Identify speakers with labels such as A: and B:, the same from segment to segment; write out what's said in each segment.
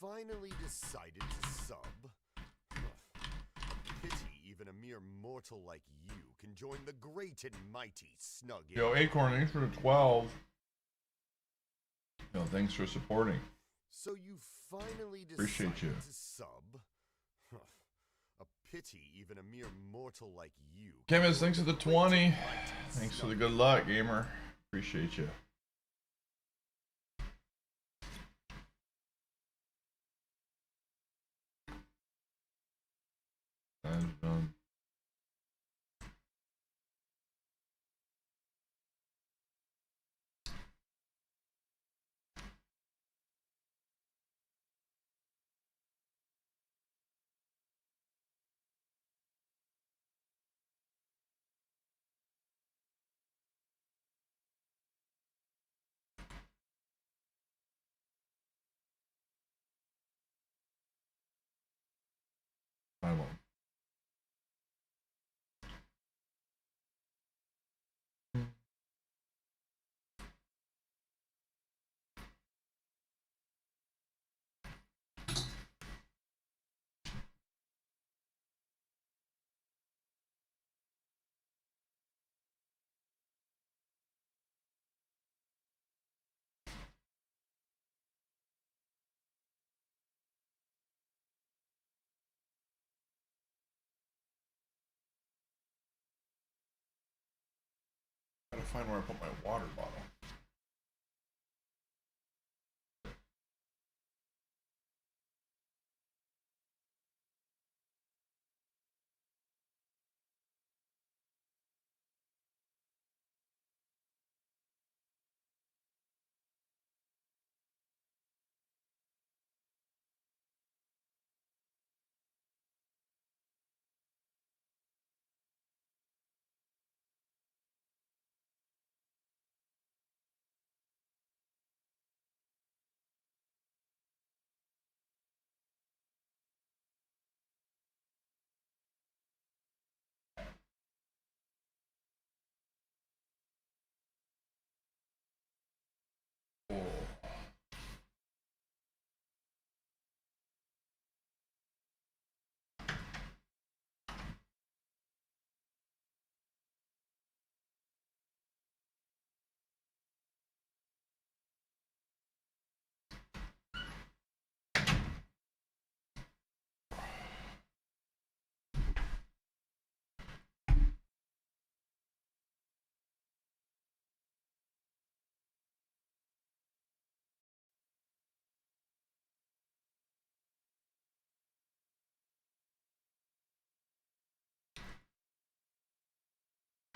A: finally decided to sub? A pity even a mere mortal like you can join the great and mighty Snug.
B: Yo, Acorn, thanks for the 12. Yo, thanks for supporting.
A: So you finally
B: Appreciate
A: decided
B: you.
A: to sub? A pity even a mere mortal like you.
B: Chemist, thanks for the 20. Thanks for the good luck, gamer. Appreciate you. I won't. Gotta find where I put my water bottle. Oh.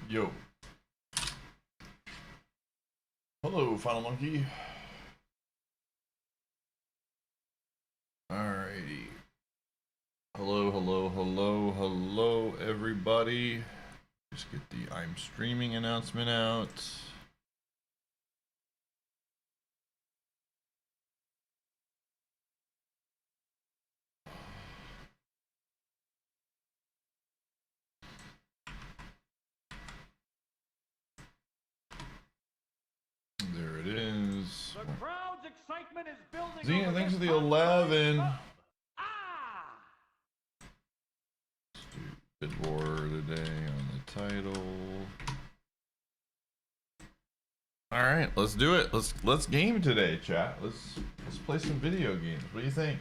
B: Yo. Hello, Final Monkey. Alrighty. Hello, hello, hello, hello, everybody. Just get the I'm streaming announcement out. There it is.
C: The crowd's excitement is building.
B: Xena, thanks for the 11. Stupid war today on the title. All right, let's do it. Let's game today, chat. Let's play some video games. What do you think?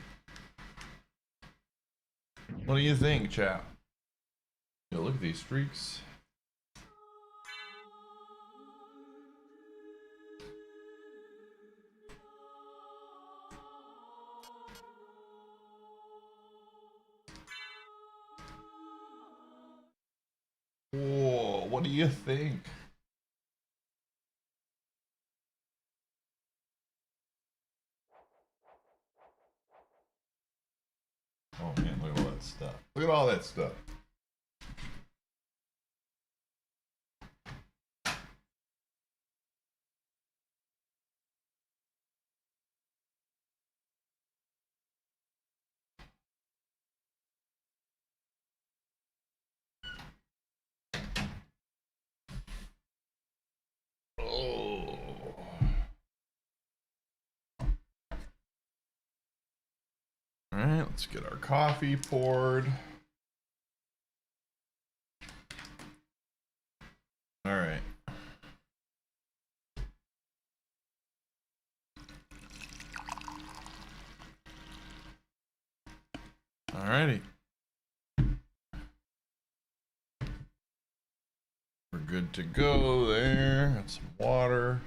B: What do you think, chat? Yo, look at these streaks. Whoa, what do you think? Oh man, look at all that stuff. Look at all that stuff. Oh. Alright, let's get our coffee poured. Alright. Alrighty. We're good to go there. Got some water.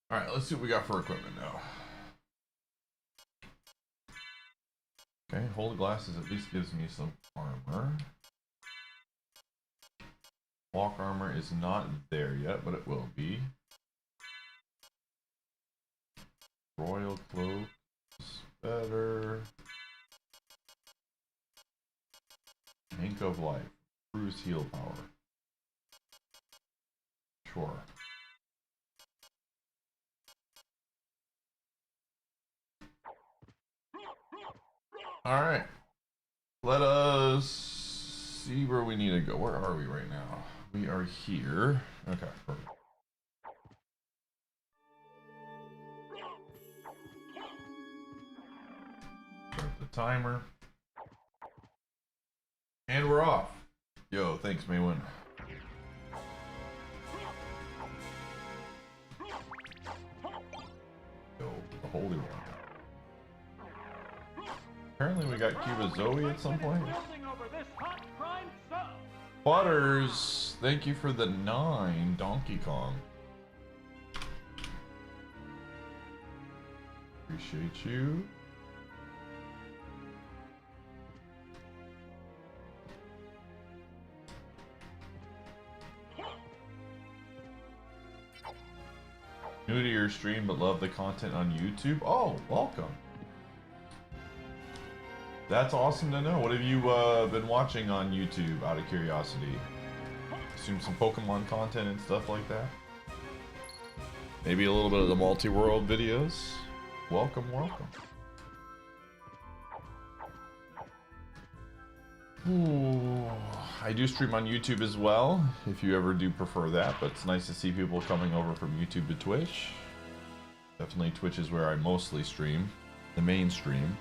B: Alright, let's see what we got for equipment now. Okay, Holy Glasses at least gives me some armor. Walk armor is not there yet, but it will be. Royal Cloak is better. Ink of Life. Bruise heal power. Sure. Alright. Let us see where we need to go. Where are we right now? We are here. Okay, perfect. Start the timer. And we're off. Yo, thanks, Maywin. Yo, the Holy One. Apparently we got Cuba Zoe at some point. Butters, thank you for the 9, Donkey Kong. Appreciate you. New to your stream but love the content on YouTube. Oh, welcome. That's awesome to know. What have you been watching on YouTube, out of curiosity? Assume some Pokemon content and stuff like that? Maybe a little bit of the Multiworld videos? Welcome, welcome. Ooh, I do stream on YouTube as well, if you ever do prefer that, but it's nice to see people coming over from YouTube to Twitch. Definitely Twitch is where I mostly stream, the mainstream.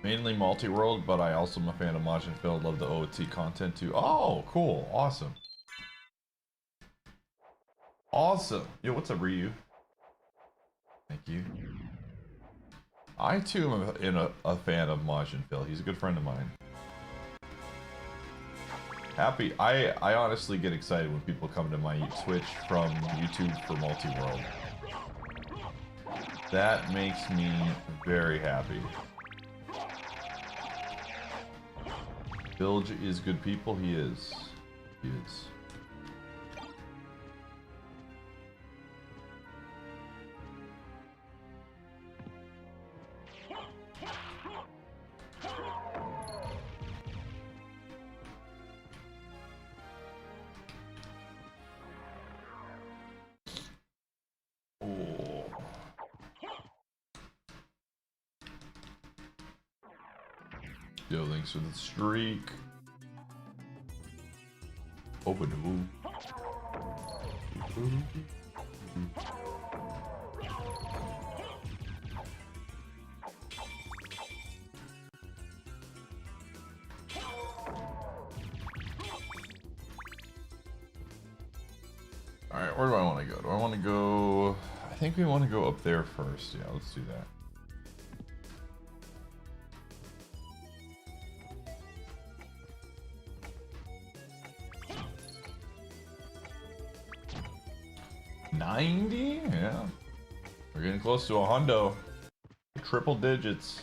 B: Mainly Multiworld, but I also am a fan of Majin Phil. Love the OOT content too. Oh, cool. Awesome. Awesome. Yo, what's up, Ryu? Thank you. I too am a fan of Majin Phil. He's a good friend of mine. Happy. I honestly get excited when people come to my Twitch from YouTube for Multiworld. That makes me very happy. Bilge is good people. He is. He is. Yo, thanks for the streak. Open the move. Alright, where do I want to go? Do I want to go... I think we want to go up there first. Yeah, let's do that. $90? Yeah. We're getting close to a hundo. Triple digits.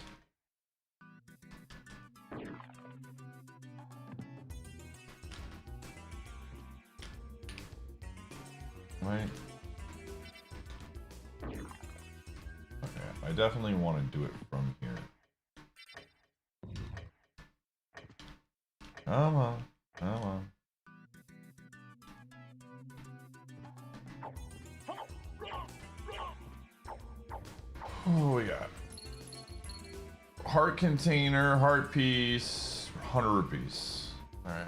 B: Right. Okay, I definitely want to do it from here. Come on, come on. What we got? heart container, heart piece, 100 rupees. All right.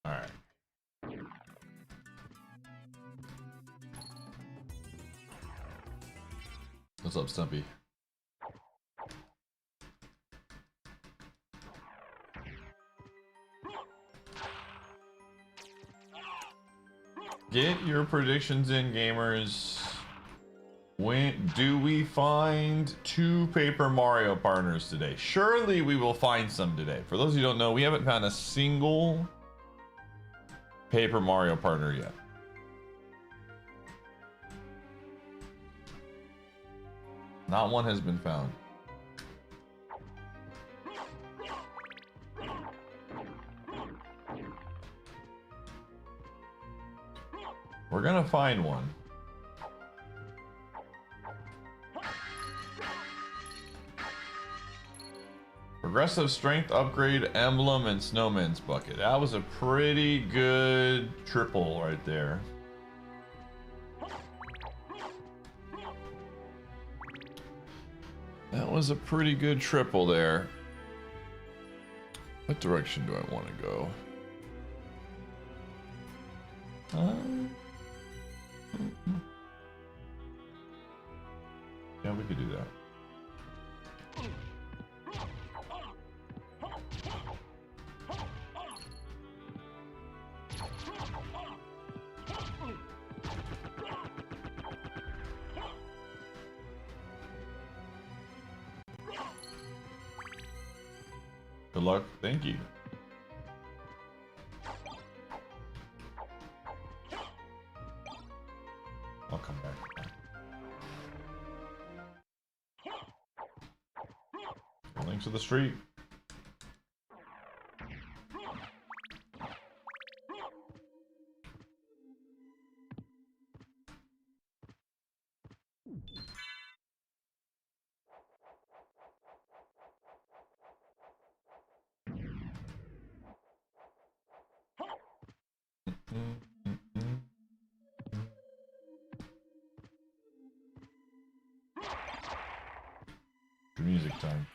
B: All right. What's up, Stumpy? Get your predictions in, gamers. When do we find 2 Paper Mario partners today? Surely we will find some today. For those who don't know, we haven't found a single Paper Mario partner yet. Not one has been found. We're gonna find one. Progressive strength upgrade, emblem, and snowman's bucket. That was a pretty good triple right there. That was a pretty good triple there. What direction do I want to go? Yeah, we could do that. Good luck. Thank you. I'll come back. Links to the street. Music time.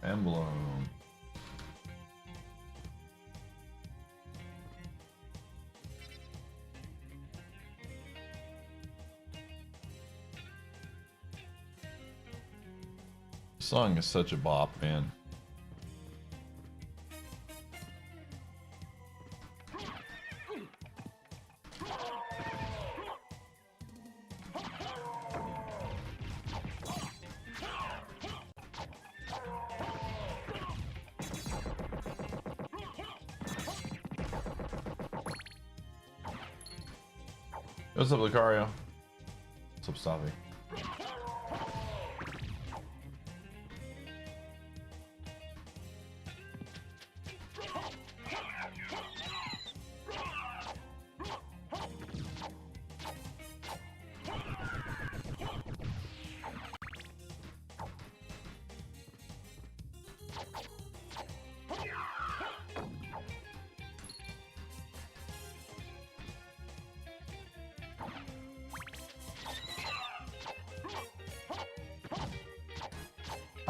B: Emblem. This song is such a bop, man. What's up, Lucario? What's up, Savi?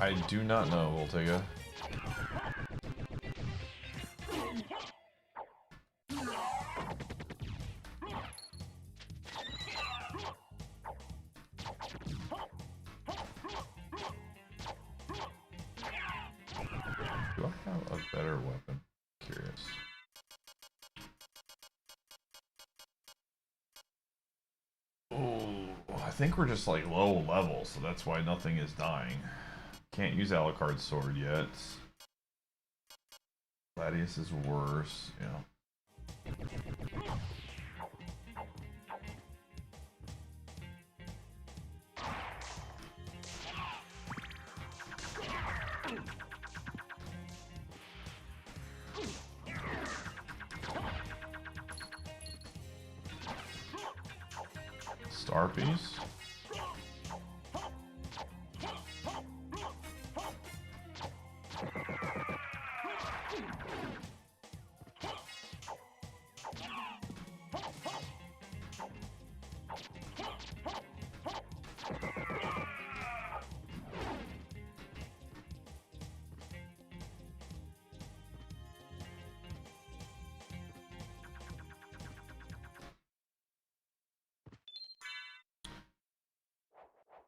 B: I do not know, Voltega. Do I have a better weapon? Curious. Oh, I think we're just like low level, so that's why nothing is dying. Can't use Alucard's sword yet. Gladius is worse, yeah. Star piece.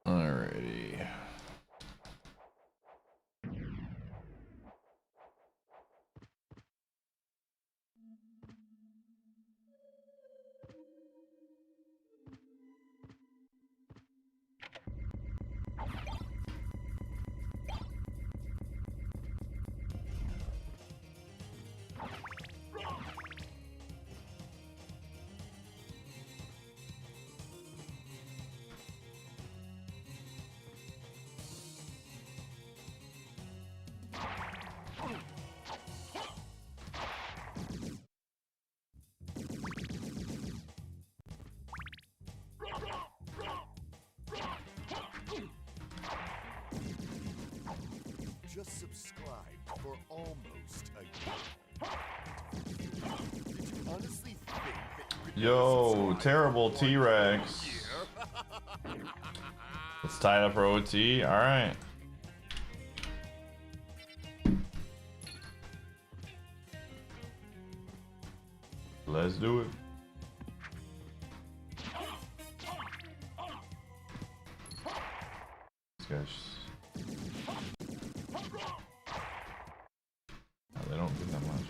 B: Alrighty.
A: Just subscribed for almost a year. Did you honestly think that you would
B: Yo,
A: subscribe
B: terrible
A: for
B: T-Rex.
A: a year?
B: Let's tie it up for OT. Alright. Let's do it. These guys. Oh, they don't do that much.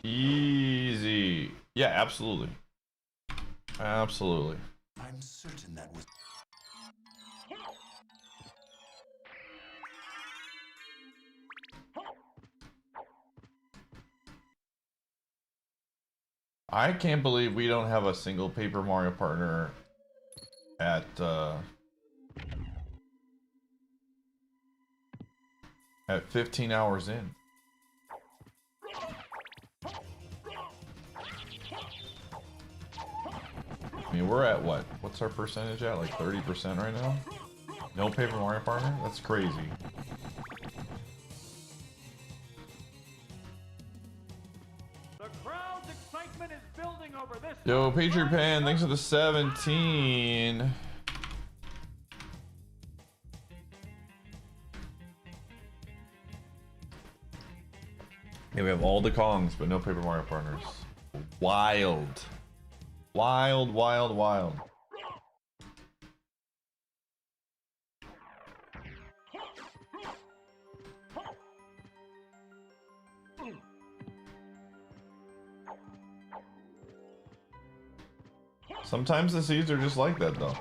B: Easy. Yeah, absolutely. Absolutely.
D: I'm certain that was.
B: I can't believe we don't have a single Paper Mario partner at 15 hours in. I mean, we're at what? What's our percentage at? Like 30% right now? No Paper Mario partner? That's crazy.
C: The crowd's excitement is building over this.
B: Yo, Patriot Pan, thanks for the 17. Yeah, we have all the Kongs, but no Paper Mario partners. Wild. Wild, wild, wild. Sometimes the seeds are just like that, though.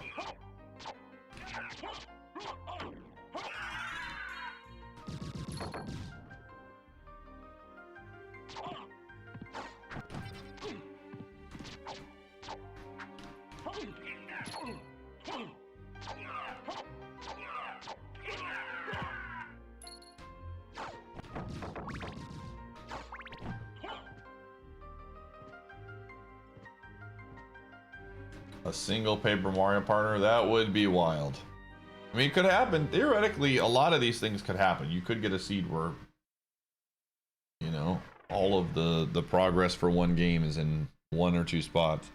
B: A single Paper Mario partner, that would be wild. I mean, it could happen. Theoretically, a lot of these things could happen. You could get a seed where, you know, all of the progress for one game is in 1 or 2 spots.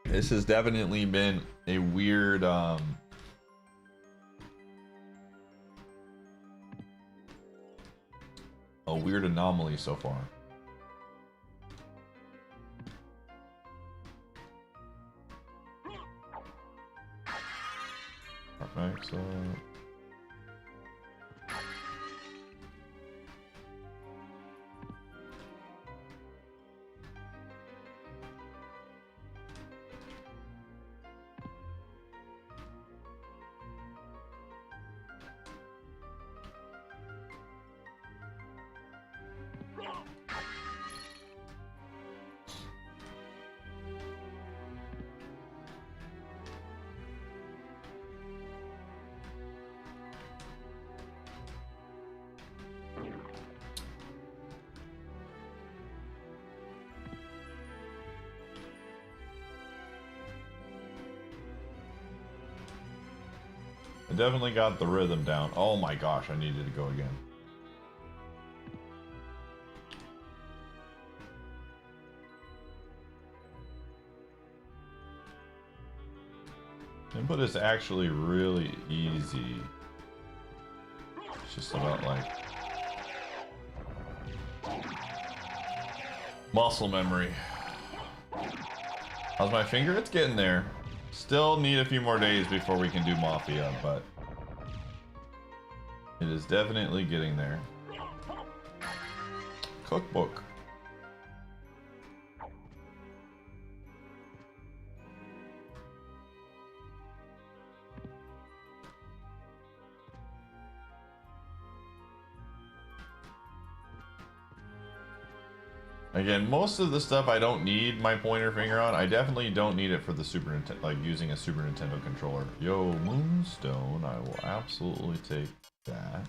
B: This has definitely been a weird anomaly so far. Perfect. So I definitely got the rhythm down. Oh my gosh, I needed to go again. Input is actually really easy. It's just about like muscle memory. How's my finger? It's getting there. Still need a few more days before we can do Mafia, but it is definitely getting there. Cookbook. Again, most of the stuff I don't need my pointer finger on. I definitely don't need it for the Super Nintendo, like using a Super Nintendo controller. Yo, Moonstone, I will absolutely take that.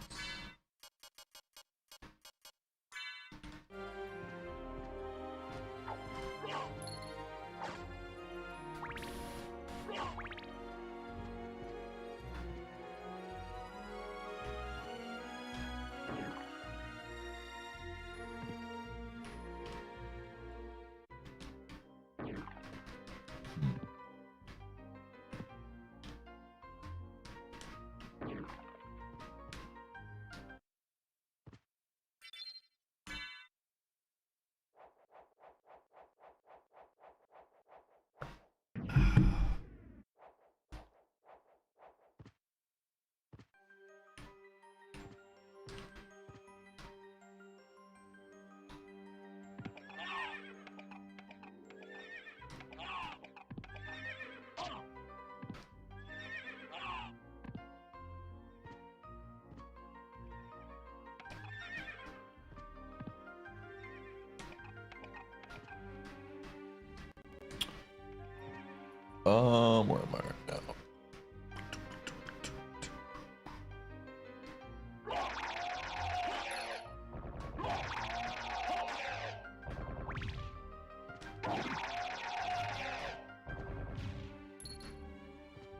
B: Where am I right now?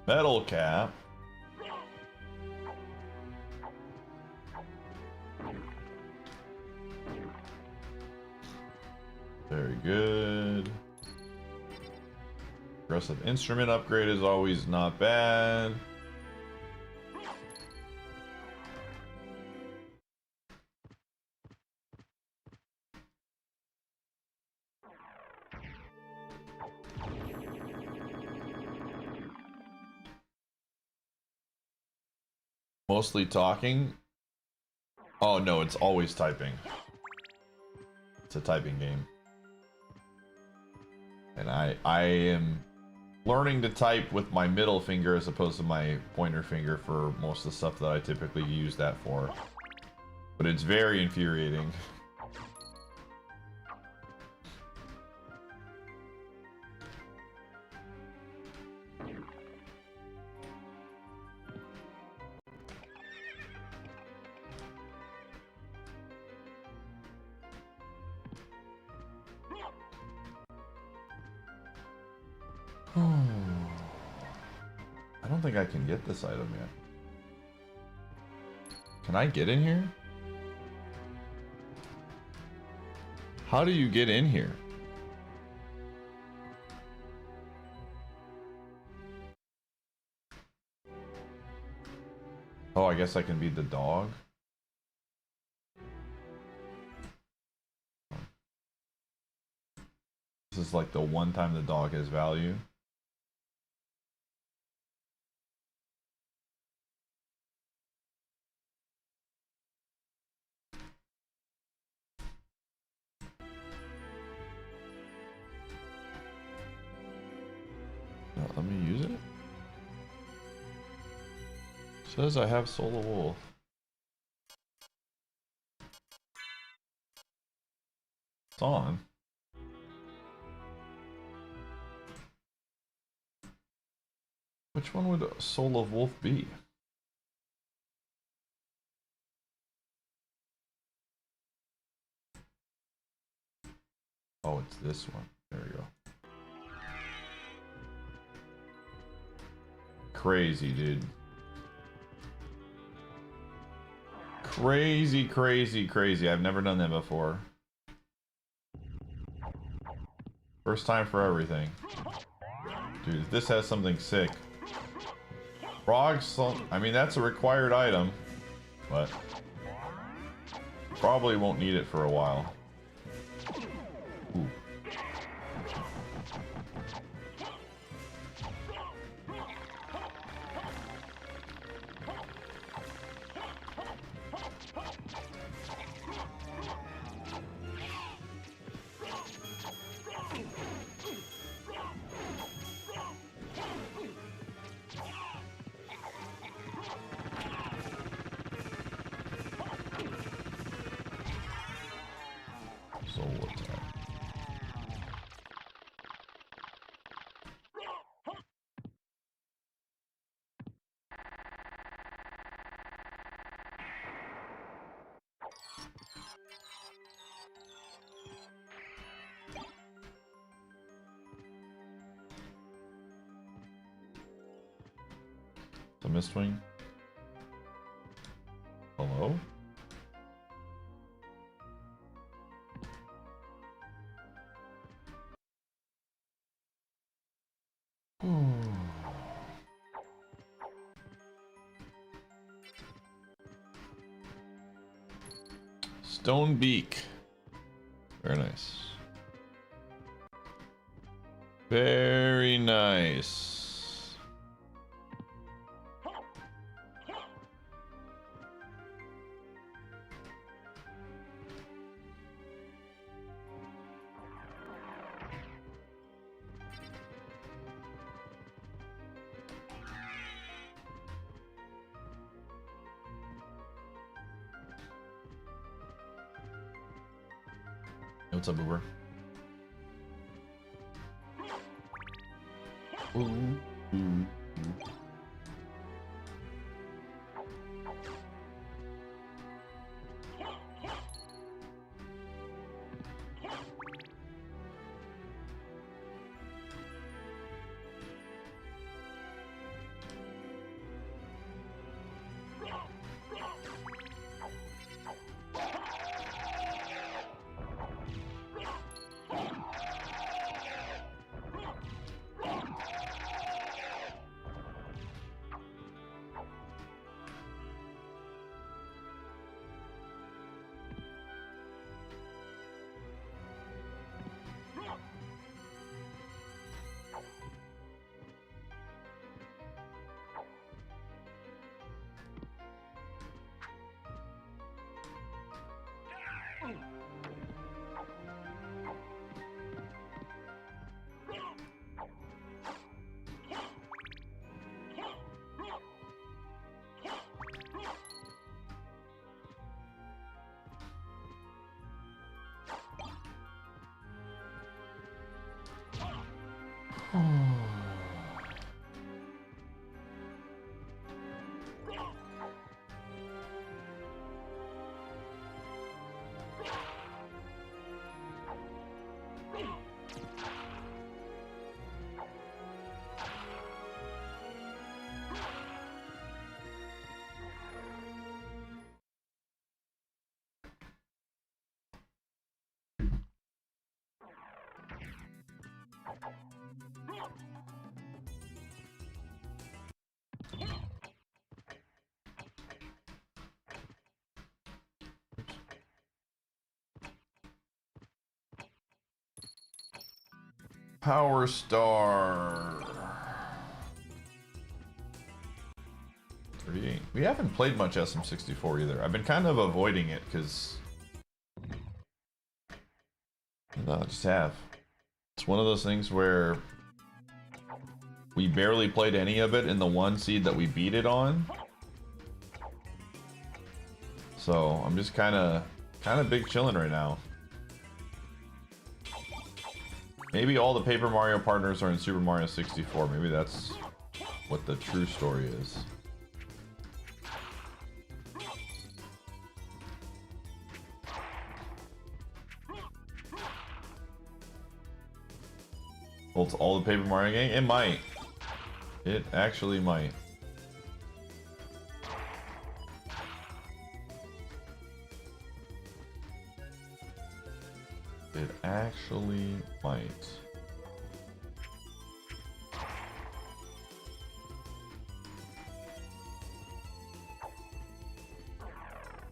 B: Metal cap. Very good. Aggressive instrument upgrade is always not bad. Mostly talking. Oh no, it's always typing. It's a typing game. And I am learning to type with my middle finger as opposed to my pointer finger for most of the stuff that I typically use that for. But it's very infuriating. I don't think I can get this item yet. Can I get in here? How do you get in here? Oh, I guess I can be the dog. This is like the one time the dog has value. Let me use it. Says I have Soul of Wolf. It's on. Which one would Soul of Wolf be? Oh, it's this one. There we go. Crazy, dude. Crazy, crazy, crazy. I've never done that before. First time for everything. Dude, if this has something sick. Frogs, I mean, that's a required item, but probably won't need it for a while. Ooh. The Mistwing. Hello? Stone Beak. Very nice. Very nice. What's up, Uber? Ooh. Power Star 38. We haven't played much SM64 either. I've been kind of avoiding it because I just have. It's one of those things where we barely played any of it in the one seed that we beat it on. So I'm just kind of big chilling right now. Maybe all the Paper Mario partners are in Super Mario 64. Maybe that's what the true story is. Well, it's all the Paper Mario gang? It might. It actually might. It actually might.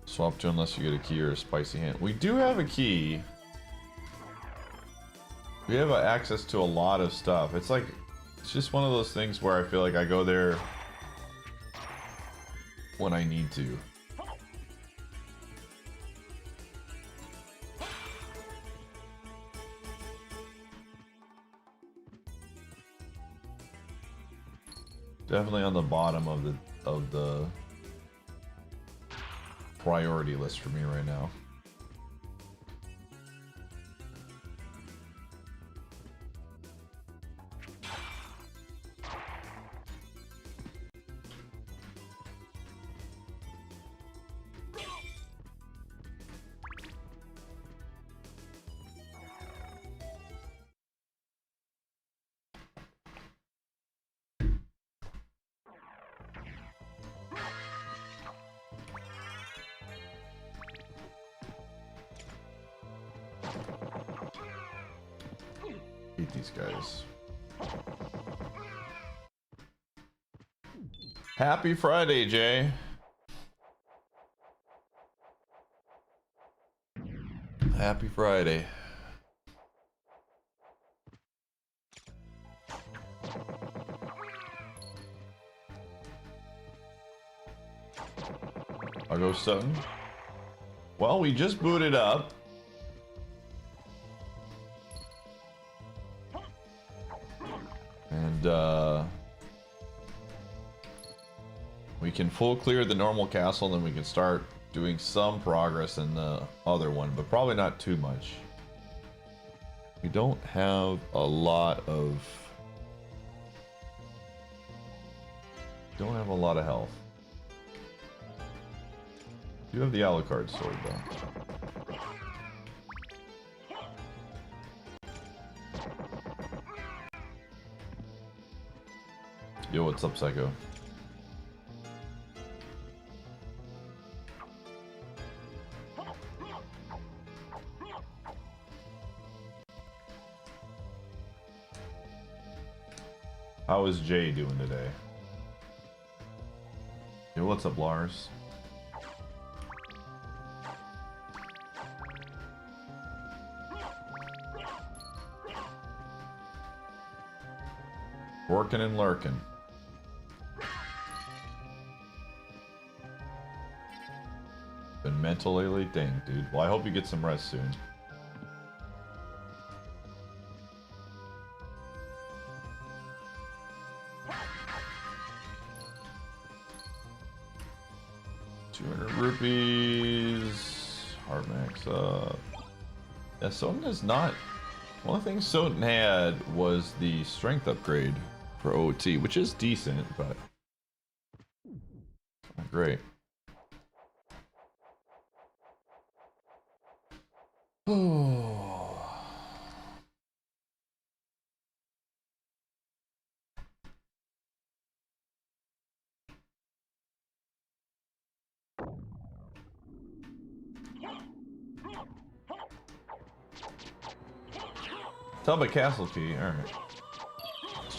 B: Swap to unless you get a key or a spicy hint. We do have a key. We have access to a lot of stuff. It's like, it's just one of those things where I feel like I go there when I need to. Definitely on the bottom of the priority list for me right now. Hate these guys. Happy Friday, Jay. Happy Friday. I'll go Sutton. Well, we just booted up. And we can full clear the normal castle, and then we can start doing some progress in the other one, but probably not too much. We don't have a lot of health. You have the Alucard sword though. Yo, what's up, Psycho? How is Jay doing today? Yo, what's up, Lars? Working and lurking. Been mental lately? Dang, dude. Well, I hope you get some rest soon. Rupees. Heart max up. Yeah, Soten is not. One of the things Soten had was the strength upgrade for OT, which is decent, but not great. Tell me castle key. All right.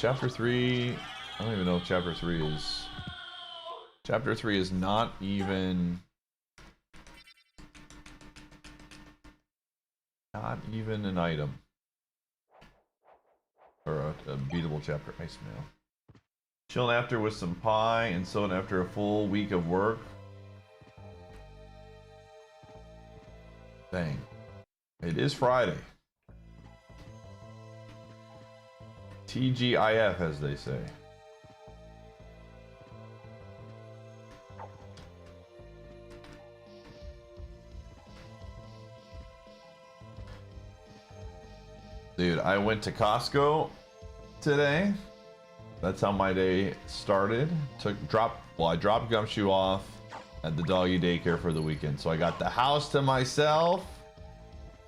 B: chapter 3. I don't even know if chapter 3 is. Chapter 3 is not even. Not even an item. Or a beatable chapter. Ice mail. Chilling after with some pie and soda after a full week of work. Dang. It is Friday. TGIF, as they say. Dude, I went to Costco today. That's how my day started. I dropped Gumshoe off at the doggy daycare for the weekend. So I got the house to myself.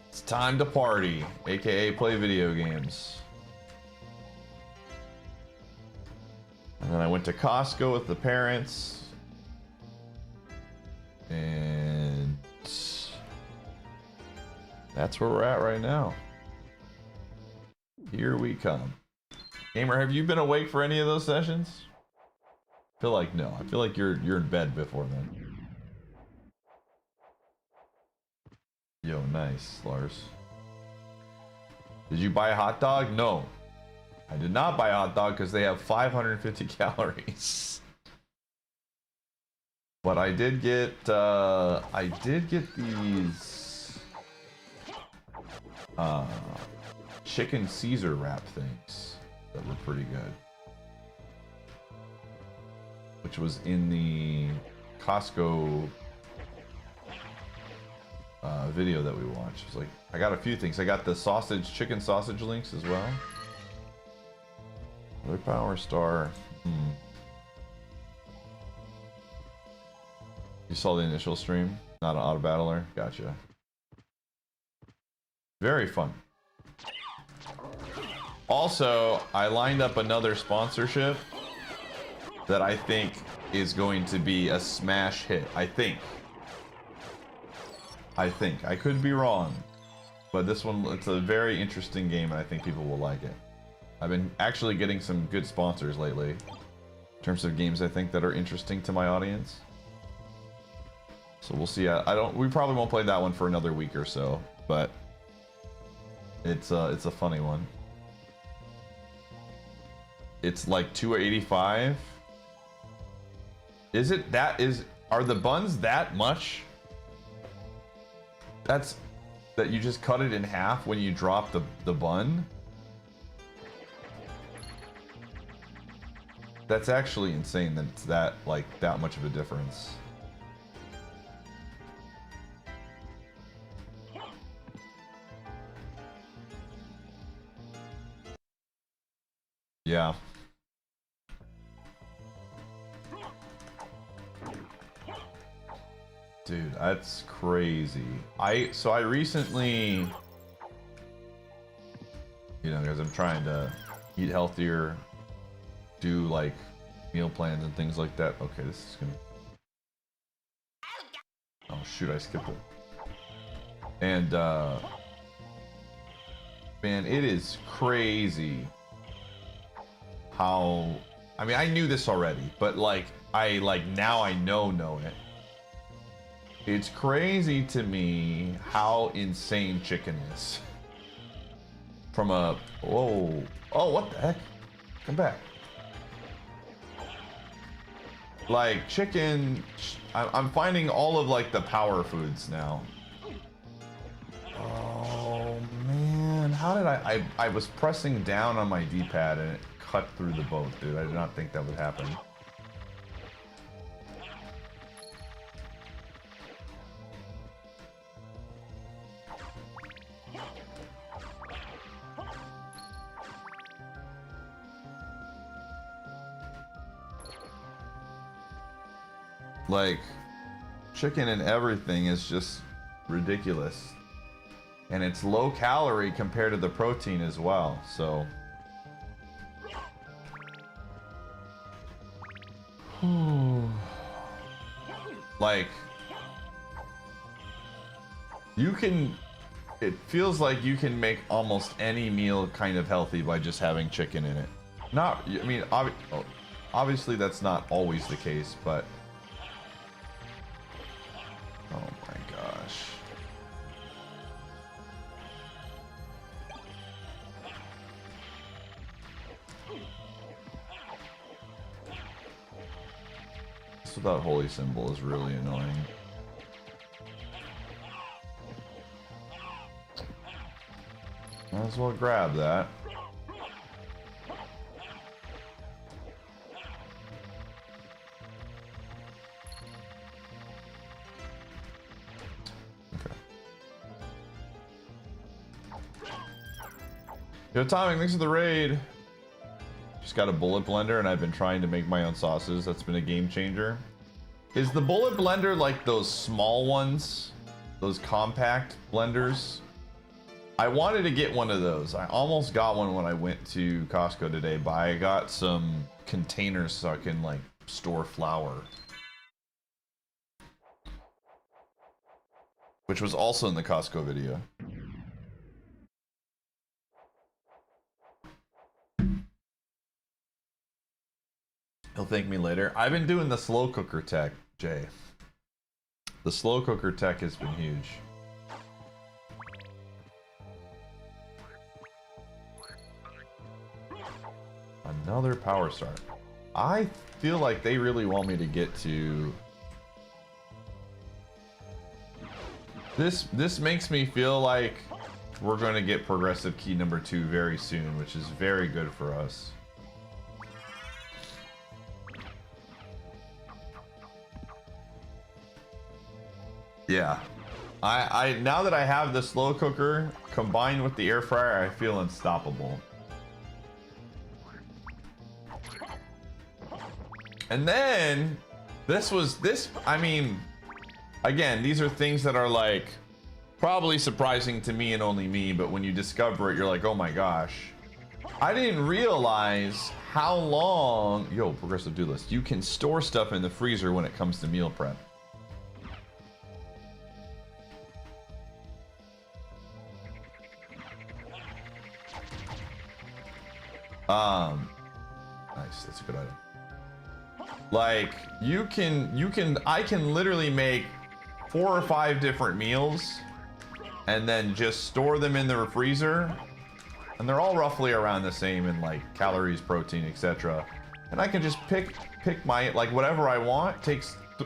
B: It's time to party, aka play video games. And then I went to Costco with the parents. And that's where we're at right now. Here we come. Gamer, have you been awake for any of those sessions? I feel like no. I feel like you're in bed before then. Yo, nice, Lars. Did you buy a hot dog? No. I did not buy a hot dog because they have 550 calories. But I did get these chicken Caesar wrap things that were pretty good. Which was in the Costco video that we watched. It was like, I got a few things. I got the chicken sausage links as well. Another power star. You saw the initial stream? Not an auto battler? Gotcha. Very fun. Also, I lined up another sponsorship that I think is going to be a smash hit. I think. I could be wrong. But this one, it's a very interesting game and I think people will like it. I've been actually getting some good sponsors lately. In terms of games I think that are interesting to my audience. So we'll see. We probably won't play that one for another week or so, but it's a funny one. It's like $2.85. Is it that are the buns that much? That you just cut it in half when you drop the bun? That's actually insane that it's that much of a difference. Yeah. Dude, that's crazy. So I recently, because I'm trying to eat healthier, do like meal plans and things like that. Okay, this is gonna. Oh shoot, I skipped it. And man, it is crazy how. I mean, I knew this already, but now I know it. It's crazy to me how insane chicken is. From a oh, what the heck? Come back. Like chicken, I'm finding all of the power foods now. Oh man, how did I was pressing down on my D-pad and it cut through the boat, dude. I did not think that would happen. Like, chicken and everything is just ridiculous. And it's low calorie compared to the protein as well, so. Like, it feels like you can make almost any meal kind of healthy by just having chicken in it. Not, I mean, obviously that's not always the case, but oh my gosh. This without holy symbol is really annoying. Might as well grab that. Yo, Tommy, thanks for the raid. Just got a bullet blender and I've been trying to make my own sauces. That's been a game changer. Is the bullet blender like those small ones? Those compact blenders? I wanted to get one of those. I almost got one when I went to Costco today, but I got some containers so I can like store flour. Which was also in the Costco video. He'll thank me later. I've been doing the slow cooker tech, Jay. The slow cooker tech has been huge. Another power star. I feel like they really want me to get to... This makes me feel like we're going to get progressive key number 2 very soon, which is very good for us. Yeah, I now that I have the slow cooker combined with the air fryer, I feel unstoppable. And then I mean, again, these are things that are like probably surprising to me and only me, but when you discover it, you're like, oh my gosh, I didn't realize how long, yo, progressive do list, you can store stuff in the freezer when it comes to meal prep. Nice, that's a good item. Like, I can literally make 4 or 5 different meals and then just store them in the freezer, and they're all roughly around the same in like calories, protein, etc. And I can just pick my, like, whatever I want,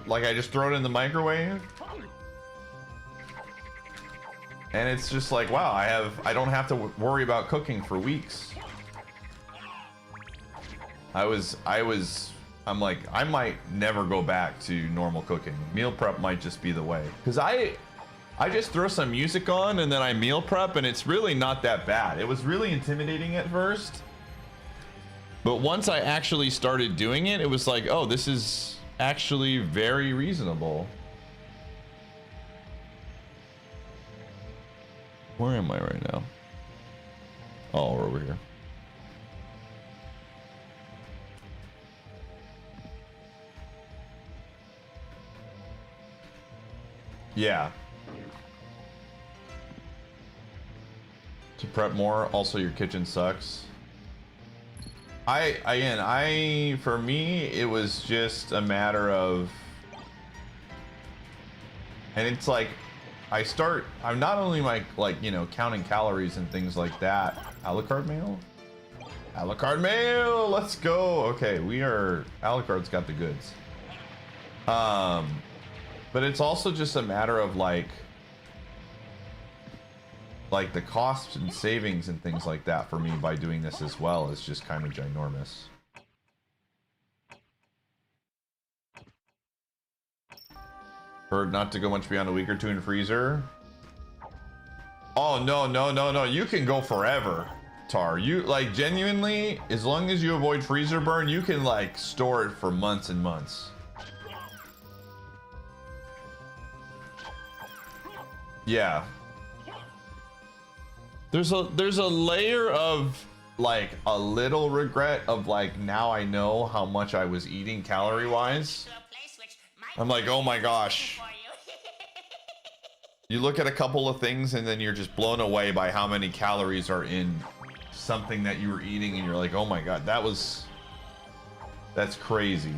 B: like I just throw it in the microwave. And it's just like, wow, I don't have to worry about cooking for weeks. I'm like, I might never go back to normal cooking. Meal prep might just be the way. Because I just throw some music on and then I meal prep, and it's really not that bad. It was really intimidating at first. But once I actually started doing it, it was like, oh, this is actually very reasonable. Where am I right now? Oh, we're over here. Yeah. To prep more, also your kitchen sucks. For me, it was just a matter of, and it's like, I'm not only like, you know, counting calories and things like that. A la carte mail? A la carte mail, let's go. Okay, a la carte's got the goods. But it's also just a matter of like the costs and savings and things like that for me by doing this as well is just kind of ginormous. Heard not to go much beyond a week or 2 in freezer. Oh, no. You can go forever, Tar. You, like, genuinely, as long as you avoid freezer burn, you can, like, store it for months and months. Yeah. There's a layer of like a little regret of like, now I know how much I was eating calorie wise. I'm like, oh my gosh. You look at a couple of things and then you're just blown away by how many calories are in something that you were eating and you're like, oh my god, that's crazy.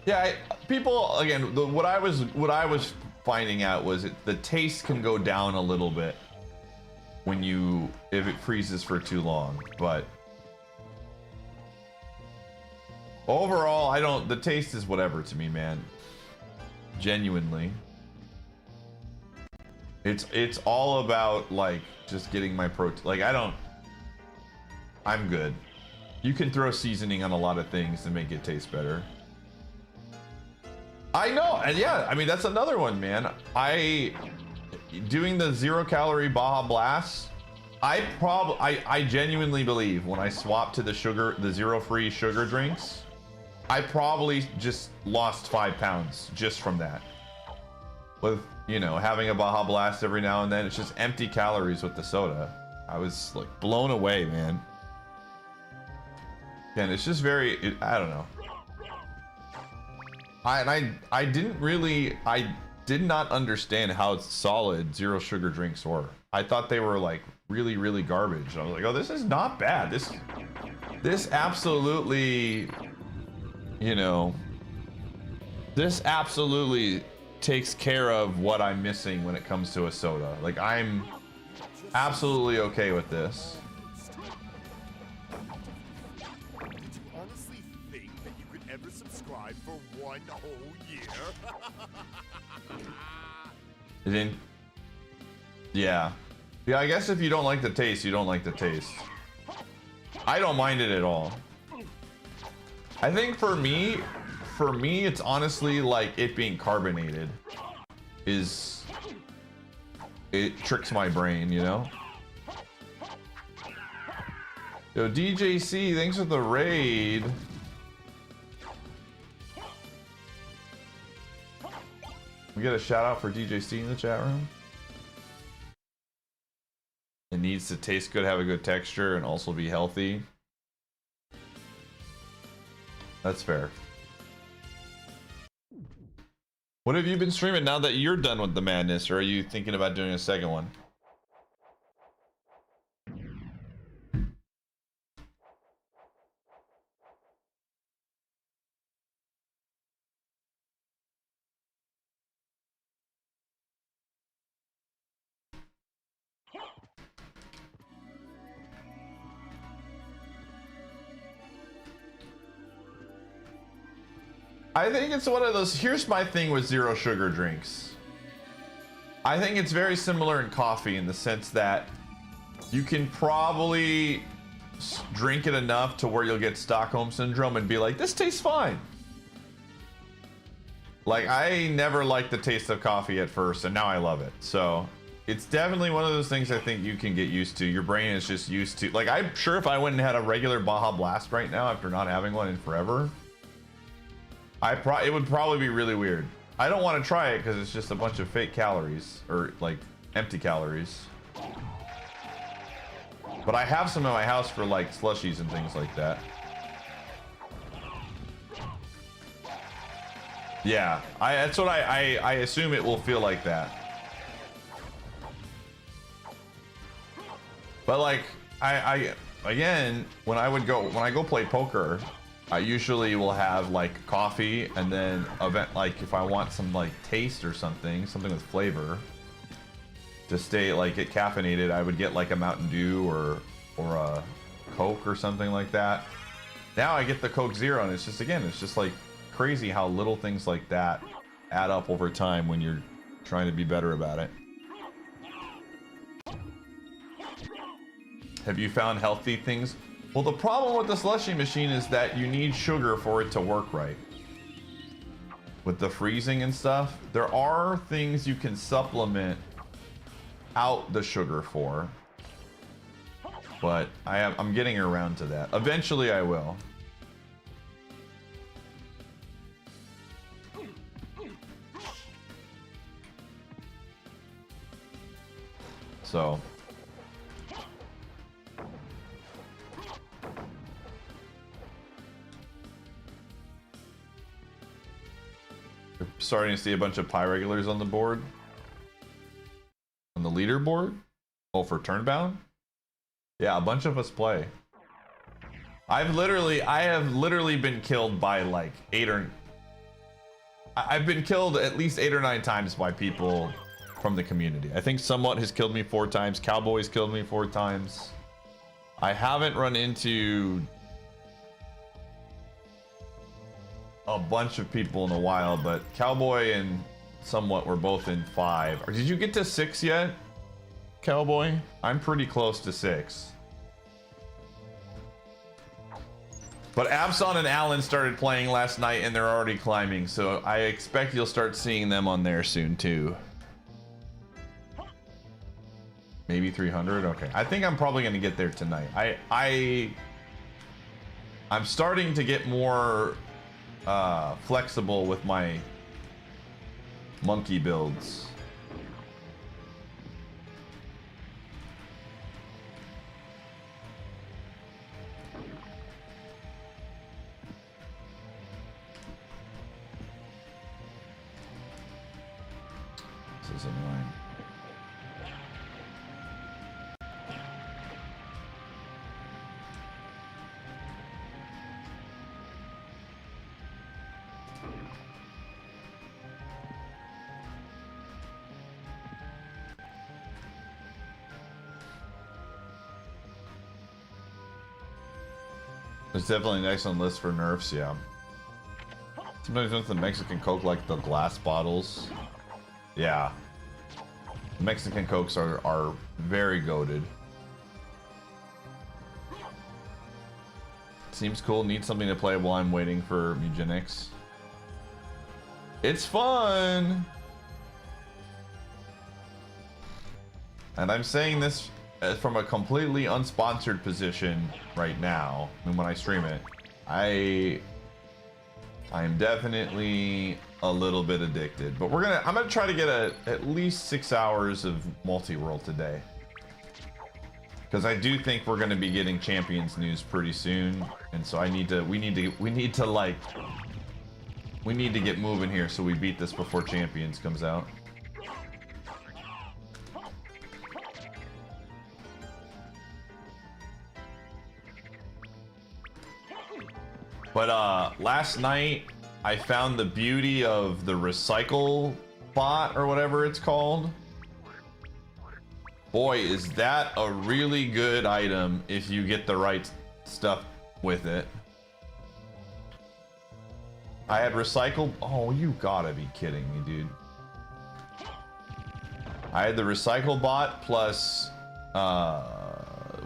B: Yeah, people again. What I was finding out was the taste can go down a little bit if it freezes for too long. But overall, the taste is whatever to me, man. Genuinely, it's all about like just getting my protein. Like I'm good. You can throw seasoning on a lot of things to make it taste better. I know, and yeah, I mean that's another one, man. Doing the 0-calorie Baja Blast, I genuinely believe when I swapped to the zero-free sugar drinks, I probably just lost 5 pounds just from that. With having a Baja Blast every now and then, it's just empty calories with the soda. I was like blown away, man. And it's just I don't know. I did not understand how solid zero sugar drinks were. I thought they were like really, really garbage. I was like, oh, this is not bad. This absolutely, this absolutely takes care of what I'm missing when it comes to a soda. Like I'm absolutely okay with this.
A: Ever subscribe for 1 whole year?
B: Yeah, I guess if you don't like the taste, you don't like the taste. I don't mind it at all. I think for me, it's honestly like it being carbonated it tricks my brain, Yo, DJC, thanks for the raid. We get a shout out for DJC in the chat room. It needs to taste good, have a good texture, and also be healthy. That's fair. What have you been streaming now that you're done with the madness, or are you thinking about doing a second one? I think it's one of those. Here's my thing with zero sugar drinks. I think it's very similar in coffee in the sense that you can probably drink it enough to where you'll get Stockholm syndrome and be like, this tastes fine. Like, I never liked the taste of coffee at first, and now I love it. So it's definitely one of those things I think you can get used to. Your brain is just used to. Like, I'm sure if I went and had a regular Baja Blast right now after not having one in forever, it would probably be really weird. I don't want to try it because it's just a bunch of fake calories, or like empty calories. But I have some in my house for like slushies and things like that. Yeah, that's what I assume it will feel like that. But like again, when I go play poker, I usually will have like coffee, and then like if I want some like taste or something with flavor to stay like get caffeinated, I would get like a Mountain Dew or a Coke or something like that. Now I get the Coke Zero, and it's just like crazy how little things like that add up over time when you're trying to be better about it. Have you found healthy things? Well, the problem with the slushie machine is that you need sugar for it to work right. With the freezing and stuff, there are things you can supplement out the sugar for. But I'm getting around to that. Eventually I will. So We're starting to see a bunch of Pi regulars on the board. On the leaderboard? Oh, for Turnbound? Yeah, a bunch of us play. I have literally been killed by like I've been killed at least 8 or 9 times by people from the community. I think Somewhat has killed me 4 times. Cowboy's killed me 4 times. I haven't run into a bunch of people in a while, but Cowboy and Somewhat were both in 5. Did you get to 6 yet, Cowboy? I'm pretty close to 6. But Abson and Alan started playing last night and they're already climbing, so I expect you'll start seeing them on there soon too. Maybe 300? Okay. I think I'm probably gonna get there tonight. I'm starting to get more flexible with my monkey builds. This is annoying. It's definitely an excellent list for nerfs, yeah. Sometimes with the Mexican Coke, like the glass bottles. Yeah. Mexican Cokes are very goated. Seems cool. Need something to play while I'm waiting for Eugenics. It's fun! And I'm saying this from a completely unsponsored position right now. And when I stream it, I'm definitely a little bit addicted, but I'm gonna try to get at least 6 hours of Multiworld today, because I do think we're gonna be getting Champions news pretty soon, and so we need to get moving here so we beat this before Champions comes out. But last night I found the beauty of the recycle bot or whatever it's called. Boy, is that a really good item if you get the right stuff with it. I had recycle. Oh, you gotta be kidding me, dude. I had the recycle bot plus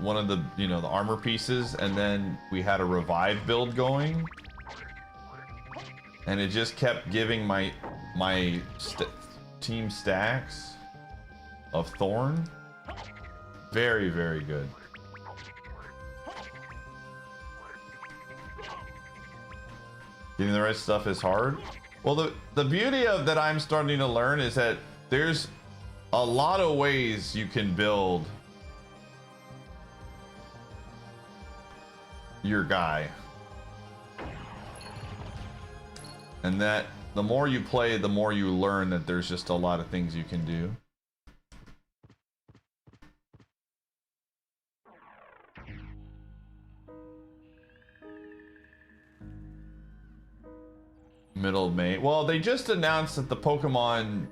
B: one of the, the armor pieces, and then we had a revive build going, and it just kept giving my team stacks of Thorn. Very, very good. Getting the right stuff is hard. Well, the beauty of that I'm starting to learn is that there's a lot of ways you can build your guy, and that the more you play, the more you learn that there's just a lot of things you can do. Middle of May. Well, they just announced that the Pokemon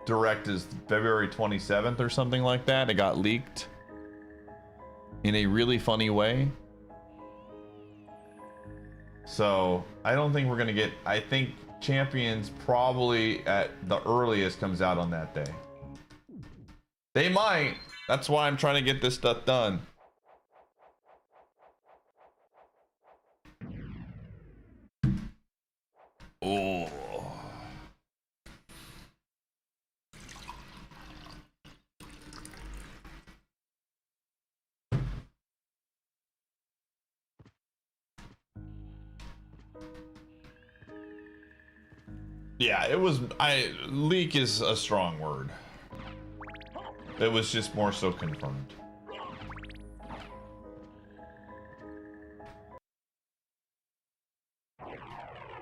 B: Direct is February 27th or something like that. It got leaked in a really funny way. So I don't think we're gonna get, I think Champions probably at the earliest comes out on that day. They might. That's why I'm trying to get this stuff done. Oh. Yeah, it was, leak is a strong word. It was just more so confirmed.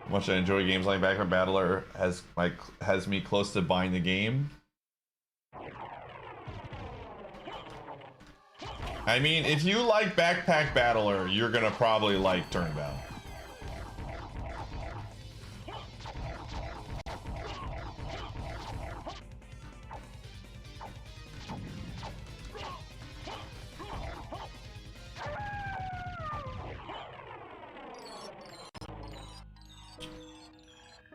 B: Much I enjoy games like Backpack Battler has me close to buying the game. I mean, if you like Backpack Battler, you're gonna probably like Turnbound.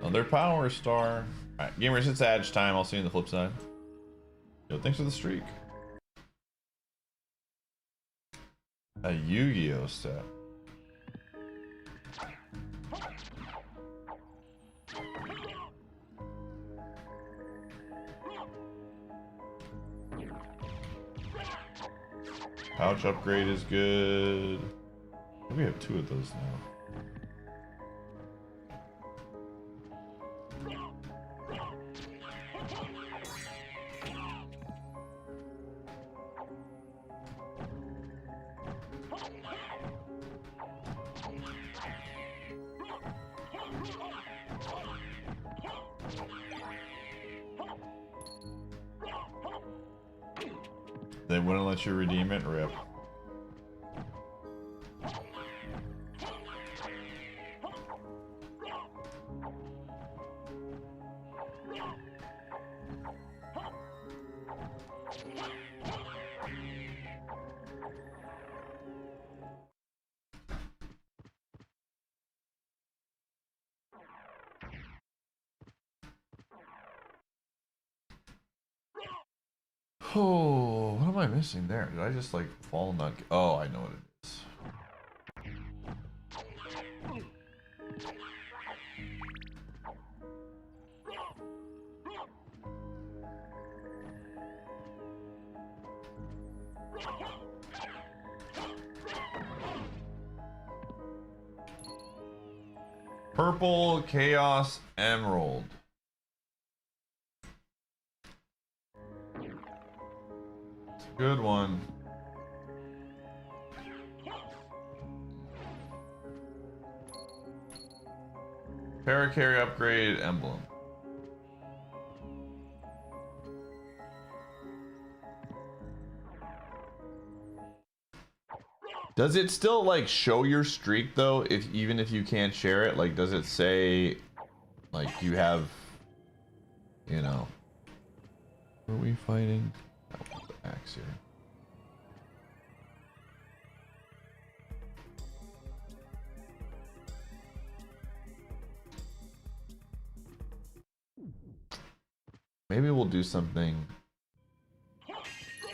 B: Another power star. Alright, gamers, it's Edge time. I'll see you on the flip side. Yo, thanks for the streak. A Yu-Gi-Oh set. Pouch upgrade is good. I think we have 2 of those now. They wouldn't let you redeem it? Rip. Oh, what am I missing there? Did I just like fall on? Oh, I know what it is. Purple Chaos Emerald. Good one. Paracarry upgrade emblem. Does it still like show your streak though? Even if you can't share it, like does it say like you have, you know? Who are we fighting? Axe here. Maybe we'll do something.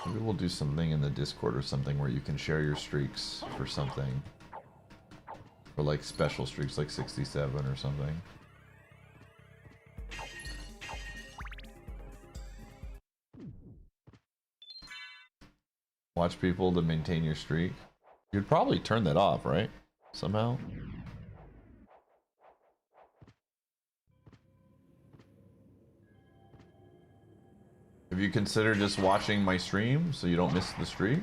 B: Maybe we'll do something in the Discord or something where you can share your streaks for something. Or like special streaks like 67 or something. Watch people to maintain your streak. You'd probably turn that off, right? Somehow. Have you considered just watching my stream so you don't miss the streak?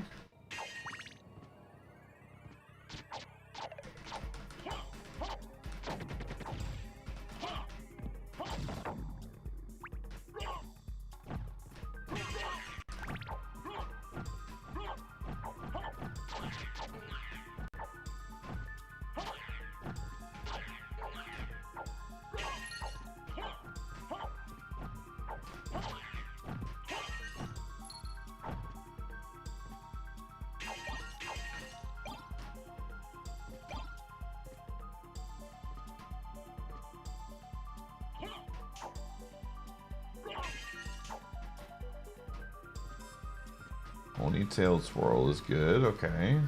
B: Ponytail swirl is good, okay.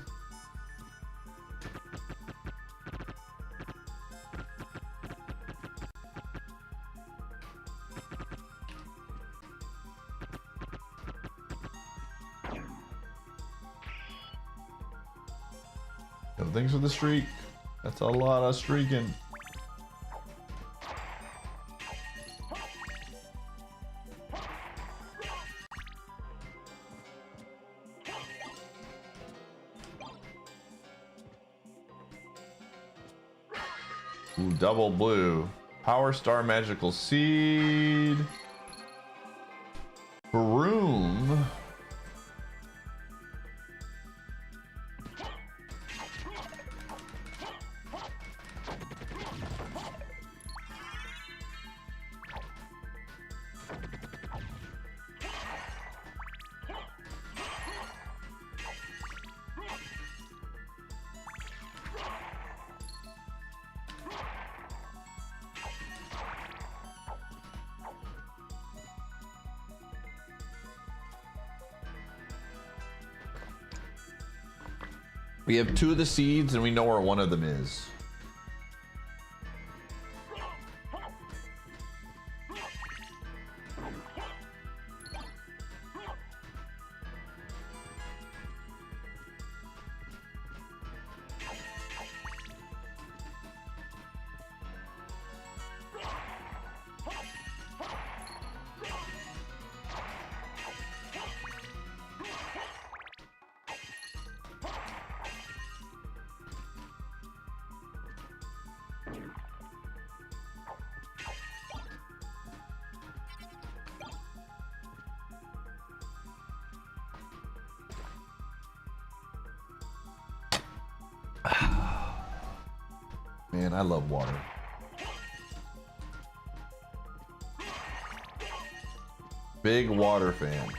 B: Yo, thanks for the streak. That's a lot of streaking. Ooh, double blue. Power Star Magical Seed. Broom. We have 2 of the seeds and we know where one of them is. Man, I love water. Big water fan.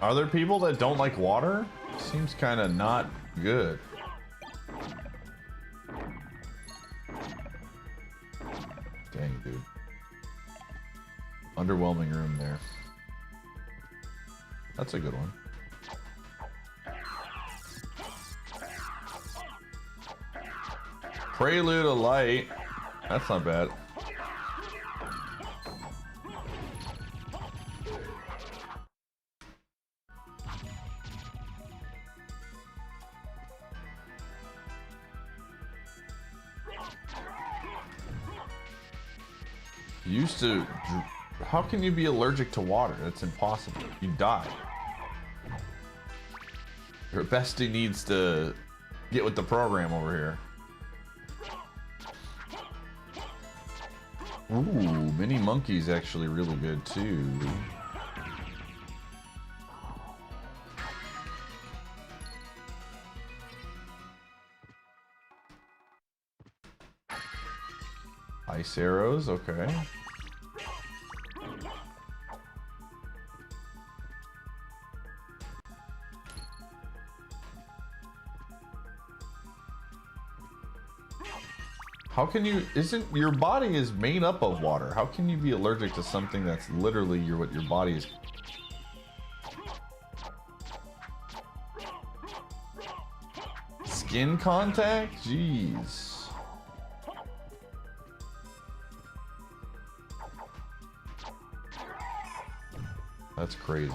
B: Are there people that don't like water? Seems kind of not good. Dang, dude. Underwhelming room there. That's a good one. Prelude of Light. That's not bad. Used to... How can you be allergic to water? That's impossible. You die. Your bestie needs to get with the program over here. Ooh, Mini Monkey's actually really good too. Ice arrows, okay. How can you, isn't, your body is made up of water. How can you be allergic to something that's literally what your body is? Skin contact? Jeez. That's crazy.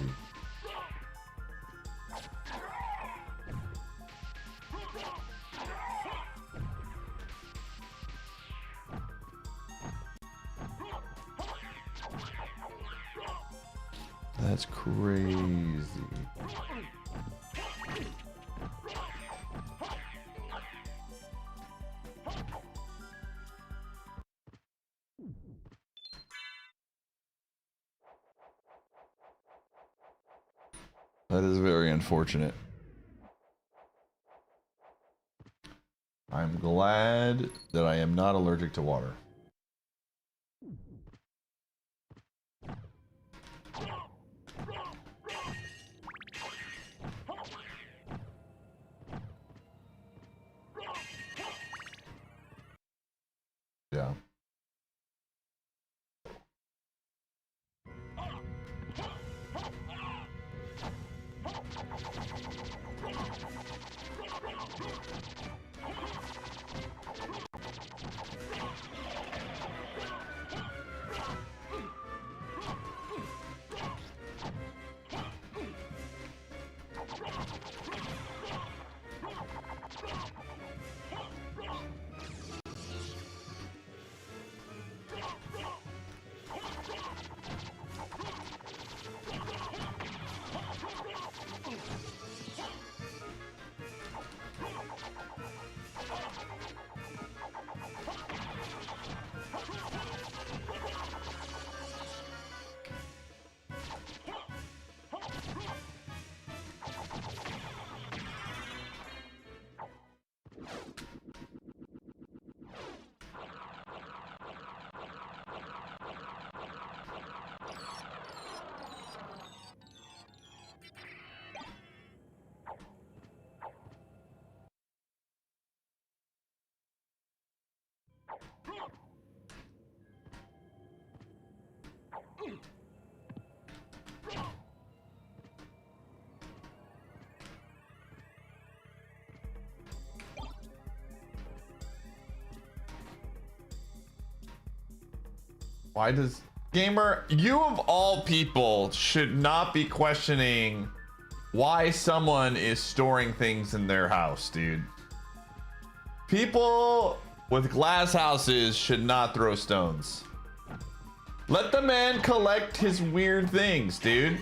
B: That's crazy. That is very unfortunate. I'm glad that I am not allergic to water. Yeah. Why does gamer, you of all people should not be questioning why someone is storing things in their house, dude. People with glass houses should not throw stones. Let the man collect his weird things, dude.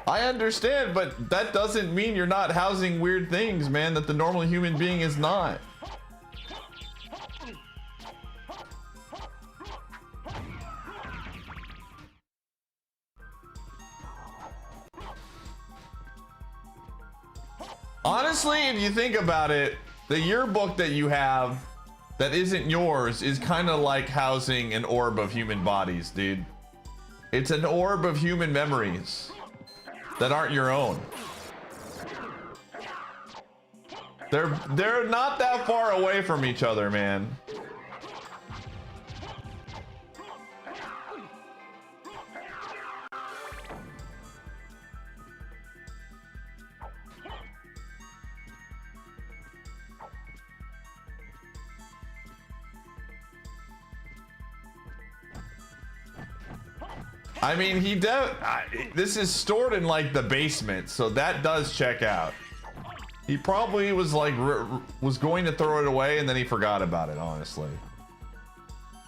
B: I understand, but that doesn't mean you're not housing weird things, man, that the normal human being is not. Honestly, if you think about it, the yearbook that you have that isn't yours is kind of like housing an orb of human bodies, dude. It's an orb of human memories that aren't your own. They're not that far away from each other, man. I mean, this is stored in like the basement, so that does check out. He probably was like was going to throw it away and then he forgot about it, honestly.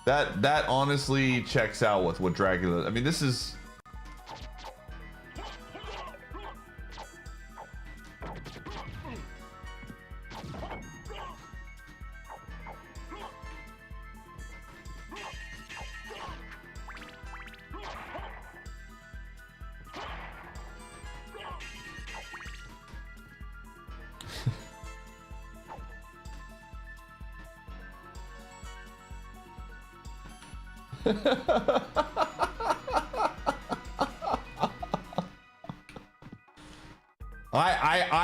B: That honestly checks out with what Dracula, I mean, this is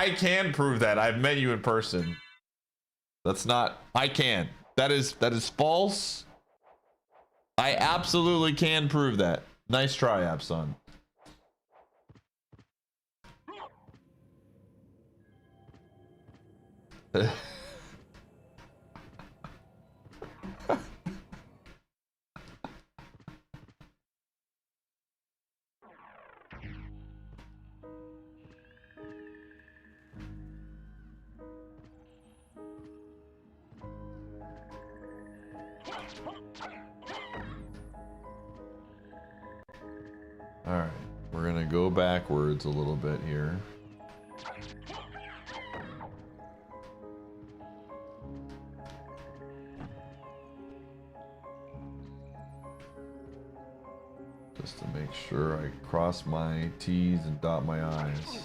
B: I can prove that. I've met you in person. That's not, I can. That is false. I absolutely can prove that. Nice try, Abson. All right, we're gonna go backwards a little bit here. Just to make sure I cross my T's and dot my I's.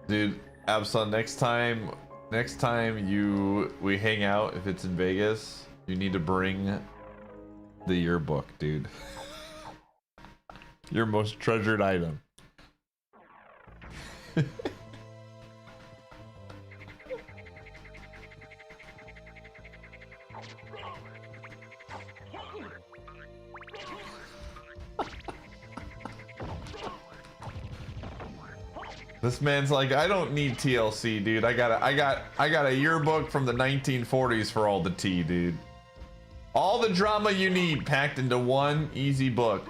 B: Dude, Abson, next time we hang out, if it's in Vegas, you need to bring the yearbook, dude. Your most treasured item. This man's like, I don't need TLC, dude. I got a yearbook from the 1940s for all the tea, dude. All the drama you need packed into one easy book.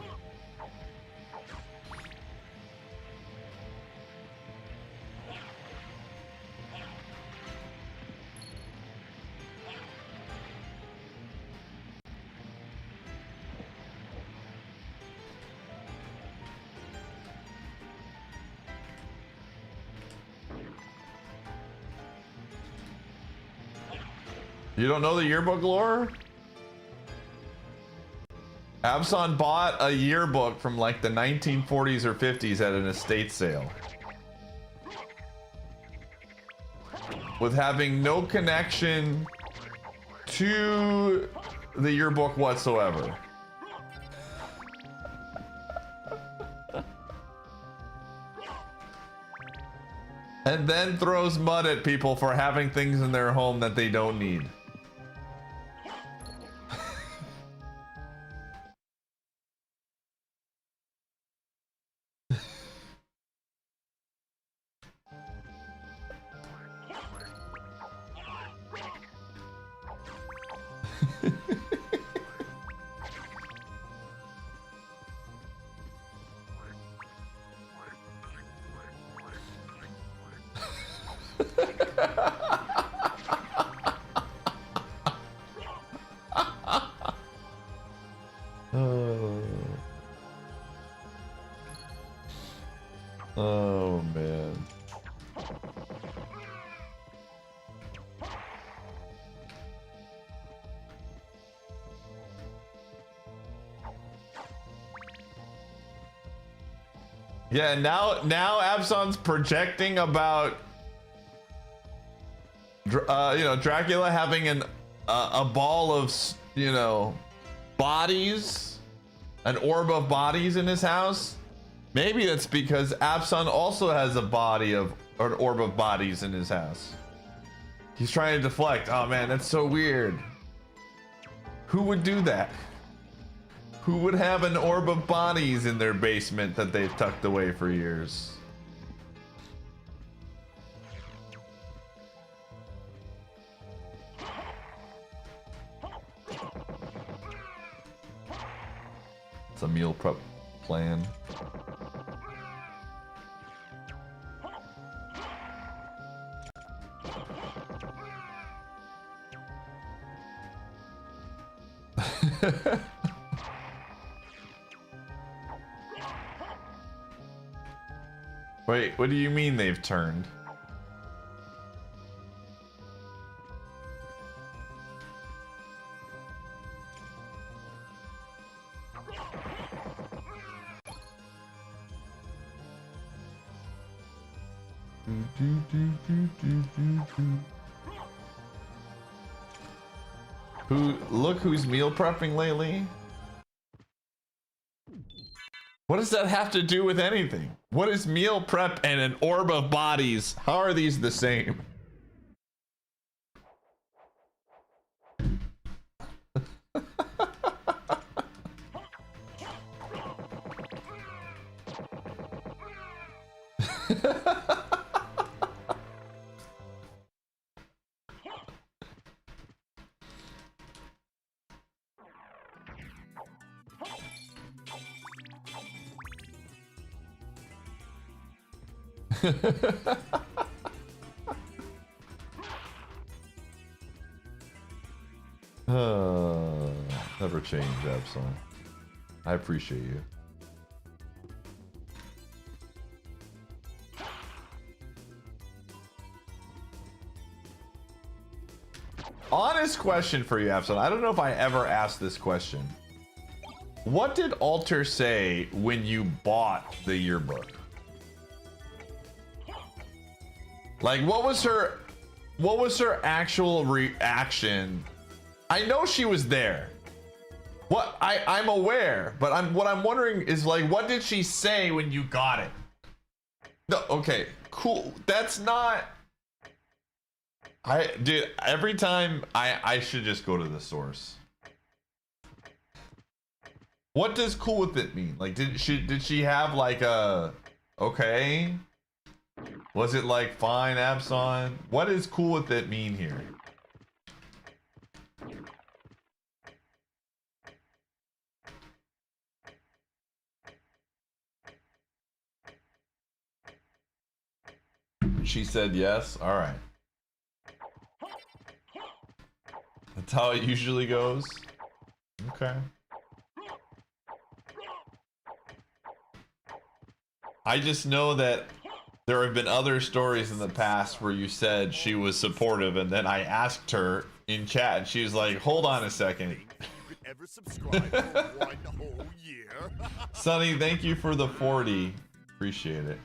B: You don't know the yearbook lore? Abson bought a yearbook from like the 1940s or 50s at an estate sale. With having no connection to the yearbook whatsoever. And then throws mud at people for having things in their home that they don't need. Oh man. Yeah, now Abson's projecting about Dracula having a ball of bodies, an orb of bodies in his house. Maybe that's because Abson also has an orb of bodies in his house. He's trying to deflect. Oh man, that's so weird. Who would do that? Who would have an orb of bodies in their basement that they've tucked away for years? It's a meal prep plan. Wait, what do you mean they've turned? Look who's meal prepping lately? What does that have to do with anything? What is meal prep and an orb of bodies? How are these the same? Never change, Abson. I appreciate you. Honest question for you, Abson. I don't know if I ever asked this question. What did Alter say when you bought the yearbook? Like, what was her actual reaction? I know she was there. What I'm aware, but what I'm wondering is like, what did she say when you got it? No, okay, cool. That's not. Dude, every time I should just go to the source. What does cool with it mean? Like, did she have like a okay? Was it like fine, Abson? What does cool with it mean here? She said yes. All right. That's how it usually goes. Okay. I just know that there have been other stories in the past where you said she was supportive, and then I asked her in chat, and she was like, "Hold on a second."
A: You could ever subscribe for 1 whole year.
B: Sonny, thank you for the 40. Appreciate it.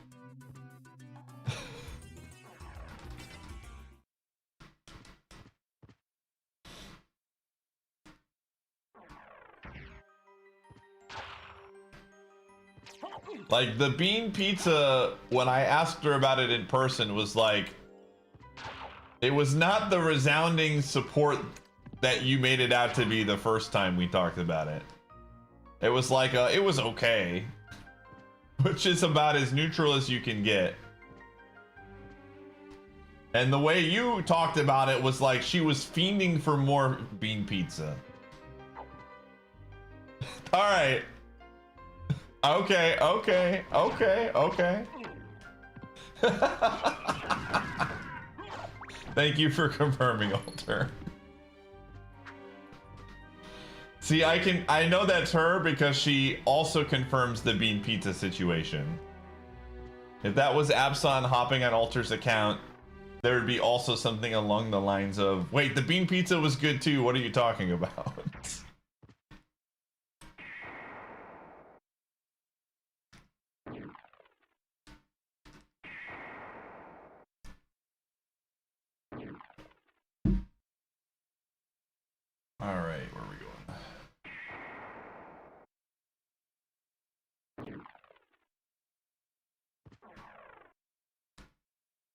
B: Like, the bean pizza, when I asked her about it in person, was like, it was not the resounding support that you made it out to be the first time we talked about it. It was like, it was okay. Which is about as neutral as you can get. And the way you talked about it was like she was fiending for more bean pizza. Alright. Okay. Thank you for confirming, Alter. See, I know that's her because she also confirms the bean pizza situation. If that was Abson hopping on Alter's account, there would be also something along the lines of, wait, the bean pizza was good too, what are you talking about? All right, where are we going?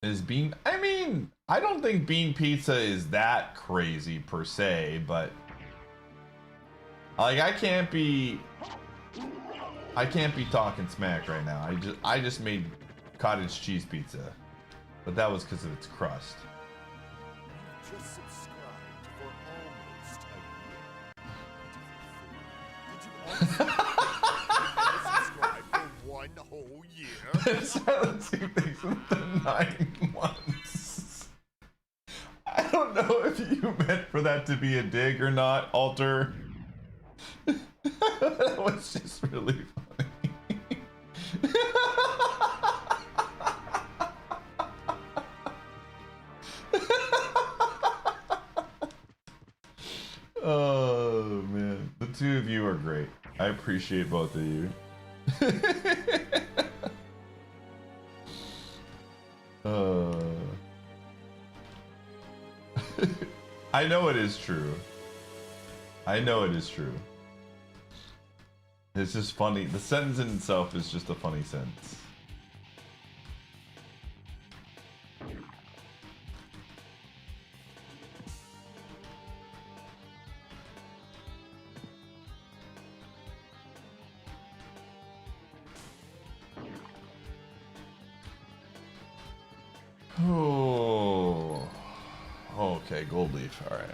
B: Is bean... I mean, I don't think bean pizza is that crazy per se, but... Like, I can't be talking smack right now. I just made cottage cheese pizza. But that was because of its crust.
A: Just subscribed for almost a year. Did you subscribe for 1 whole year?
B: Silencing things within 9 months. I don't know if you meant for that to be a dig or not, Alter. That was just really funny. Oh man, the two of you are great. I appreciate both of you. I know it is true. I know it is true. It's just funny. The sentence in itself is just a funny sentence. Oh, okay, gold leaf. All right.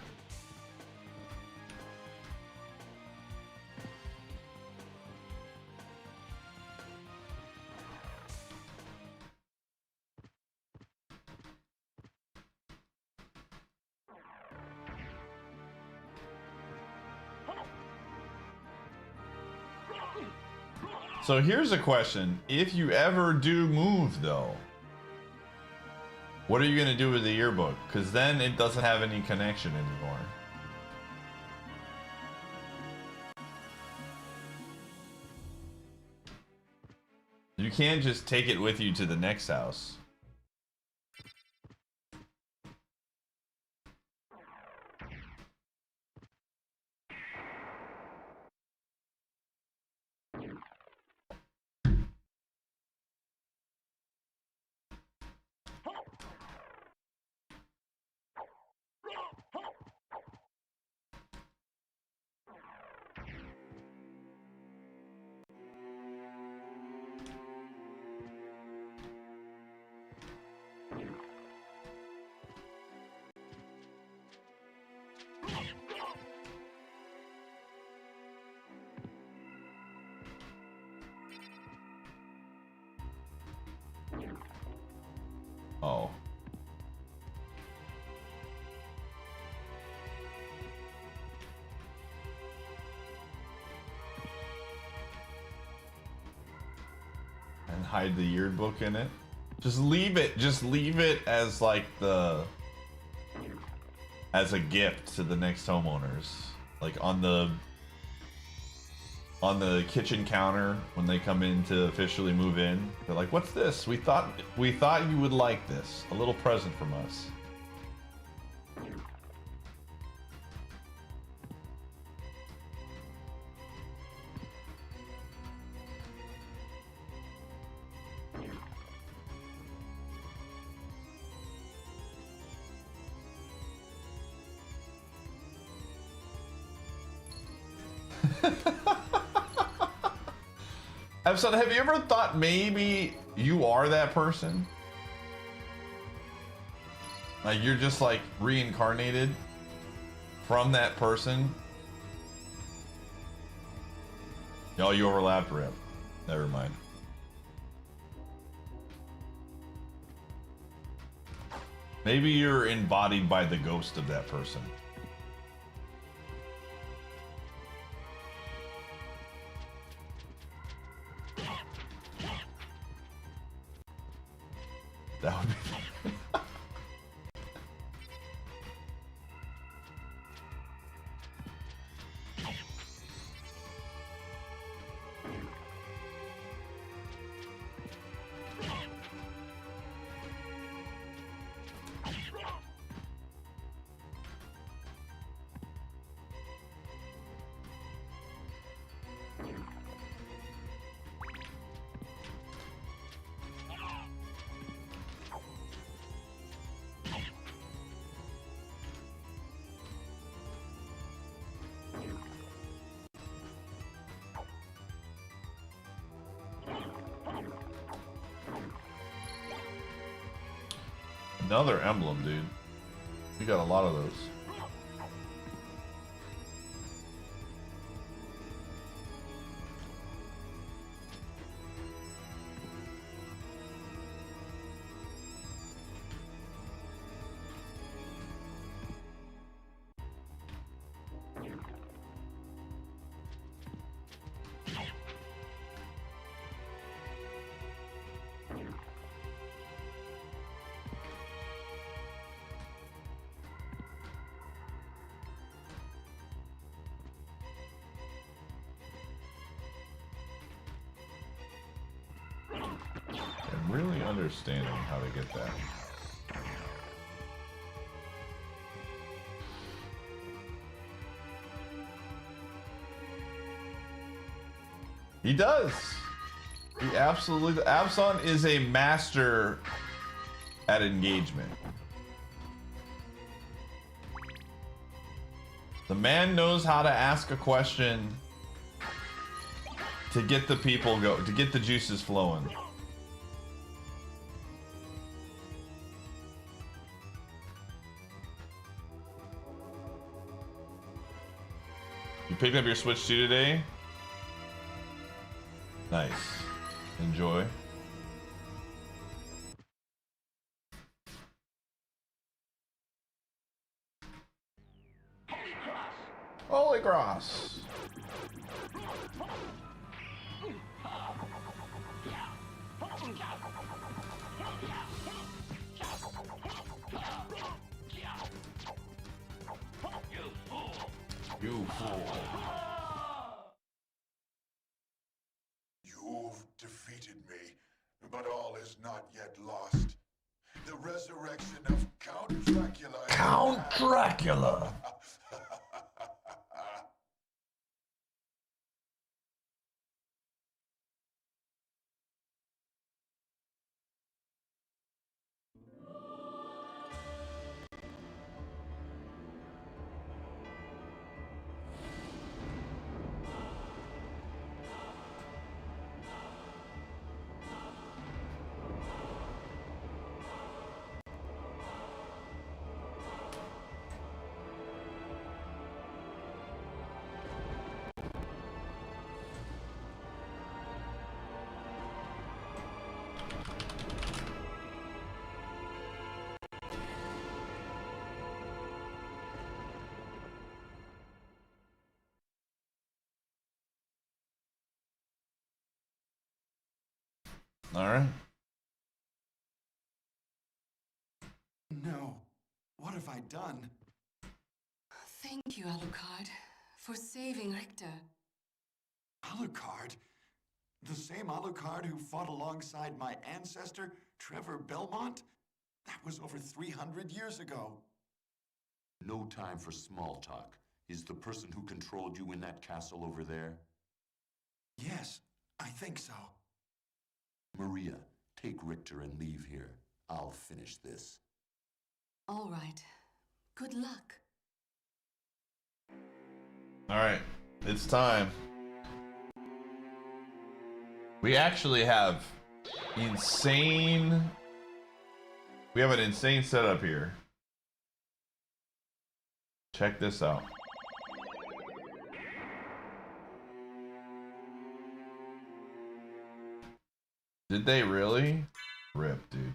B: So here's a question. If you ever do move though, what are you going to do with the yearbook? Because then it doesn't have any connection anymore. You can't just take it with you to the next house. hide the yearbook in it. Just leave it. Just leave it as like as a gift to the next homeowners. Like on the kitchen counter when they come in to officially move in. They're like, "What's this? We thought you would like this. A little present from us." Epson, have you ever thought maybe you are that person? Like you're just like reincarnated from that person? Oh, you overlapped, Rip. Never mind. Maybe you're embodied by the ghost of that person. That would be another emblem, dude. You got a lot of those. I'm really understanding how to get that. He does. He absolutely. Abson is a master at engagement. The man knows how to ask a question to get the people to get the juices flowing. You picked up your Switch 2 today? Nice. Enjoy. Holy cross. You fool.
E: You've defeated me, but all is not yet lost. The resurrection of Count Dracula.
B: Count Dracula. All right.
D: No. What have I done?
F: Thank you, Alucard, for saving Richter.
D: Alucard? The same Alucard who fought alongside my ancestor, Trevor Belmont? That was over 300 years ago.
G: No time for small talk. Is the person who controlled you in that castle over there?
D: Yes, I think so.
G: Maria, take Richter and leave here. I'll finish this.
F: All right. Good luck.
B: All right, it's time. We actually have insane. We have an insane setup here. Check this out. Did they really? Rip, dude.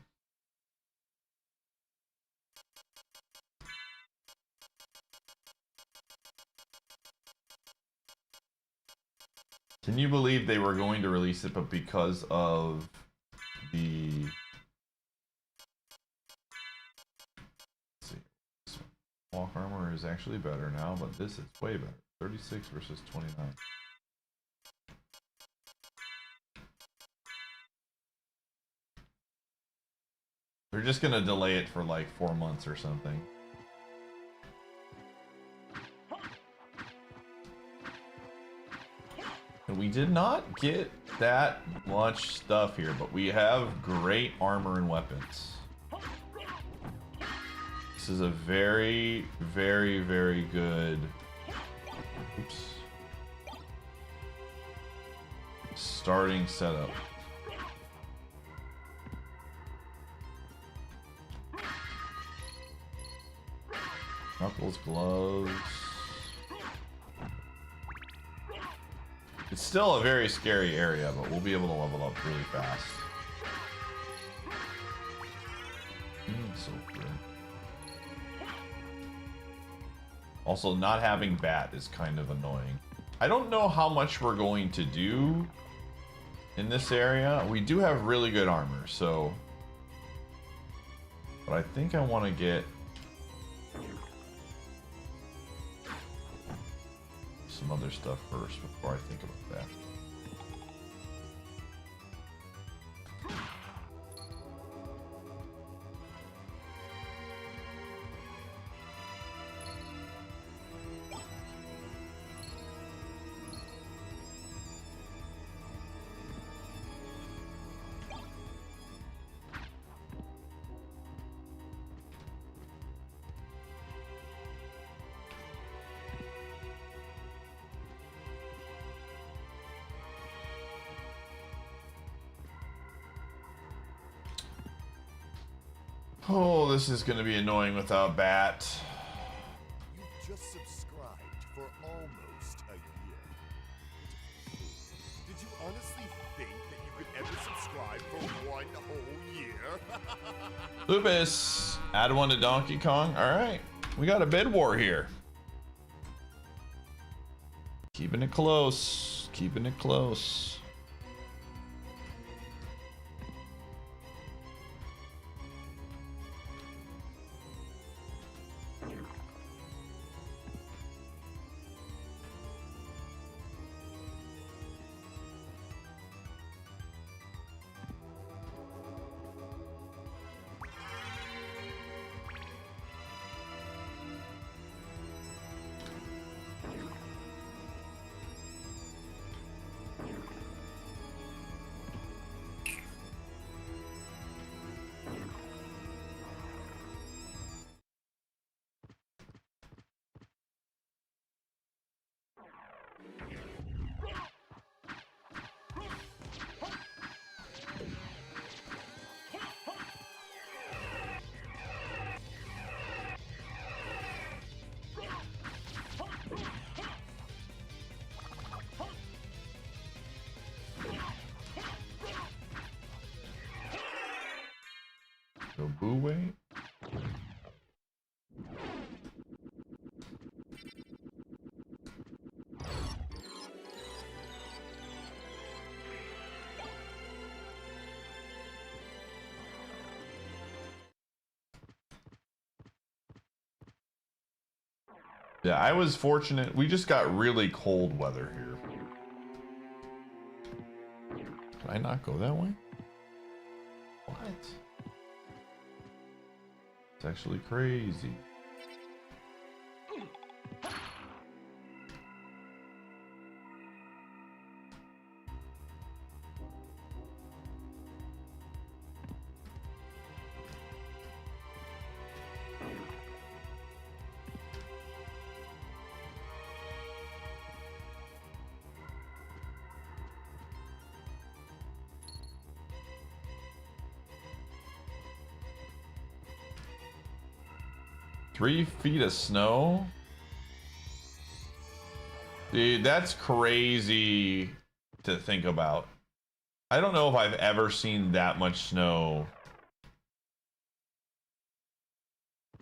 B: Can you believe they were going to release it, but because of the... Let's see. Walk armor is actually better now, but this is way better. 36 versus 29. They're just gonna delay it for like 4 months or something. And we did not get that much stuff here, but we have great armor and weapons. This is a very, very, very good... Oops. Starting setup. Knuckles, gloves. It's still a very scary area, but we'll be able to level up really fast. So good. Also, not having Bat is kind of annoying. I don't know how much we're going to do in this area. We do have really good armor, so... But I think I want to get... some other stuff first before I think about that. Oh, this is going to be annoying without Bat.
A: You've just subscribed for almost a year. Did you honestly think that you could ever subscribe for 1 whole year?
B: Lupus, add one to Donkey Kong. All right, we got a bid war here. Keeping it close, keeping it close. Go boo way. Yeah, I was fortunate. We just got really cold weather here. Can I not go that way? What? It's actually crazy. Three feet of snow? Dude, that's crazy to think about. I don't know if I've ever seen that much snow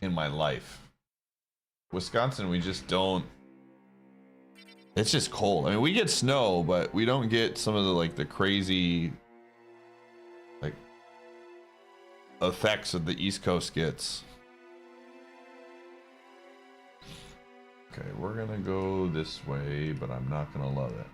B: in my life. Wisconsin, we just don't. It's just cold. I mean, we get snow, but we don't get some of the like the crazy like effects that the East Coast gets. Okay, we're gonna go this way, but I'm not gonna love it.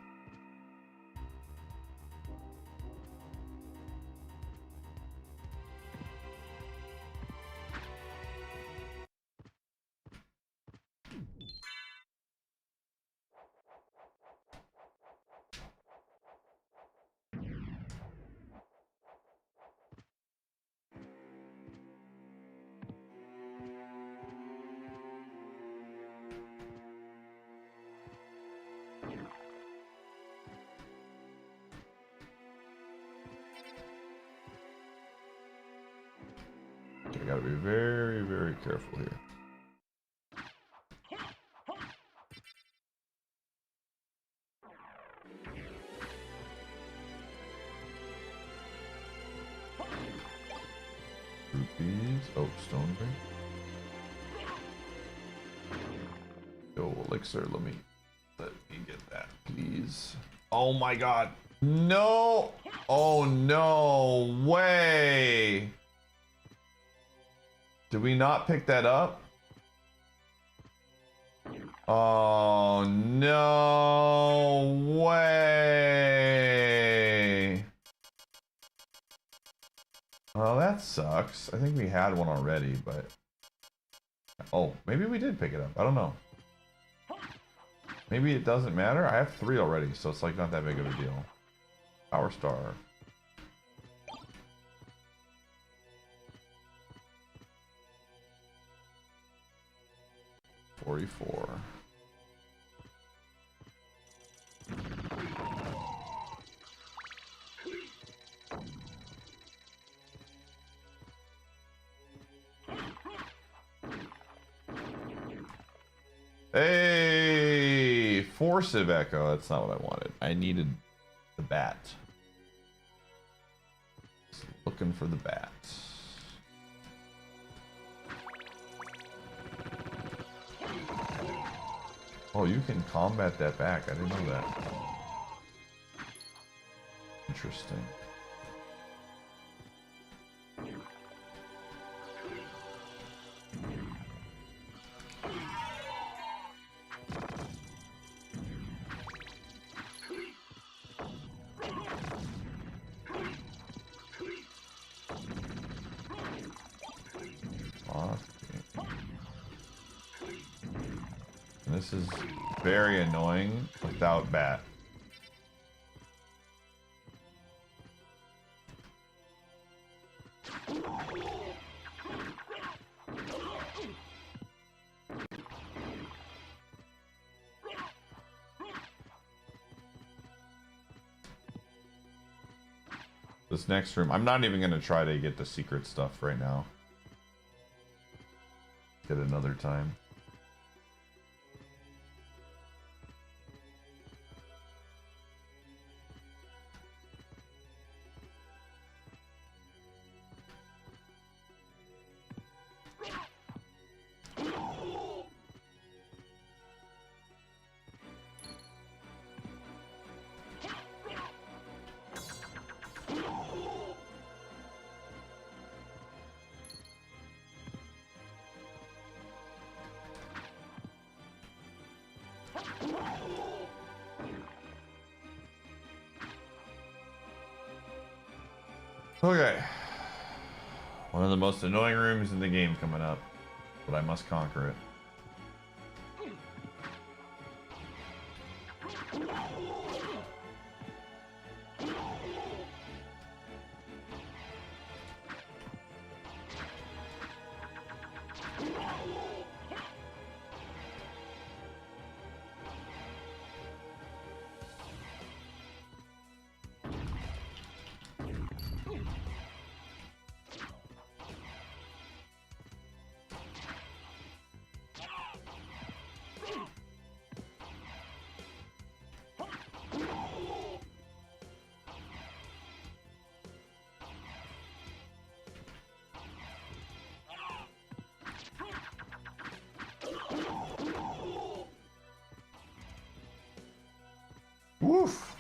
B: Okay, gotta be very, very careful here. Rupees. Oh, stone ring. Yo, elixir, let me get that, please. Oh my god. No! Oh no way! Did we not pick that up? Oh no way! Oh, that sucks. I think we had one already, but... Oh, maybe we did pick it up. I don't know. Maybe it doesn't matter. I have 3 already, so it's like not that big of a deal. Power Star. 44. Hey, Forcive Echo. That's not what I wanted. I needed the bat. Looking for the bat. Oh, you can combat that back. I didn't know that. Interesting. This is very annoying without bat. This next room, I'm not even going to try to get the secret stuff right now. Get another time. Okay. One of the most annoying rooms in the game coming up, but I must conquer it. Woof.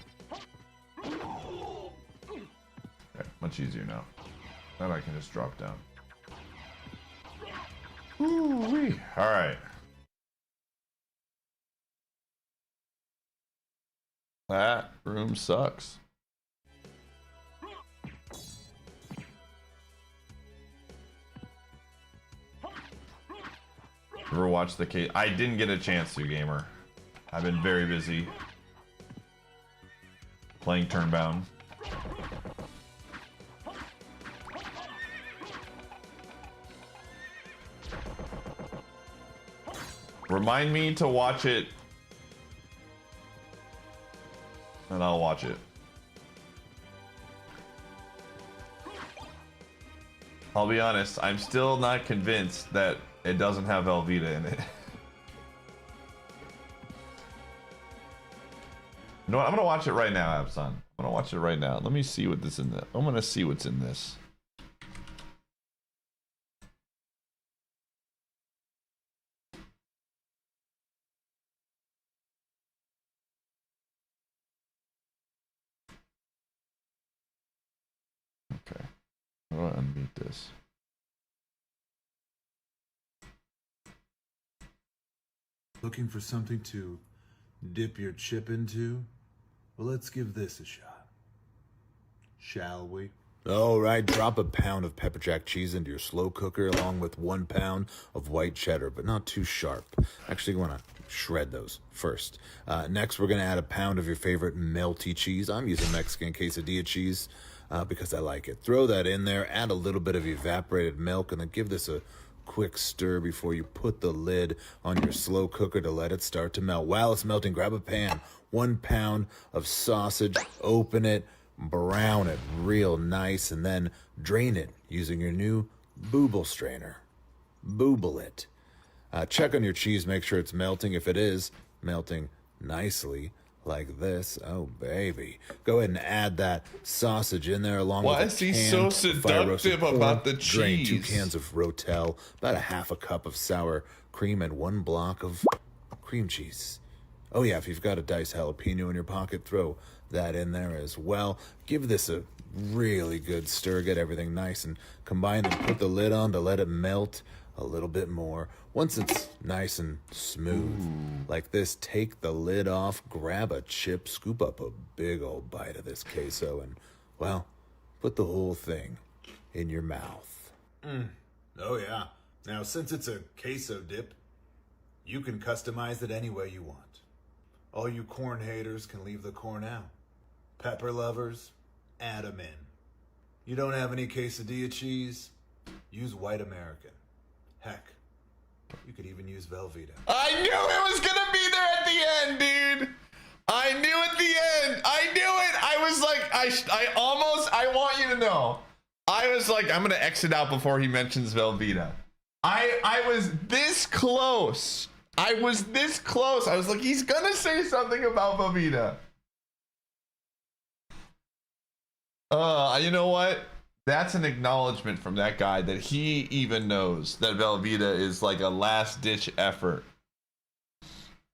B: Okay, much easier now. Now I can just drop down. Ooh-wee. All right. That room sucks. Ever watch the case? I didn't get a chance to, gamer. I've been very busy playing Turnbound. Remind me to watch it, and I'll watch it. I'll be honest, I'm still not convinced that it doesn't have Velveeta in it. You know what? I'm gonna watch it right now, Abson. I'm gonna watch it right now. Let me see what this in the. I'm gonna see what's in this. Okay. How do I unmute this?
H: Looking for something to dip your chip into? Well, let's give this a shot. Shall we? All right, drop a pound of pepper jack cheese into your slow cooker along with 1 pound of white cheddar, but not too sharp. Actually, you want to shred those first. Next, we're going to add a pound of your favorite melty cheese. I'm using Mexican quesadilla cheese because I like it. Throw that in there, add a little bit of evaporated milk, and then give this a quick stir before you put the lid on your slow cooker to let it start to melt. While it's melting, grab a pan, 1 pound of sausage, open it, brown it real nice, and then drain it using your new booble strainer. Booble it. Check on your cheese, make sure it's melting. If it is melting nicely, like this, oh baby, go ahead and add that sausage in there along with
B: Why is he so seductive about the
H: Drain 2
B: cheese?
H: cans of Rotel, about a half a cup of sour cream, and 1 block of cream cheese. Oh yeah, if you've got a diced jalapeno in your pocket, throw that in there as well. Give this a really good stir, get everything nice and combined, and put the lid on to let it melt a little bit more. Once it's nice and smooth like this, take the lid off, grab a chip, scoop up a big old bite of this queso, and, well, put the whole thing in your mouth. Oh yeah. Now, since it's a queso dip, you can customize it any way you want. All you corn haters can leave the corn out. Pepper lovers, add 'em in. You don't have any quesadilla cheese? Use white American. Heck, you could even use Velveeta.
B: I knew it was gonna be there at the end, dude. I knew at the end. I knew it. I was like, I want you to know. I was like, I'm gonna exit out before he mentions Velveeta. I was this close. I was this close. I was like, he's gonna say something about Velveeta. You know what? That's an acknowledgement from that guy that he even knows that Velveeta is like a last-ditch effort.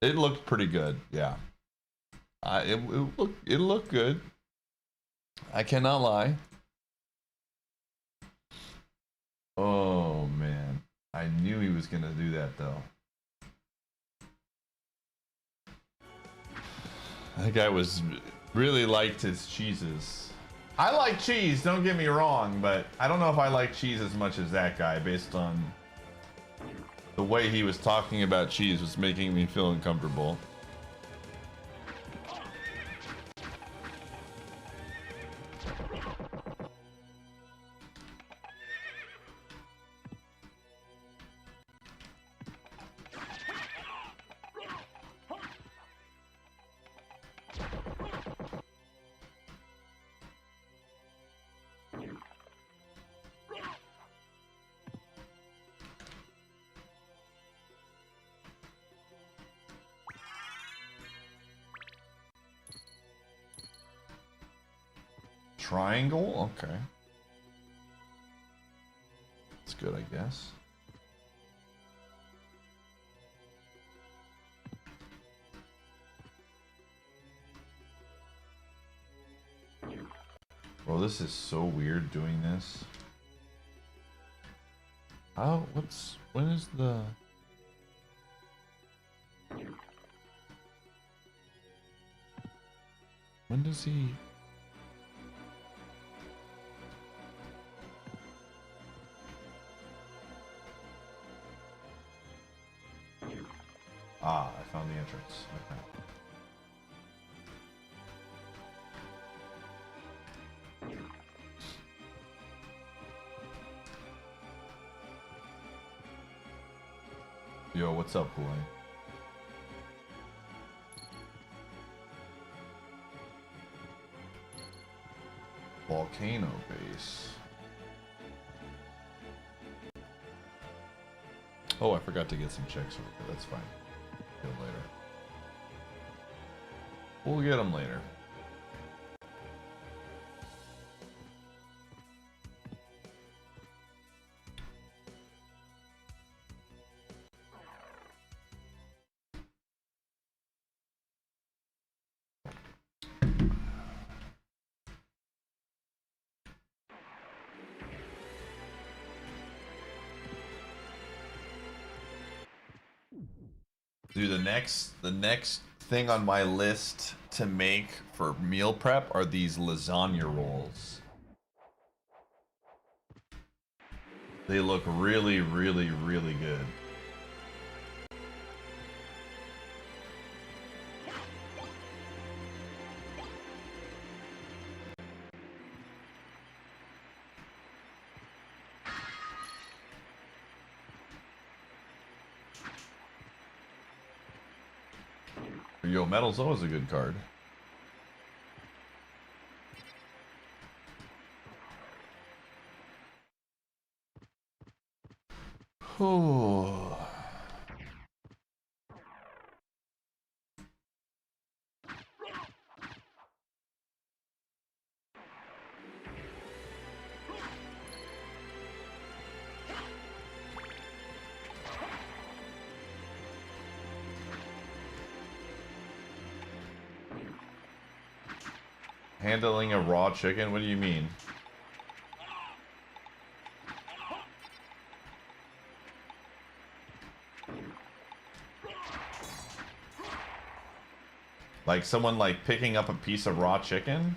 B: It looked pretty good, yeah. It looked good. I cannot lie. Oh man, I knew he was gonna do that though. That guy was really liked his cheeses. I like cheese, don't get me wrong, but I don't know if I like cheese as much as that guy based on the way he was talking about cheese was making me feel uncomfortable. Triangle? Okay. That's good, I guess. Bro, this is so weird doing this. Oh, when is the... When does he... Ah, I found the entrance. Okay. Yo, what's up, boy? Volcano base. Oh, I forgot to get some checks over here. That's fine. Get them later. We'll get them later. Dude, the next thing on my list to make for meal prep are these lasagna rolls. They look really, really, really good. Yo, Metal's always a good card. Oh. Handling a raw chicken? What do you mean? Like someone like picking up a piece of raw chicken?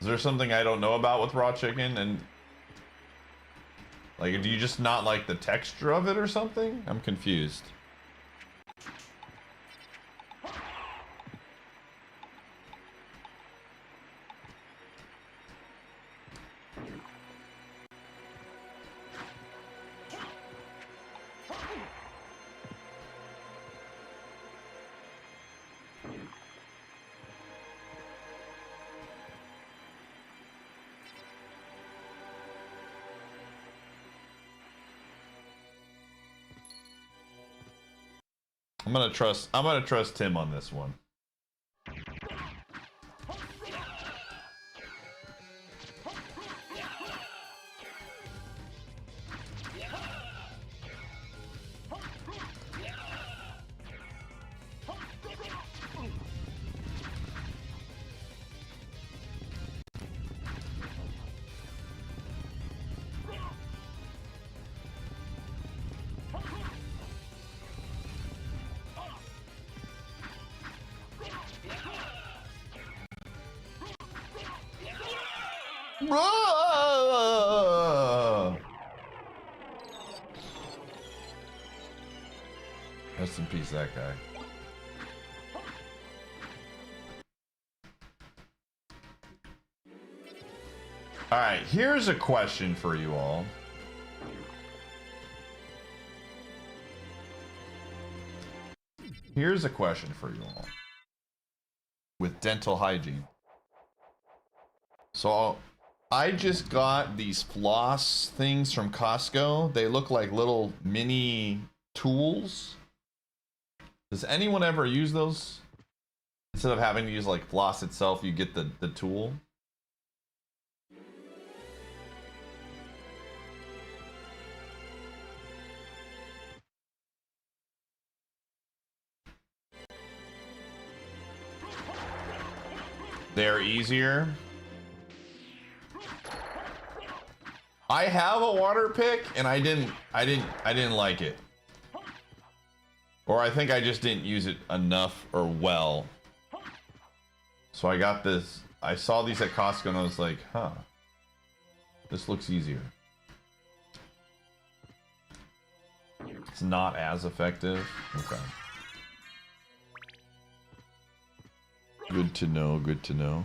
B: Is there something I don't know about with raw chicken? And like, do you just not like the texture of it or something? I'm confused. I'm gonna trust Tim on this one. Rest in peace, that guy. Alright, here's a question for you all. Here's a question for you all. With dental hygiene. So, I just got these floss things from Costco. They look like little mini tools. Does anyone ever use those? Instead of having to use like floss itself, you get the tool. They're easier. I have a water pick and I didn't like it. Or I think I just didn't use it enough or well. So I got this. I saw these at Costco and I was like, huh. This looks easier. It's not as effective. Okay. Good to know, good to know.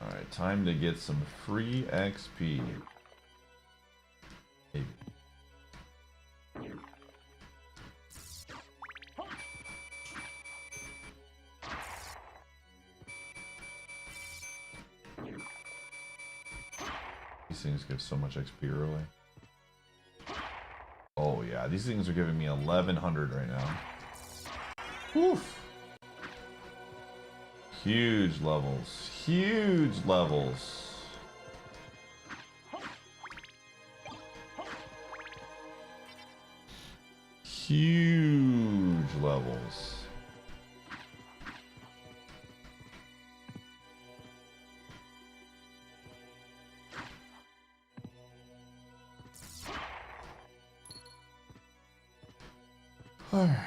B: Alright, time to get some free XP. Maybe. These things give so much XP early. Oh yeah, these things are giving me 1100 right now. Woof. Huge levels. Huge levels. Huge levels. All right.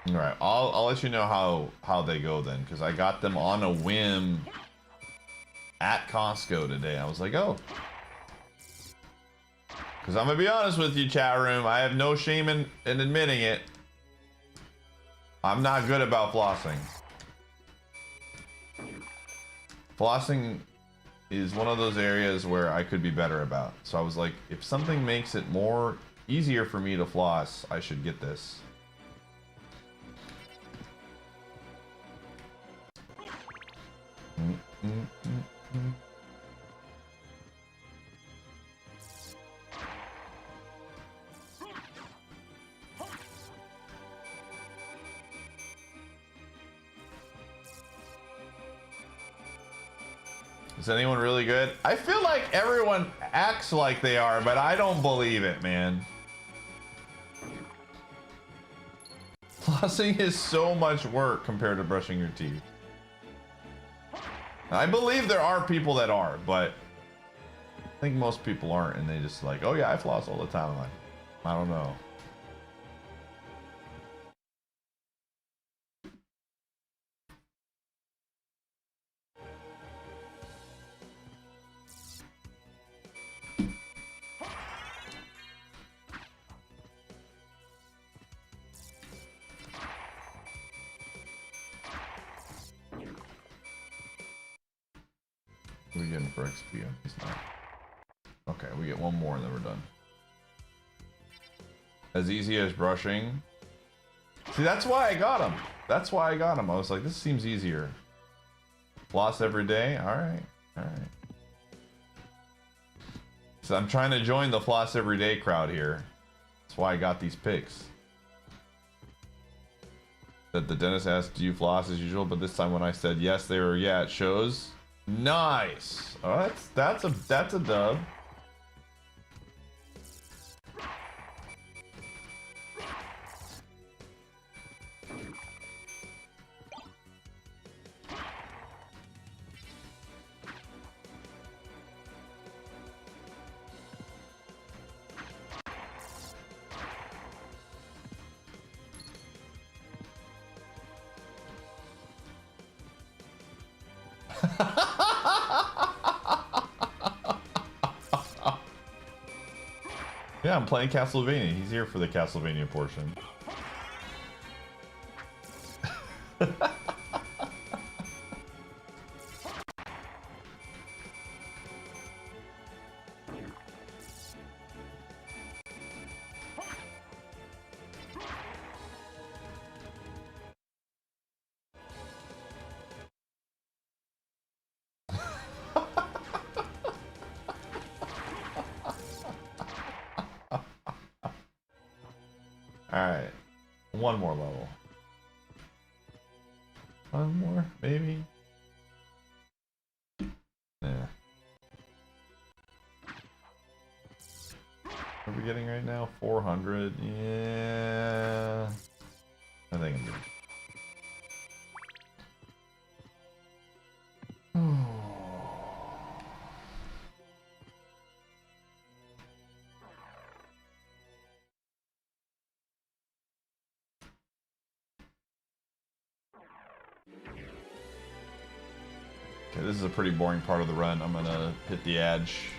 B: All right, I'll let you know how they go then, because I got them on a whim at Costco today. I was like, oh. Because I'm going to be honest with you, chat room. I have no shame in admitting it. I'm not good about flossing. Flossing is one of those areas where I could be better about. So I was like, if something makes it easier for me to floss, I should get this. Is anyone really good? I feel like everyone acts like they are, but I don't believe it, man. Flossing is so much work compared to brushing your teeth. I believe there are people that are, but I think most people aren't, and they just like, oh yeah, I floss all the time. I'm like, I don't know. What are we getting for XP on these now? Okay, we get one more and then we're done. As easy as brushing. See, that's why I got them. That's why I got them. I was like, this seems easier. Floss every day? Alright, alright. So I'm trying to join the floss every day crowd here. That's why I got these picks. That the dentist asked, do you floss as usual? But this time when I said yes, they were, yeah, it shows. Nice. Oh, that's a dub. Yeah, I'm playing Castlevania. He's here for the Castlevania portion. Alright. One more level. One more, maybe? Yeah. What are we getting right now? 400? Yeah. I think I'm good. Okay, this is a pretty boring part of the run. I'm gonna hit the edge.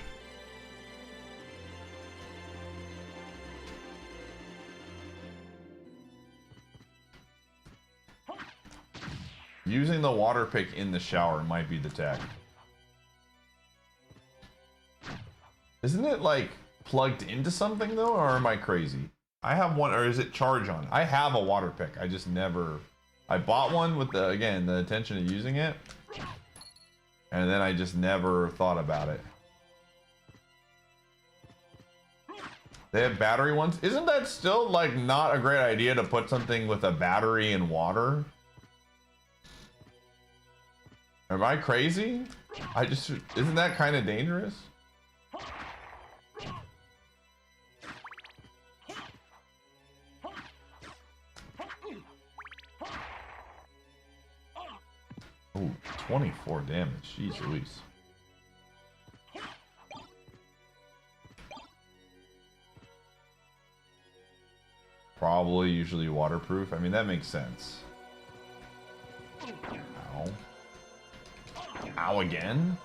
B: Using the water pick in the shower might be the tech. Isn't it like plugged into something though, or am I crazy? I have one, or is it charge on? I have a water pick. I just never. I bought one with the, again, the intention of using it, and then I just never thought about it. They have battery ones. Isn't that still like not a great idea to put something with a battery in water? Am I crazy? Isn't that kind of dangerous? Ooh, 24 damage. Jeez Louise. Probably usually waterproof. I mean, that makes sense. Ow. Ow again?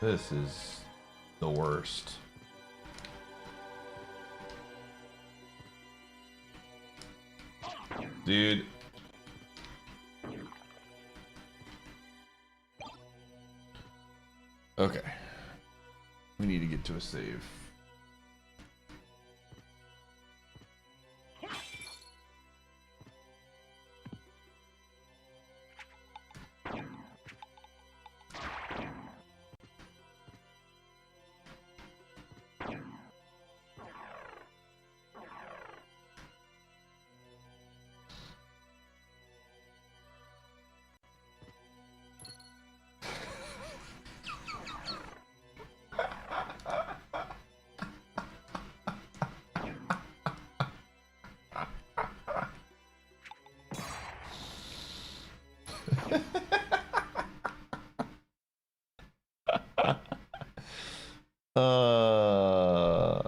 B: This is the worst. Dude. Okay. We need to get to a save.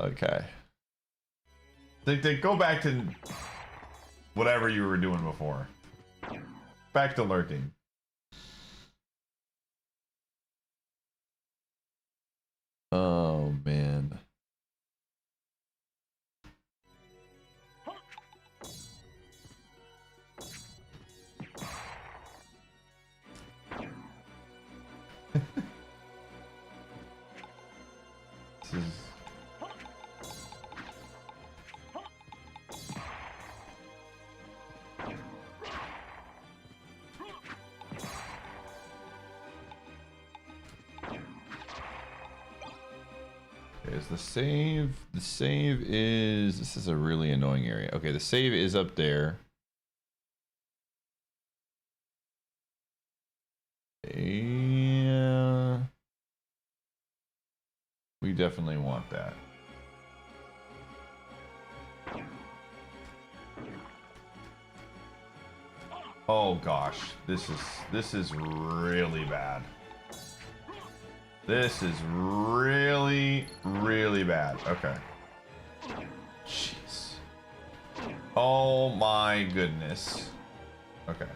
B: Okay. They go back to whatever you were doing before. Back to lurking. Oh man. This is... Okay, is the save? The save is... This is a really annoying area. Okay, the save is up there. We definitely want that. Oh gosh, this is really bad. This is really, really bad. Okay. Jeez. Oh my goodness. Okay.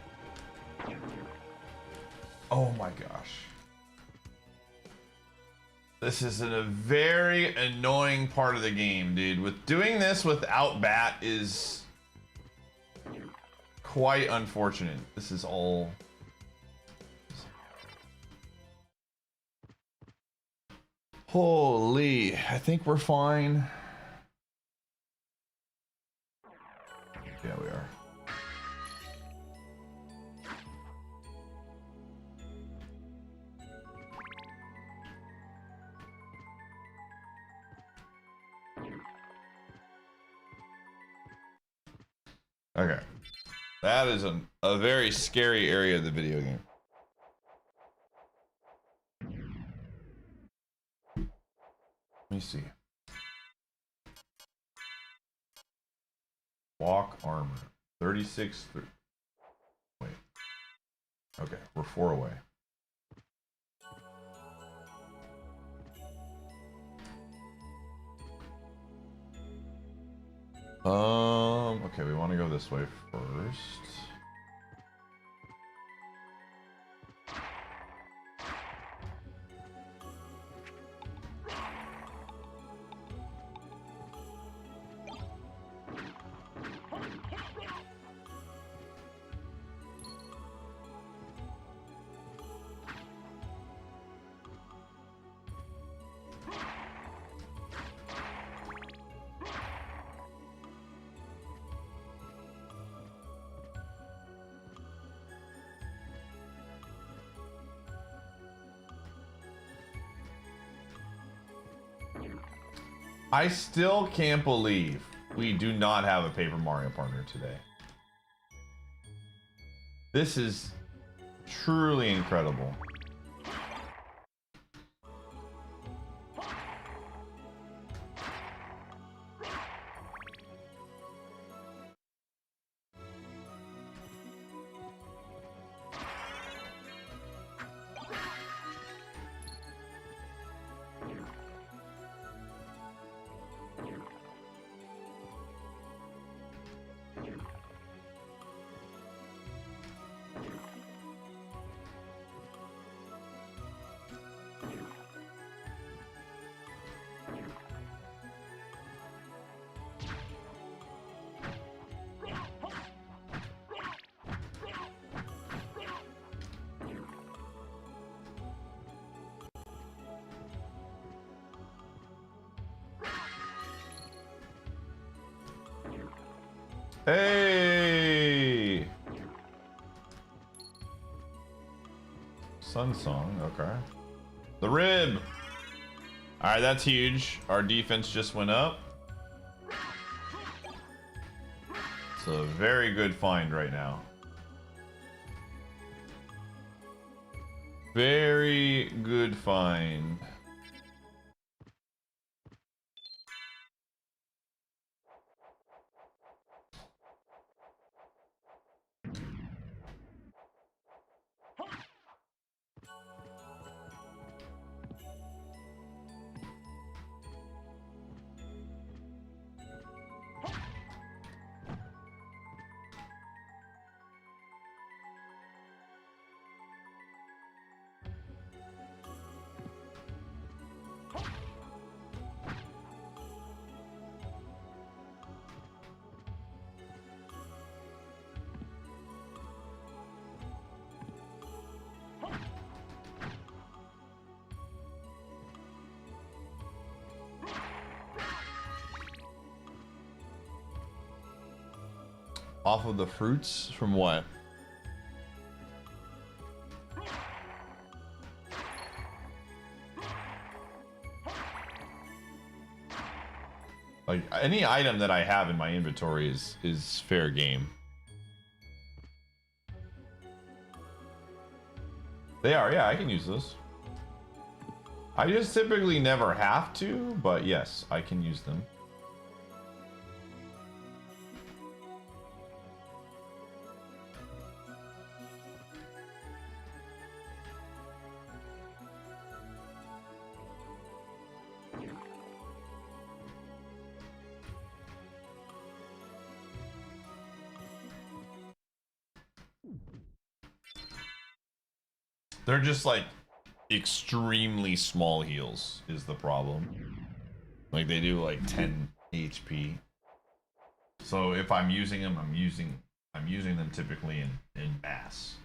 B: Oh my gosh. This is a very annoying part of the game, dude. With doing this without bat is quite unfortunate. This is all... Holy, I think we're fine. Yeah, we are. Okay. That is a very scary area of the video game. Let me see. Walk armor. 36. Wait. Okay, we're 4 away. Okay, we want to go this way first. I still can't believe we do not have a Paper Mario partner today. This is truly incredible. Hey! Sun Song, okay. The rib! Alright, that's huge. Our defense just went up. It's a very good find right now. Very good find. Off of the fruits from what? Like any item that I have in my inventory is fair game. They are, yeah, I can use those. I just typically never have to, but yes, I can use them. They're just like extremely small heals is the problem. Like they do like 10 HP. So if I'm using them, I'm using them typically in mass.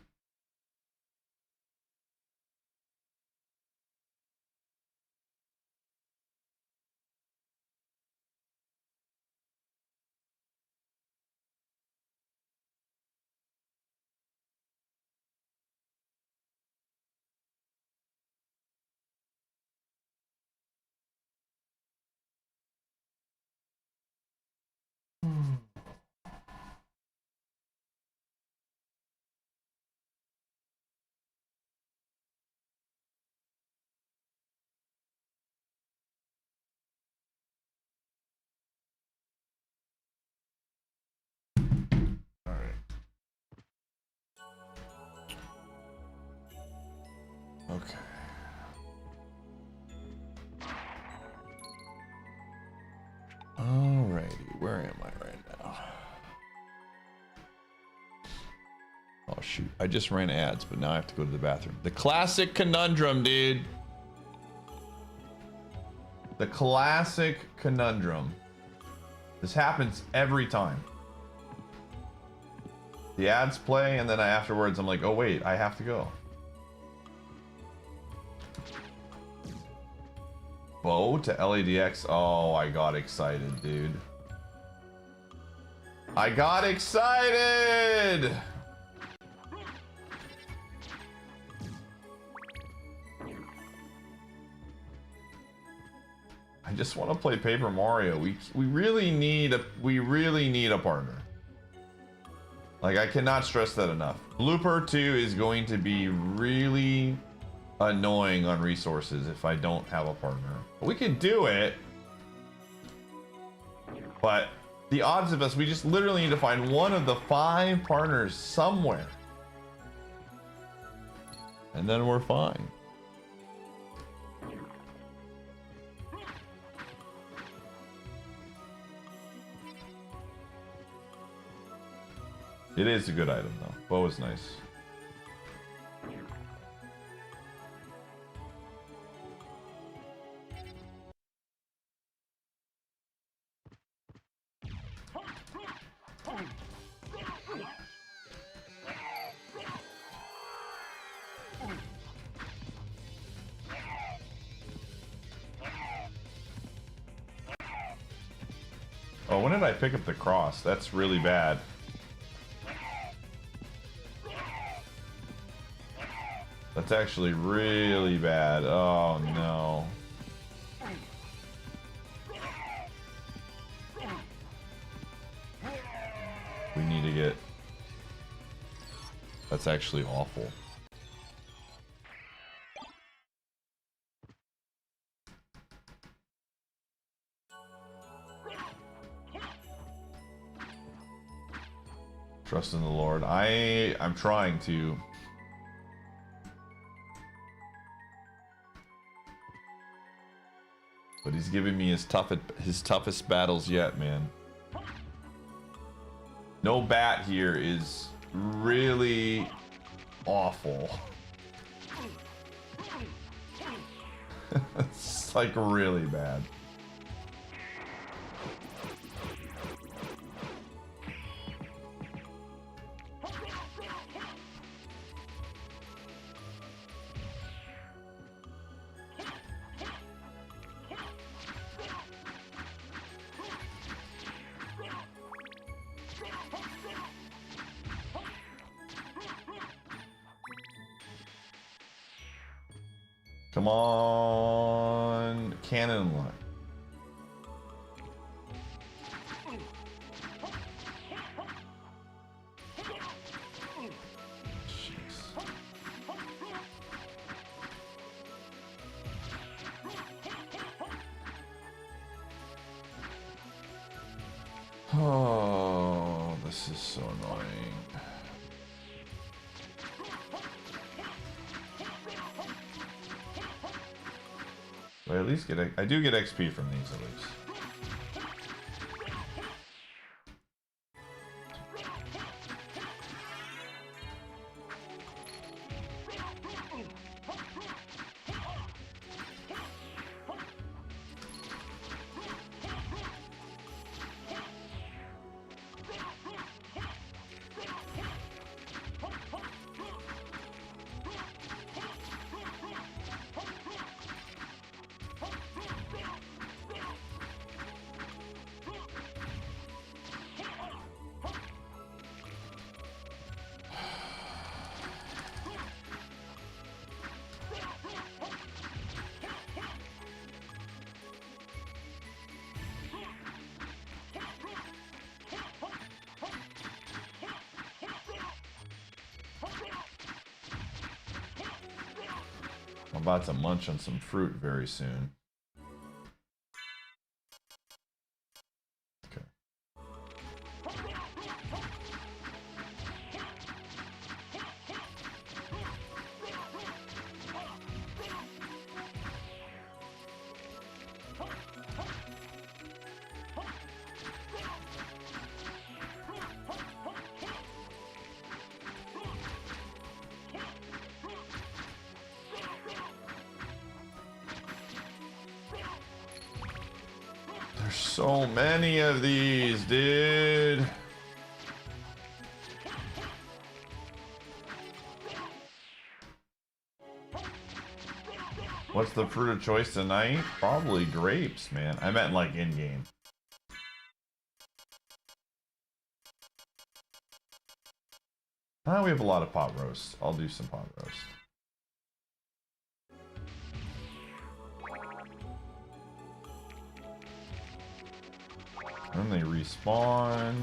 B: Okay. Alrighty, where am I right now? Oh shoot, I just ran ads, but now I have to go to the bathroom. The classic conundrum, dude. The classic conundrum. This happens every time. The ads play, and then afterwards I'm like, oh wait, I have to go. Bow to LADX. Oh, I got excited, dude. I got excited! I just want to play Paper Mario. We really need a partner. Like, I cannot stress that enough. Blooper 2 is going to be really annoying on resources if I don't have a partner. We can do it, but the odds of us, we just literally need to find one of the 5 partners somewhere, and then we're fine. It is a good item though. Bow is nice. Oh, when did I pick up the cross? That's really bad. That's actually really bad. Oh no. We need to get... That's actually awful. Trust in the Lord. I'm trying to. But he's giving me his toughest battles yet, man. No bat here is really awful. It's like really bad. Come on, cannon line. Jeez. Oh, this is so annoying. But at least I do get XP from these at least. I'm about to munch on some fruit very soon. Okay. There's so many of these, dude. What's the fruit of choice tonight? Probably grapes, man. I meant like in-game. Ah, we have a lot of pot roast. I'll do some pot roast. Then they respawn.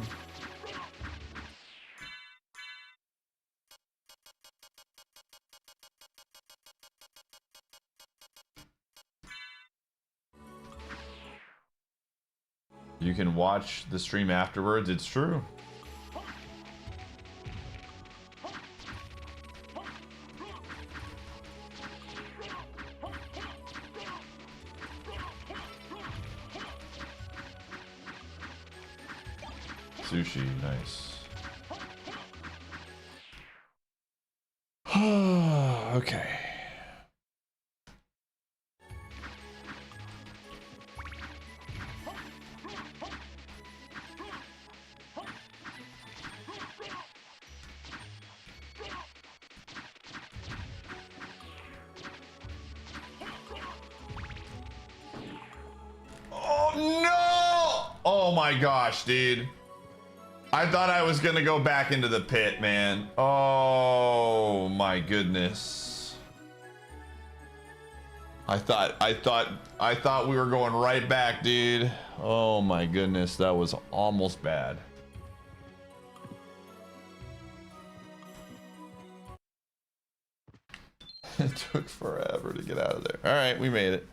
B: You can watch the stream afterwards, it's true. Sushi, nice. Okay. Oh no! Oh my gosh, dude. I thought I was gonna go back into the pit, man. Oh my goodness. I thought we were going right back, dude. Oh my goodness, that was almost bad. It took forever to get out of there. All right, we made it.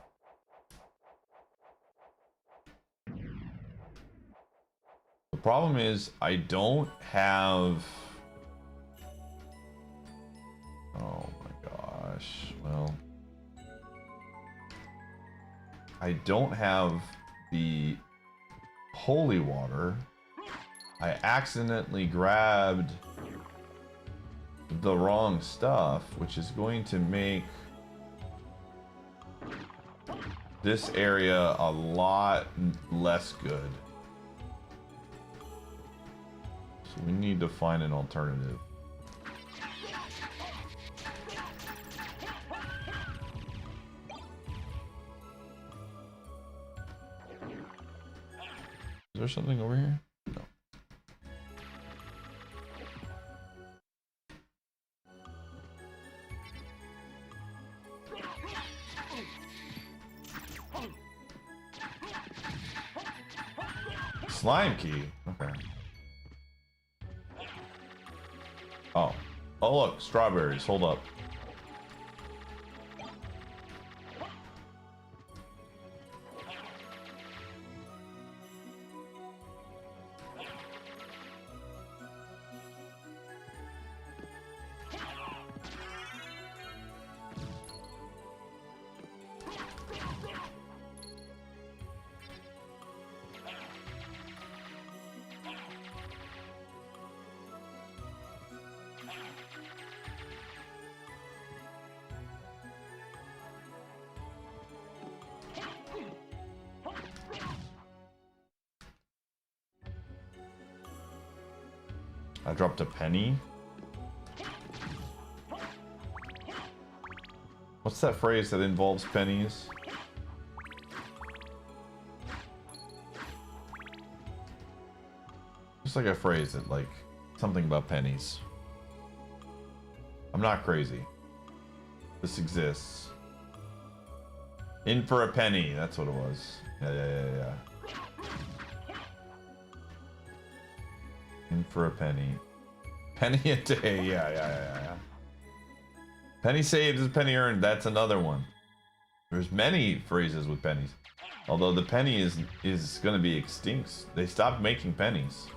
B: The problem is I don't have... Oh my gosh. Well, I don't have the holy water. I accidentally grabbed the wrong stuff, which is going to make this area a lot less good. So we need to find an alternative. Is there something over here? No. Slime key. Okay. Oh. Oh look, strawberries. Hold up. I dropped a penny. What's that phrase that involves pennies? Just like a phrase that, like, something about pennies. I'm not crazy. This exists. In for a penny, that's what it was. Yeah. In for a penny. Penny a day, yeah. Penny saved is penny earned, that's another one. There's many phrases with pennies. Although the penny is gonna be extinct. They stopped making pennies.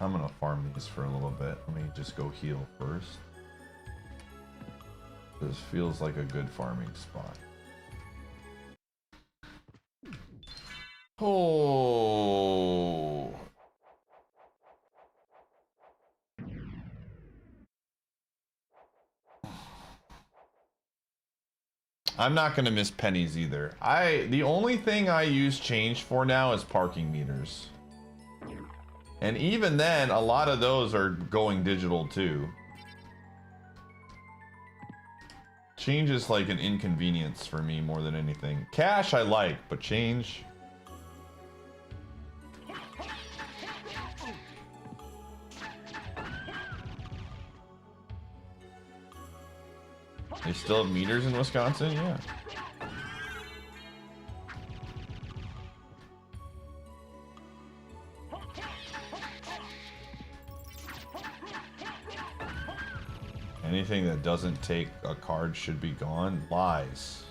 B: I'm gonna farm these for a little bit. Let me just go heal first. This feels like a good farming spot. Oh. I'm not gonna miss pennies either. The only thing I use change for now is parking meters. And even then, a lot of those are going digital too. Change is like an inconvenience for me more than anything. Cash I like, but change... They still have meters in Wisconsin? Yeah. Anything that doesn't take a card should be gone. Lies.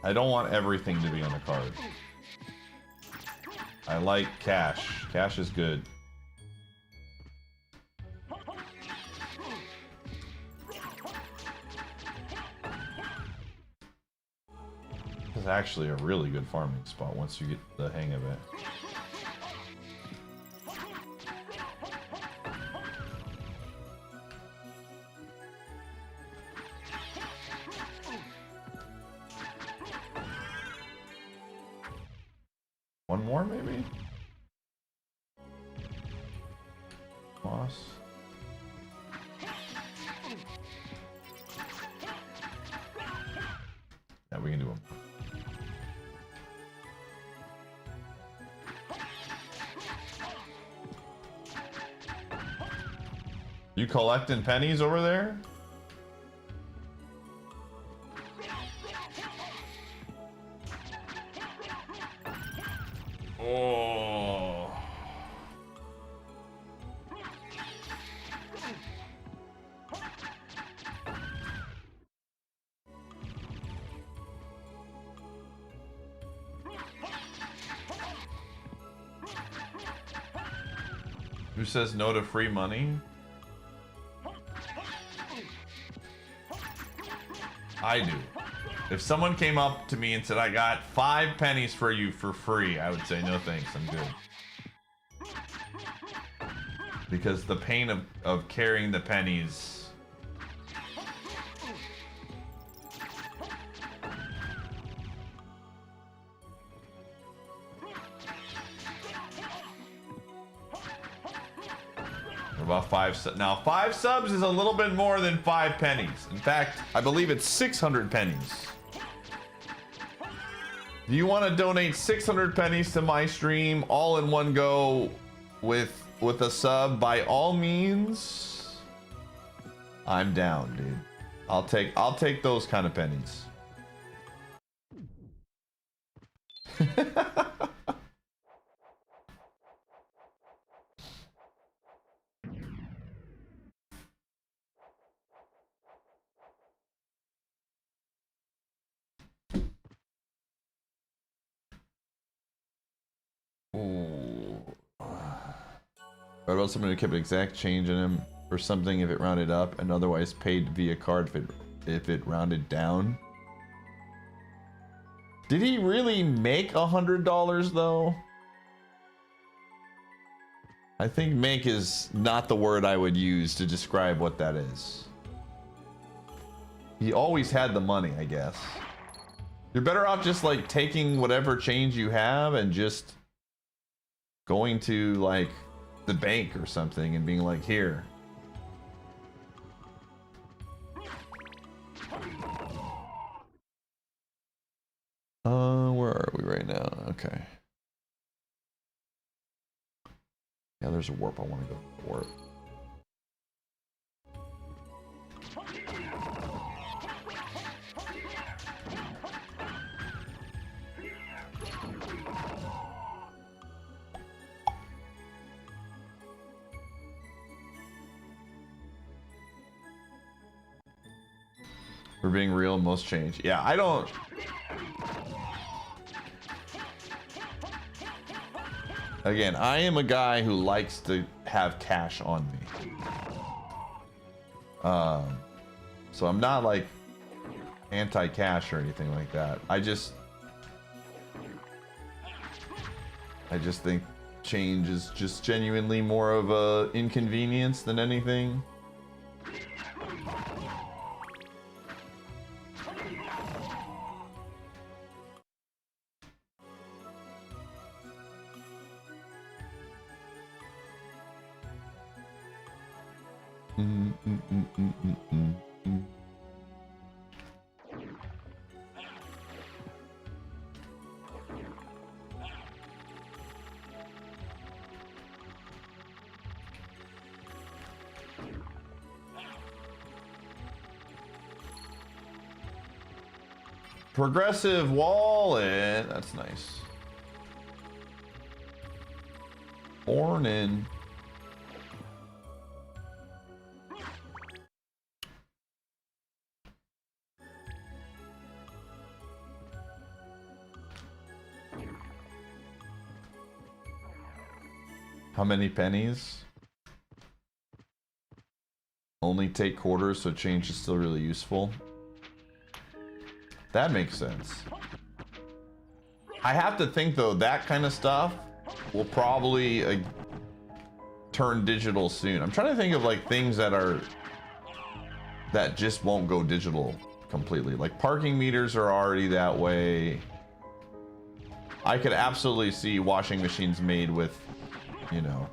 B: I don't want everything to be on the card. I like cash. Cash is good. This is actually a really good farming spot once you get the hang of it. One more, maybe? Moss. Yeah, we can do them. You collecting pennies over there? Oh. Who says no to free money? I do. If someone came up to me and said, I got 5 pennies for you for free, I would say, no thanks, I'm good. Because the pain of carrying the pennies... about 5 subs. Now, 5 subs is a little bit more than 5 pennies. In fact, I believe it's 600 pennies. Do you want to donate 600 pennies to my stream all in one go with a sub? By all means, I'm down, dude. I'll take those kind of pennies. Ooh. What about someone who kept exact change in him or something if it rounded up and otherwise paid via card if it rounded down? Did he really make $100 though? I think make is not the word I would use to describe what that is. He always had the money, I guess. You're better off just like taking whatever change you have and just going to like the bank or something and being like, here. Where are we right now? Okay. Yeah, there's a warp. I want to go to the warp. We're being real, most change. Yeah, I don't... Again, I am a guy who likes to have cash on me. So I'm not like anti-cash or anything like that. I just think change is just genuinely more of a inconvenience than anything. Progressive wallet. That's nice. Born in. How many pennies? Only take quarters, so change is still really useful. That makes sense. I have to think though, that kind of stuff will probably turn digital soon. I'm trying to think of like things that just won't go digital completely. Like parking meters are already that way. I could absolutely see washing machines made with, you know,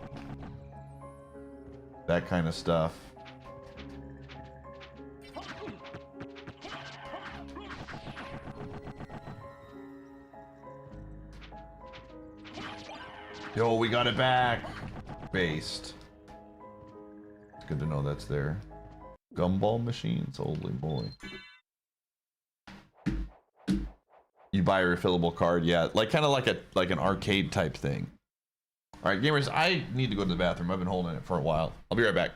B: that kind of stuff. Yo, we got it back. Based. It's good to know that's there. Gumball machines, holy boy. You buy a refillable card, yeah, like kind of like an arcade type thing. All right, gamers, I need to go to the bathroom. I've been holding it for a while. I'll be right back.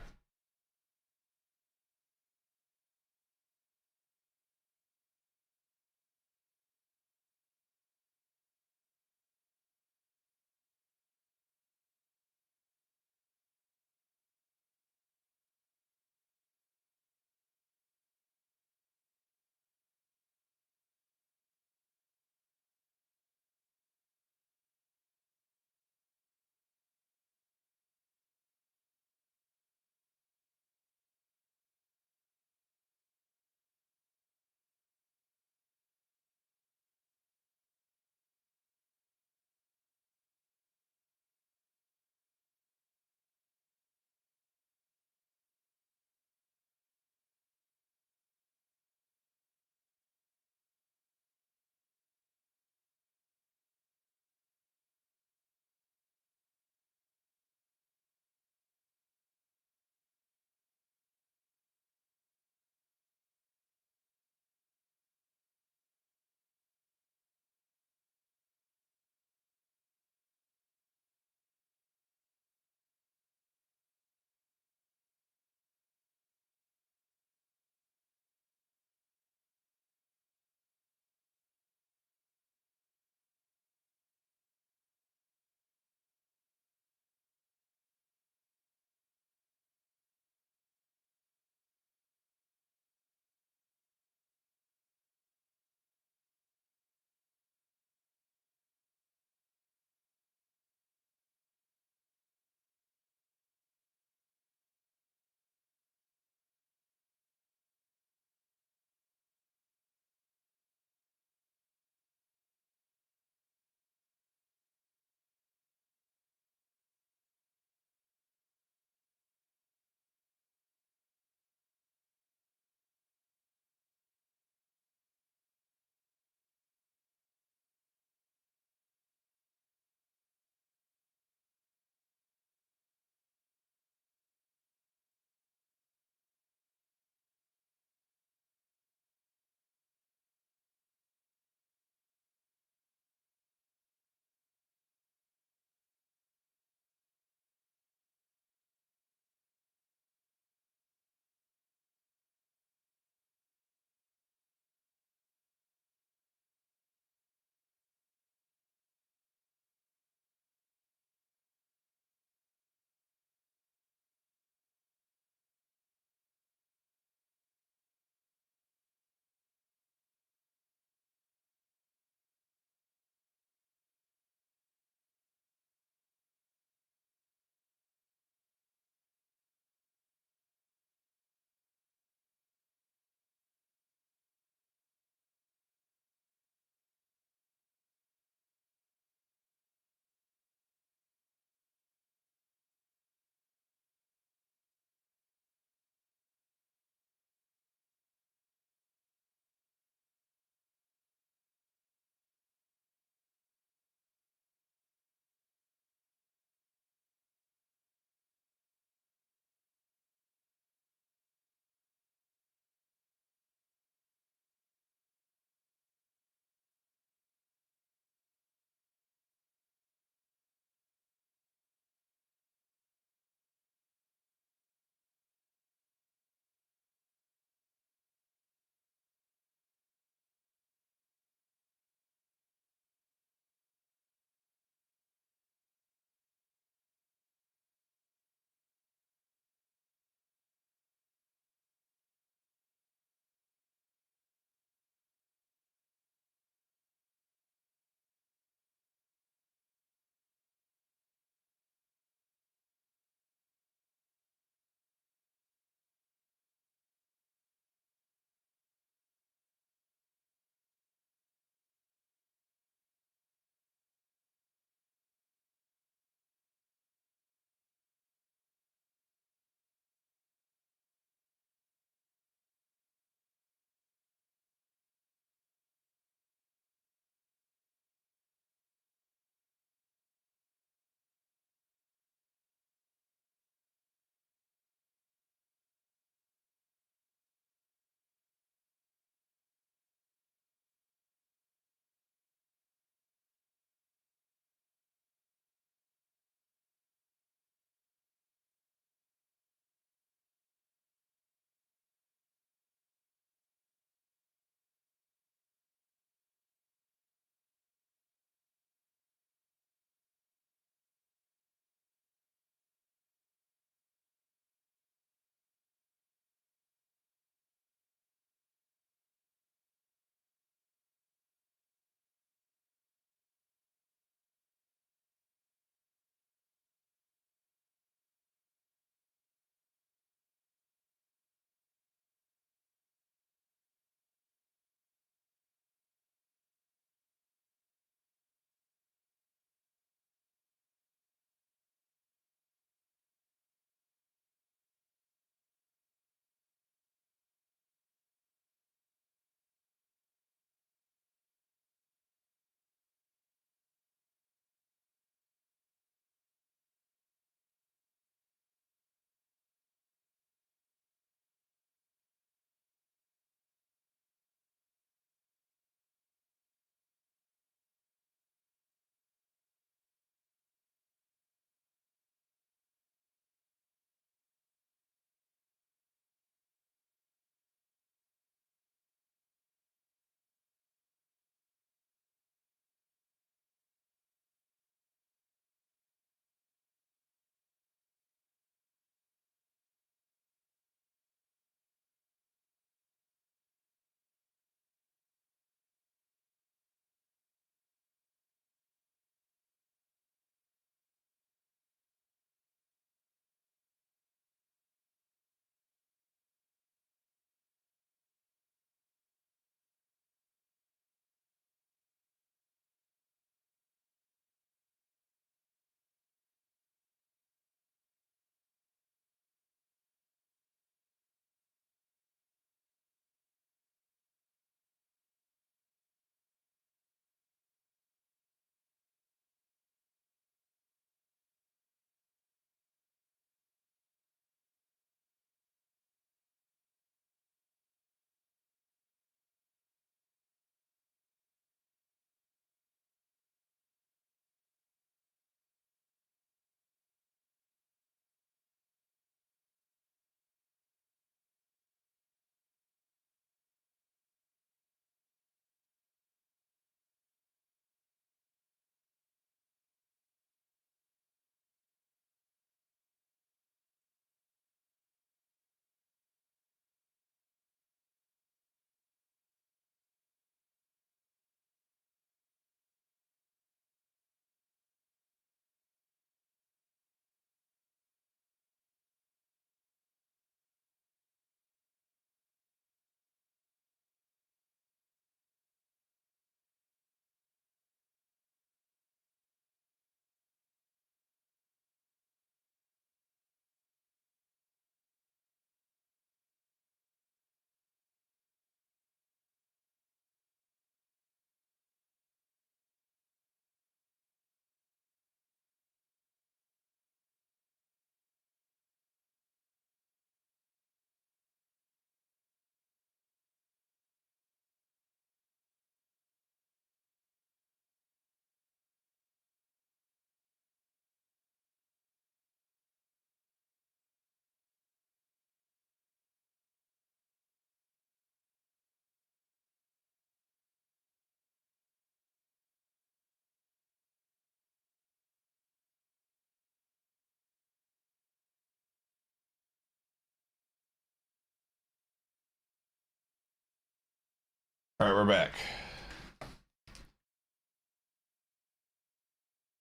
B: All right, we're back.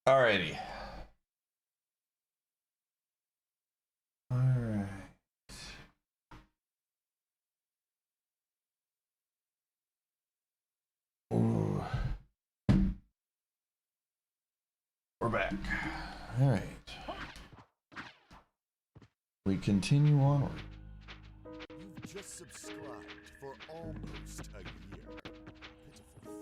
B: Alrighty. All right. Ooh. We're back. All right. We continue onward.
A: You've just subscribed for almost a year. Pitiful fool.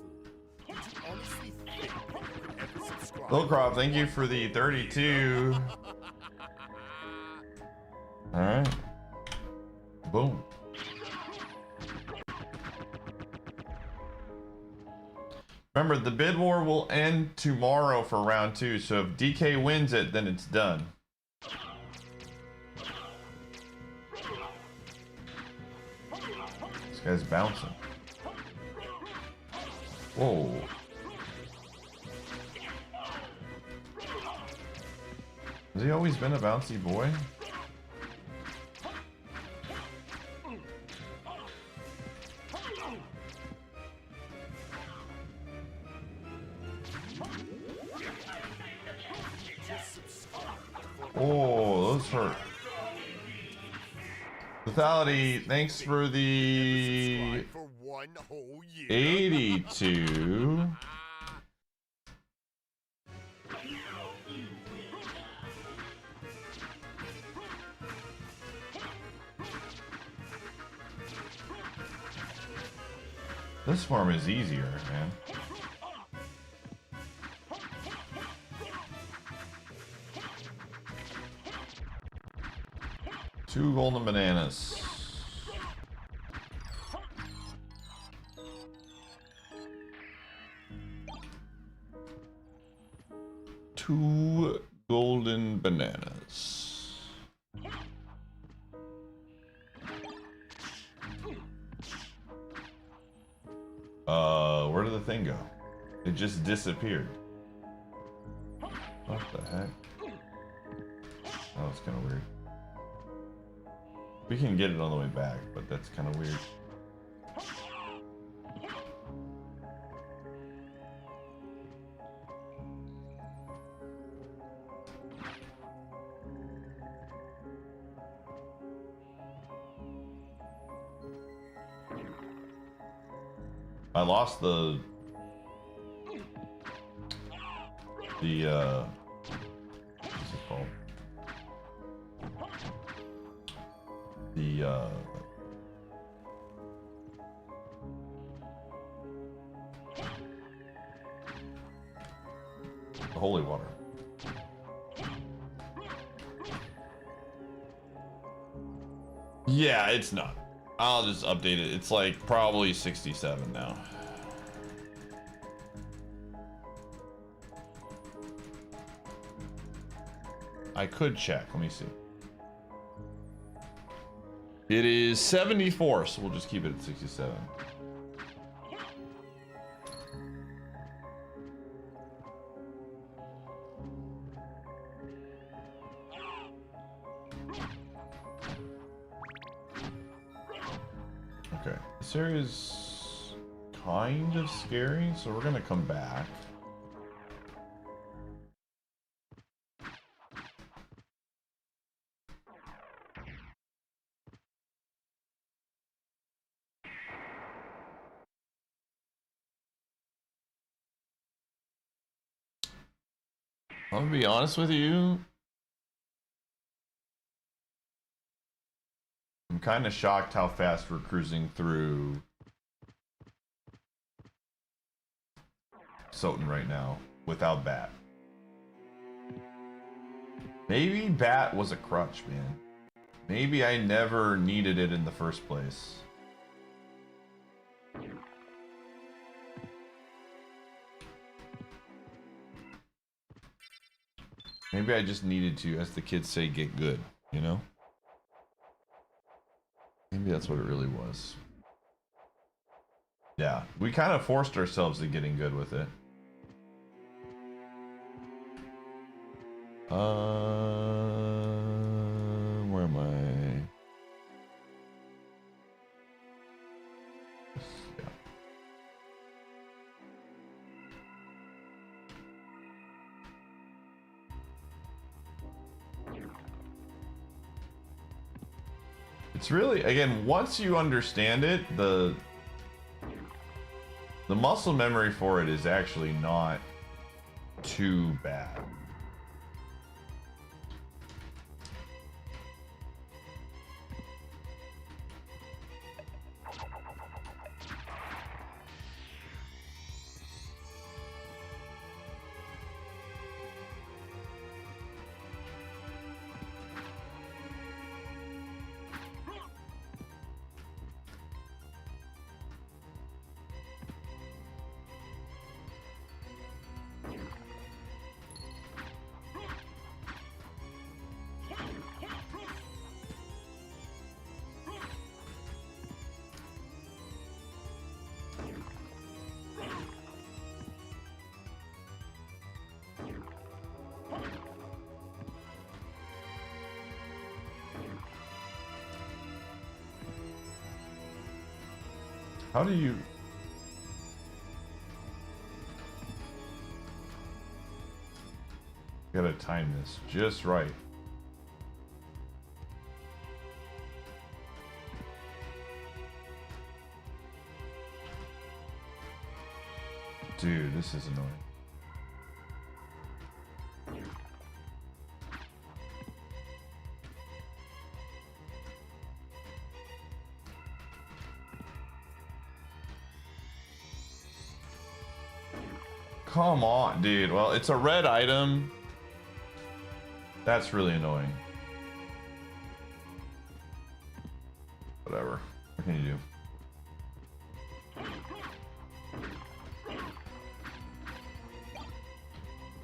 A: Did you honestly think you could ever subscribe?
B: Lilcroft, thank you for the 32. All right. Boom. Remember, the bid war will end tomorrow for round 2, so if DK wins it, then it's done. This guy's bouncing. Whoa. Has he always been a bouncy boy? Oh, those hurt. Lethality, thanks for the
A: For one whole year.
B: 82. This farm is easier, man. Two golden bananas. Two golden bananas. Where did the thing go? It just disappeared. What the heck? That was kind of weird. We can get it on the way back, but that's kind of weird. I lost the what's it called? The holy water. Yeah, it's not. I'll just update it. It's like probably 67 now. I could check. Let me see. It is 74, so we'll just keep it at 67. Okay, this area is kind of scary, so we're gonna come back. I'm gonna be honest with you. I'm kind of shocked how fast we're cruising through Soten right now without Bat. Maybe Bat was a crutch, man. Maybe I never needed it in the first place. Maybe I just needed to, as the kids say, get good, you know? Maybe that's what it really was. Yeah, we kind of forced ourselves to getting good with it. Where am I? Yeah. It's really, again, once you understand it, the muscle memory for it is actually not too bad. How do you... Gotta time this just right. Dude, this is annoying. Come on, dude. Well, it's a red item. That's really annoying. Whatever. What can you do?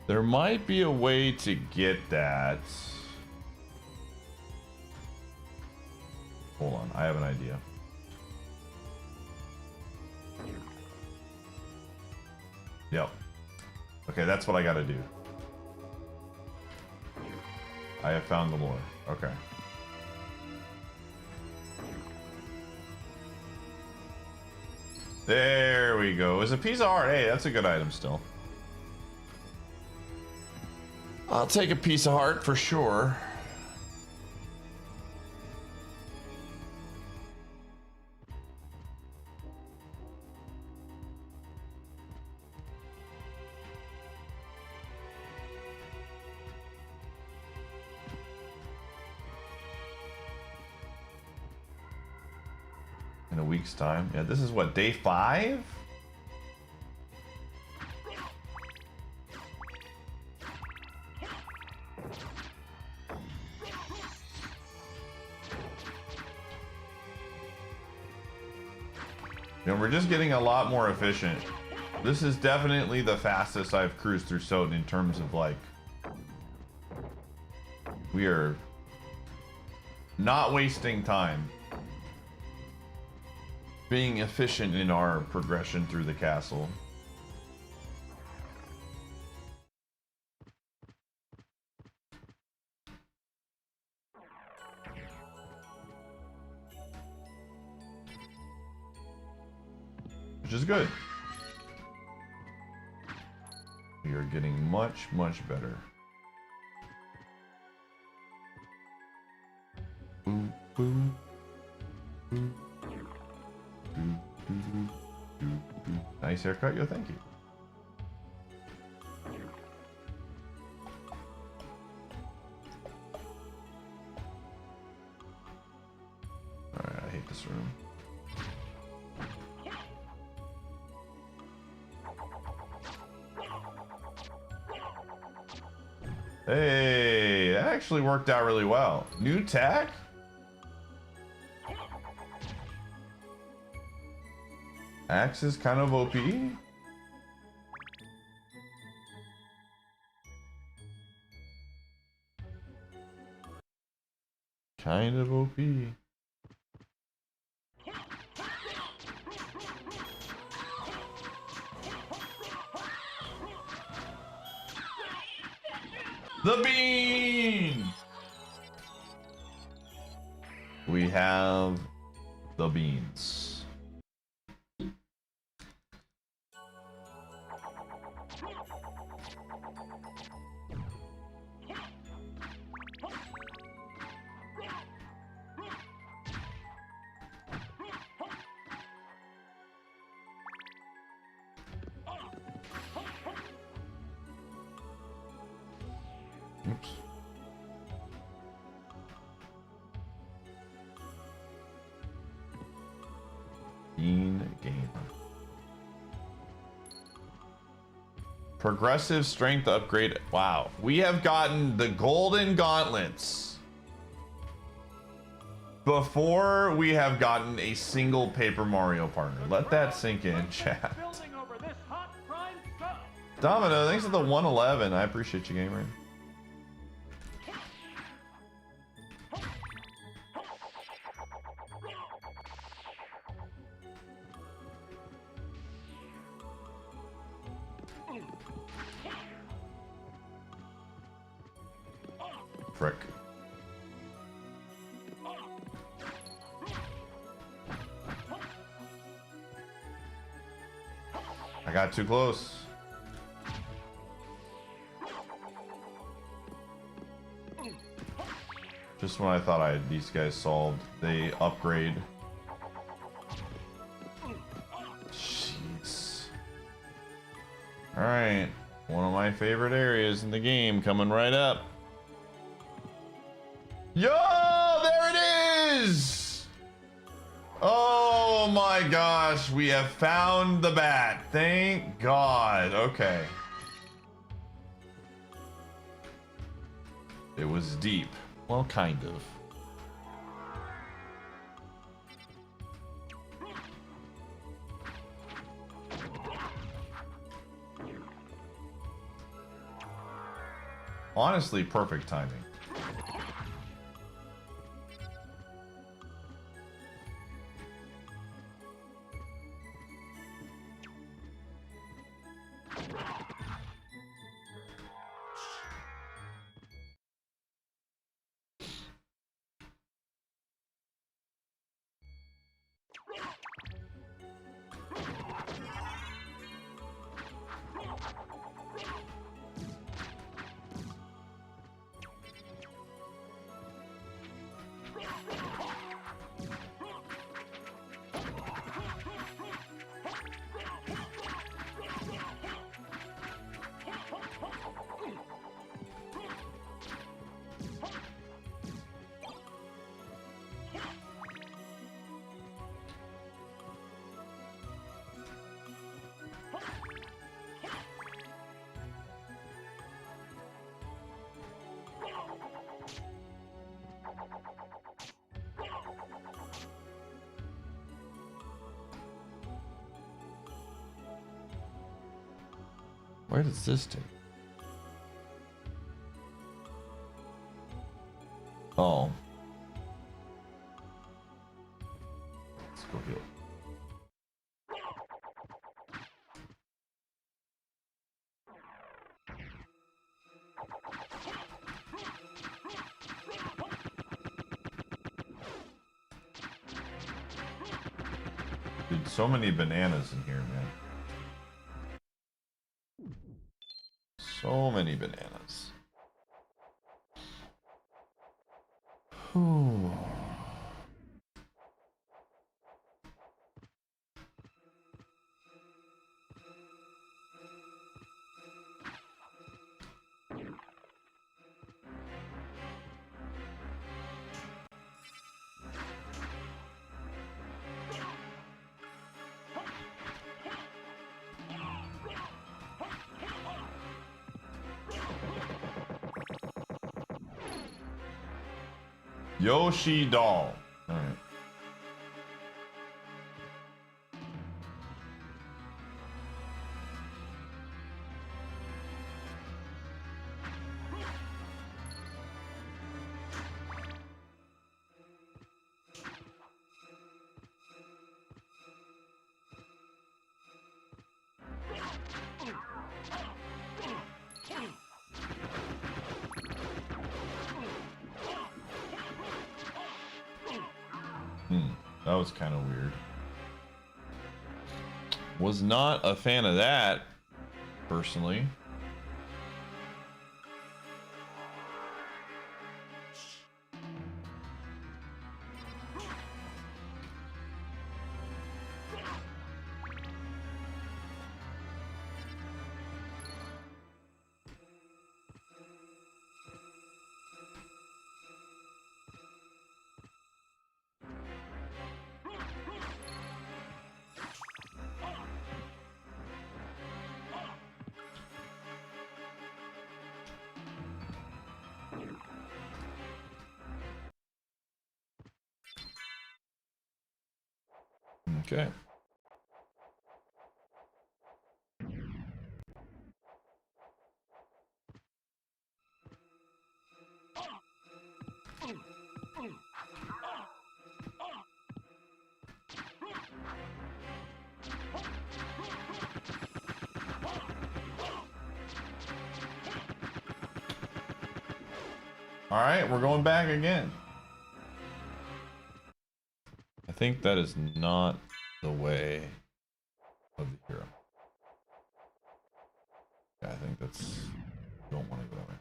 B: There might be a way to get that. Hold on, I have an idea. Yep. Okay, that's what I gotta do. I have found the lore. Okay. There we go. It's a piece of art. Hey, that's a good item still. I'll take a piece of heart for sure. In a week's time. Yeah, this is what, day 5? You know, we're just getting a lot more efficient. This is definitely the fastest I've cruised through Soden in terms of like... We are not wasting time. Being efficient in our progression through the castle. Which is good. We are getting much, much better. Boom, boom, boom. Nice haircut, yo, thank you. Alright, I hate this room. Hey, that actually worked out really well. New tech? Axe is kind of OP. Kind of OP. The bean! We have the beans. Oops. Game. Progressive strength upgrade. Wow. We have gotten the golden gauntlets before we have gotten a single Paper Mario partner. Let that sink in, chat.
C: Building over this hot prime stuff.
B: Domino, thanks for the 111. I appreciate you, gamer. Frick. I got too close. Just when I thought I had these guys solved, they upgrade. Jeez. Alright. One of my favorite areas in the game coming right up. Yo, there it is! Oh my gosh, we have found the bat. Thank God. Okay. It was deep. Well, kind of. Honestly, perfect timing. Where does this take? Oh. Let's go heal. Dude, so many bananas in here, man. So many bananas. Whew. Yoshi doll. All right. That was kind of weird. Was not a fan of that, personally. Okay. All right, we're going back again. I think that is not the way of the hero. Yeah, I think that's... Don't want to go that way.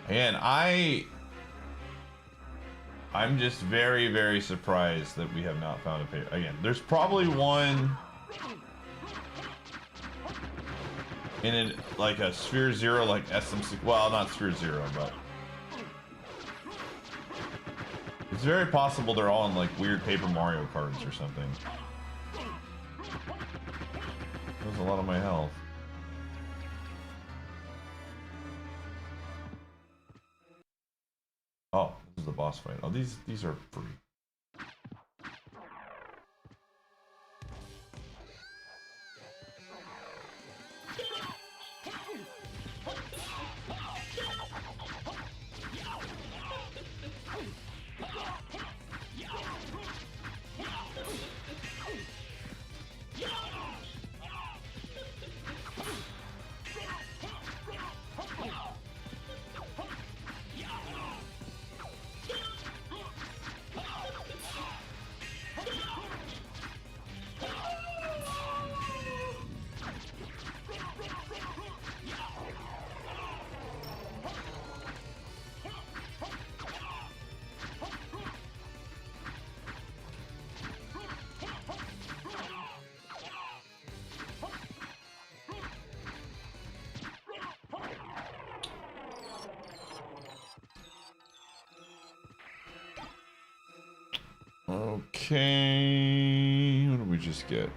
B: And I'm just very, very surprised that we have not found a paper. Again, there's probably one in it, like a Sphere Zero, like SMC. Well, not Sphere Zero, but it's very possible they're all in like weird Paper Mario cards or something. That was a lot of my health. Oh, this is the boss fight. Oh, these are free. Okay, what did we just get?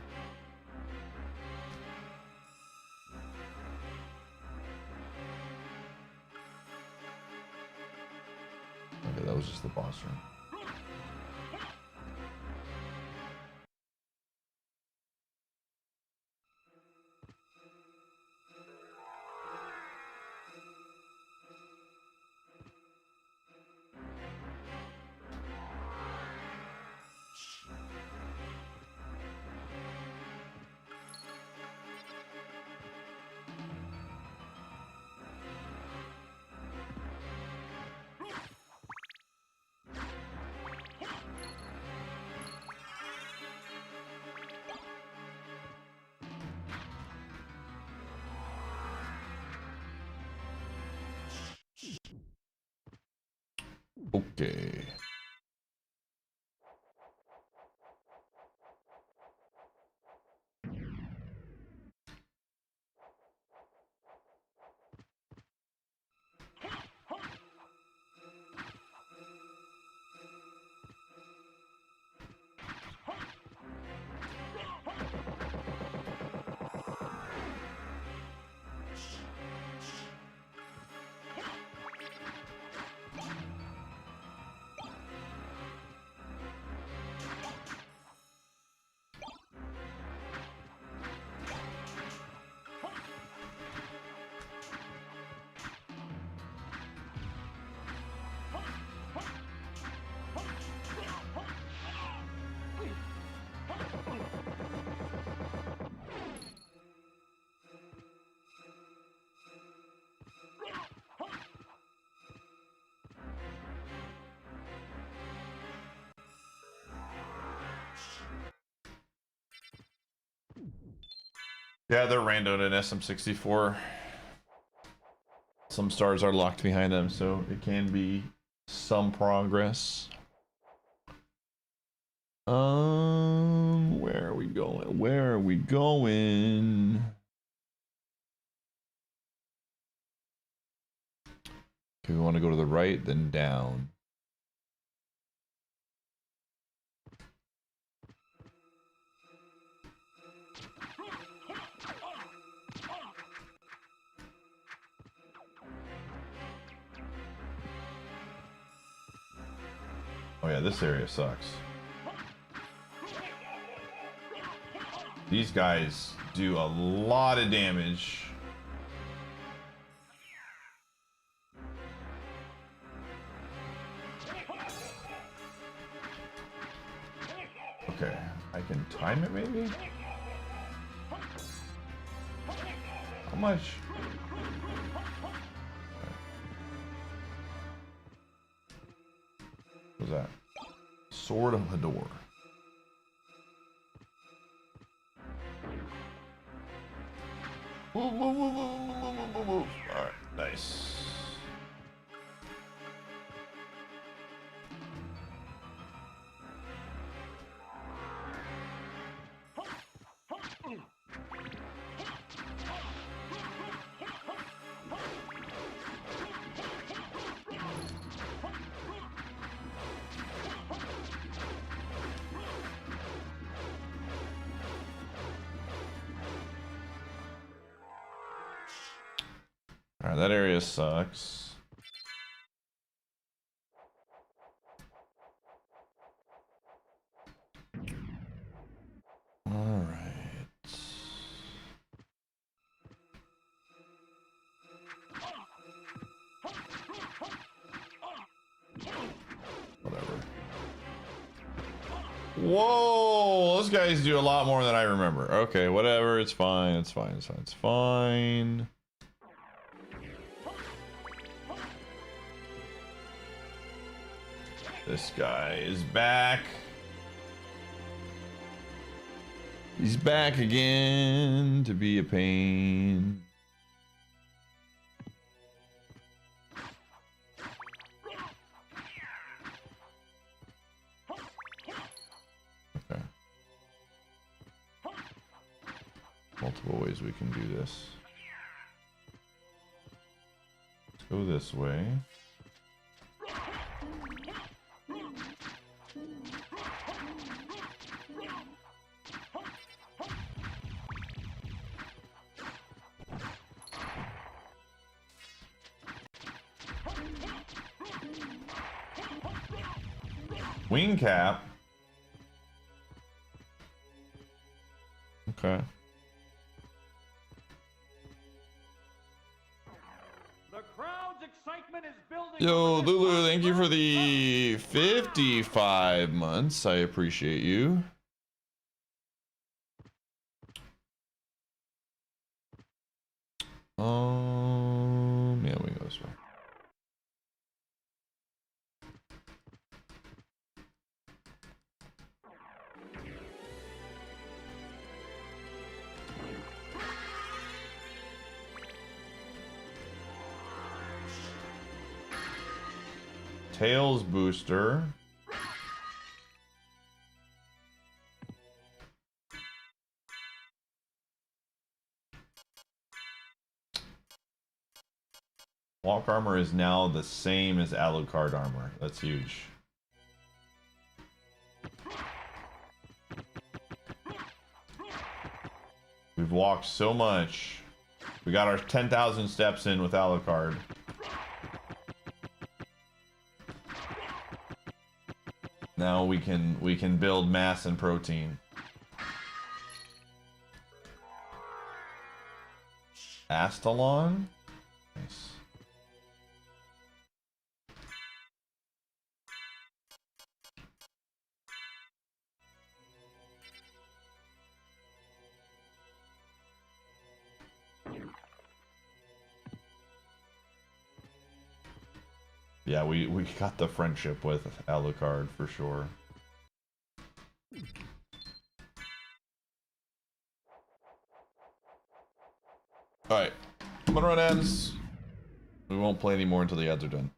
B: Okay, that was just the boss room. Okay. Yeah, they're randoed in SM64. Some stars are locked behind them, so it can be some progress. Where are we going? Where are we going? If we want to go to the right, then down. Oh yeah, this area sucks. These guys do a lot of damage. Okay, I can time it maybe? How much? What was that? Sword of Hador. Alright, nice. Alright, that area sucks. Alright. Whatever. Whoa! Those guys do a lot more than I remember. Okay, whatever. It's fine. It's fine. It's fine. It's fine. This guy is back. He's back again to be a pain. Okay. Multiple ways we can do this. Let's go this way. Wing cap. Okay.
C: The crowd's excitement is building.
B: Yo, Lulu, thank you for the 55 months. I appreciate you. Yeah, we go this way. Tails booster. Walk armor is now the same as Alucard armor. That's huge. We've walked so much. We got our 10,000 steps in with Alucard. Now we can build mass and protein. Astalon? Nice. Yeah, we got the friendship with Alucard for sure. Alright. I'm gonna run ads. We won't play anymore until the ads are done.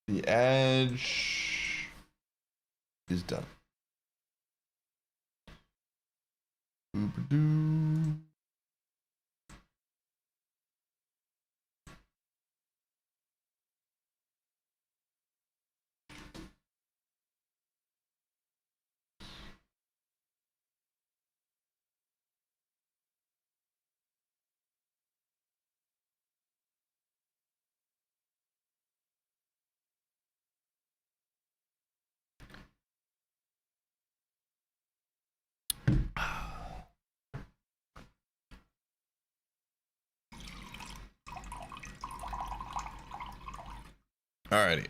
B: The edge is done. Boop-a-doo. Alrighty.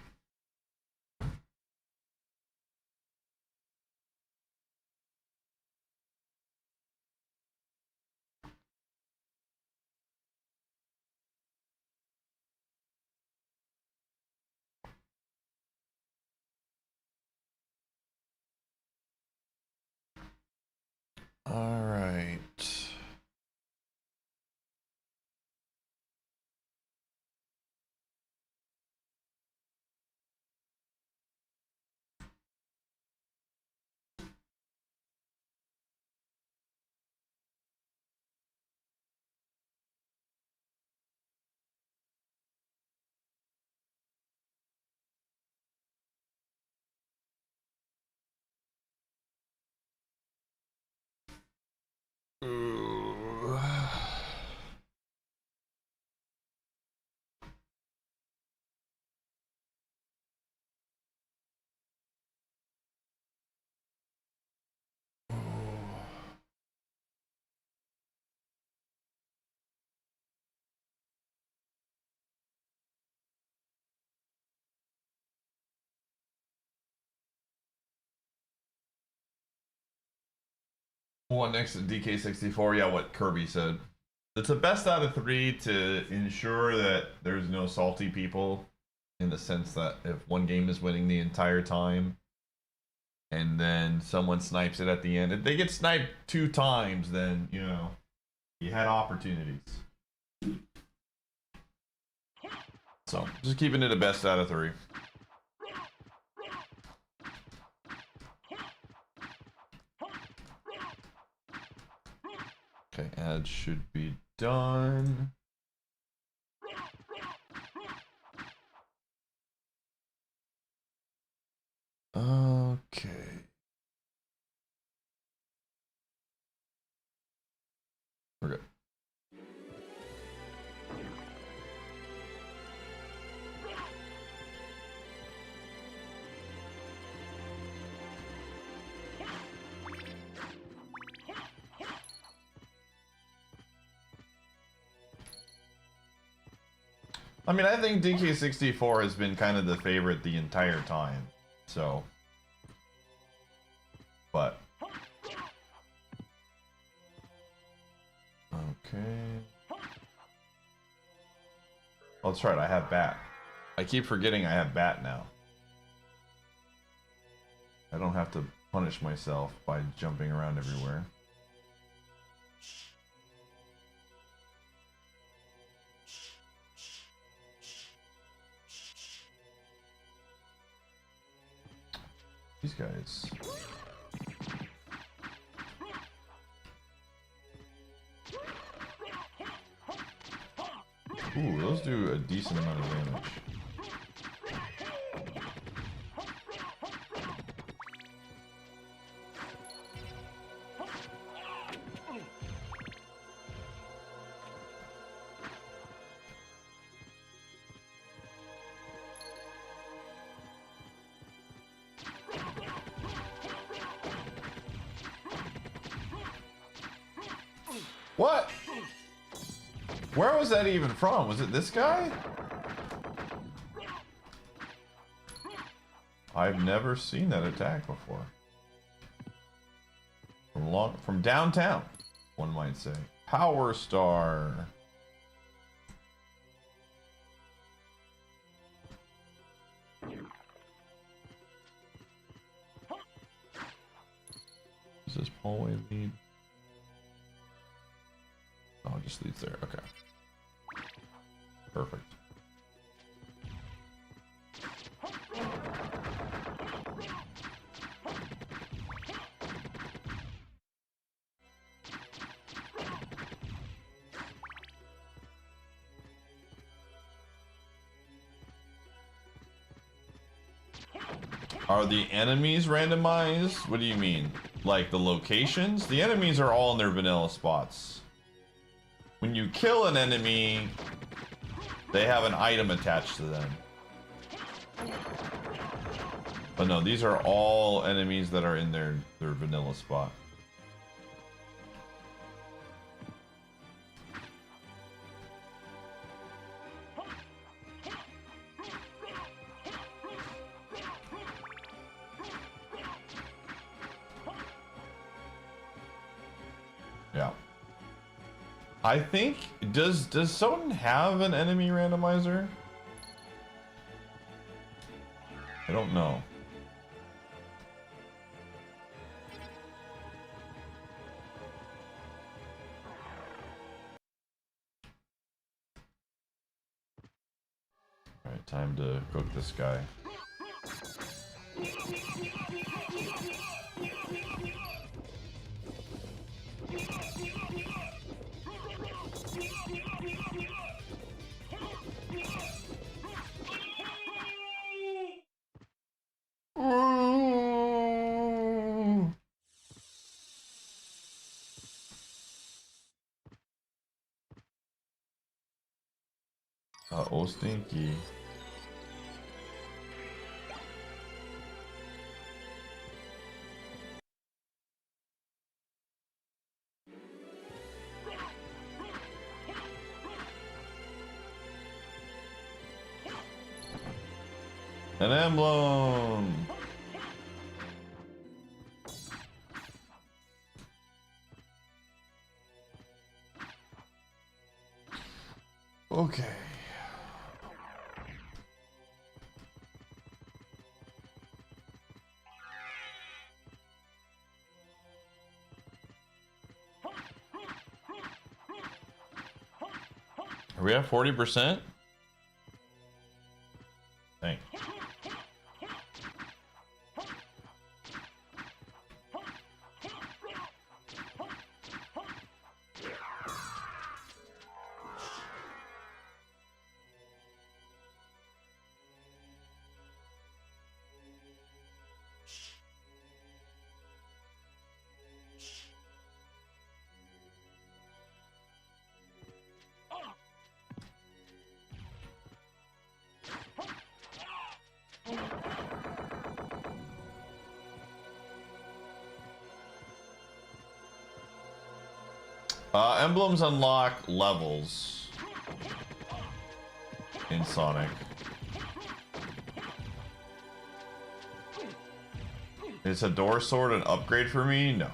B: All right. Ooh. What next to DK64? Yeah, what Kirby said. It's a best out of 3 to ensure that there's no salty people, in the sense that if one game is winning the entire time and then someone snipes it at the end, if they get sniped 2 times, then, you know, you had opportunities. So, just keeping it a best out of 3. Okay, ads should be done. Okay. We're good. I mean, I think DK64 has been kind of the favorite the entire time, so. But. Okay. Oh, that's right, I have bat. I keep forgetting I have bat now. I don't have to punish myself by jumping around everywhere. These guys. Ooh, those do a decent amount of damage. What? Where was that even from? Was it this guy? I've never seen that attack before. From downtown, one might say. Power Star. Does this hallway lead? Oh, it just leads there. Okay. Perfect. Are the enemies randomized? What do you mean? Like the locations? The enemies are all in their vanilla spots. When you kill an enemy, they have an item attached to them. But no, these are all enemies that are in their vanilla spot. I think does someone have an enemy randomizer? I don't know. All right, time to cook this guy. Uh-oh, stinky. An emblem! Okay. Are we at 40%? Dang. Emblems unlock levels in Sonic. Is a door sword an upgrade for me? No.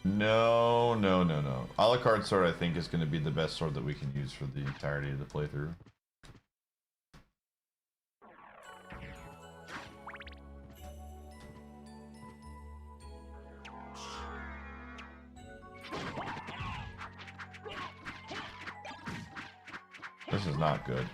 B: No, no, no, no. A la carte sword I think is going to be the best sword that we can use for the entirety of the playthrough. This is not good.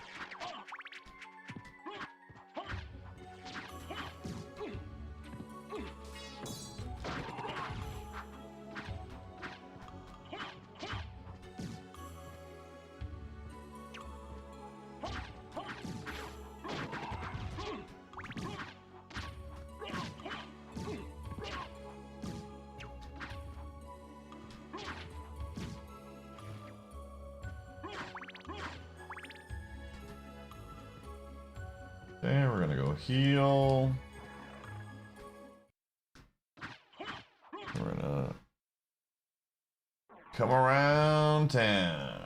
B: Okay, we're gonna go heal. We're gonna come around town.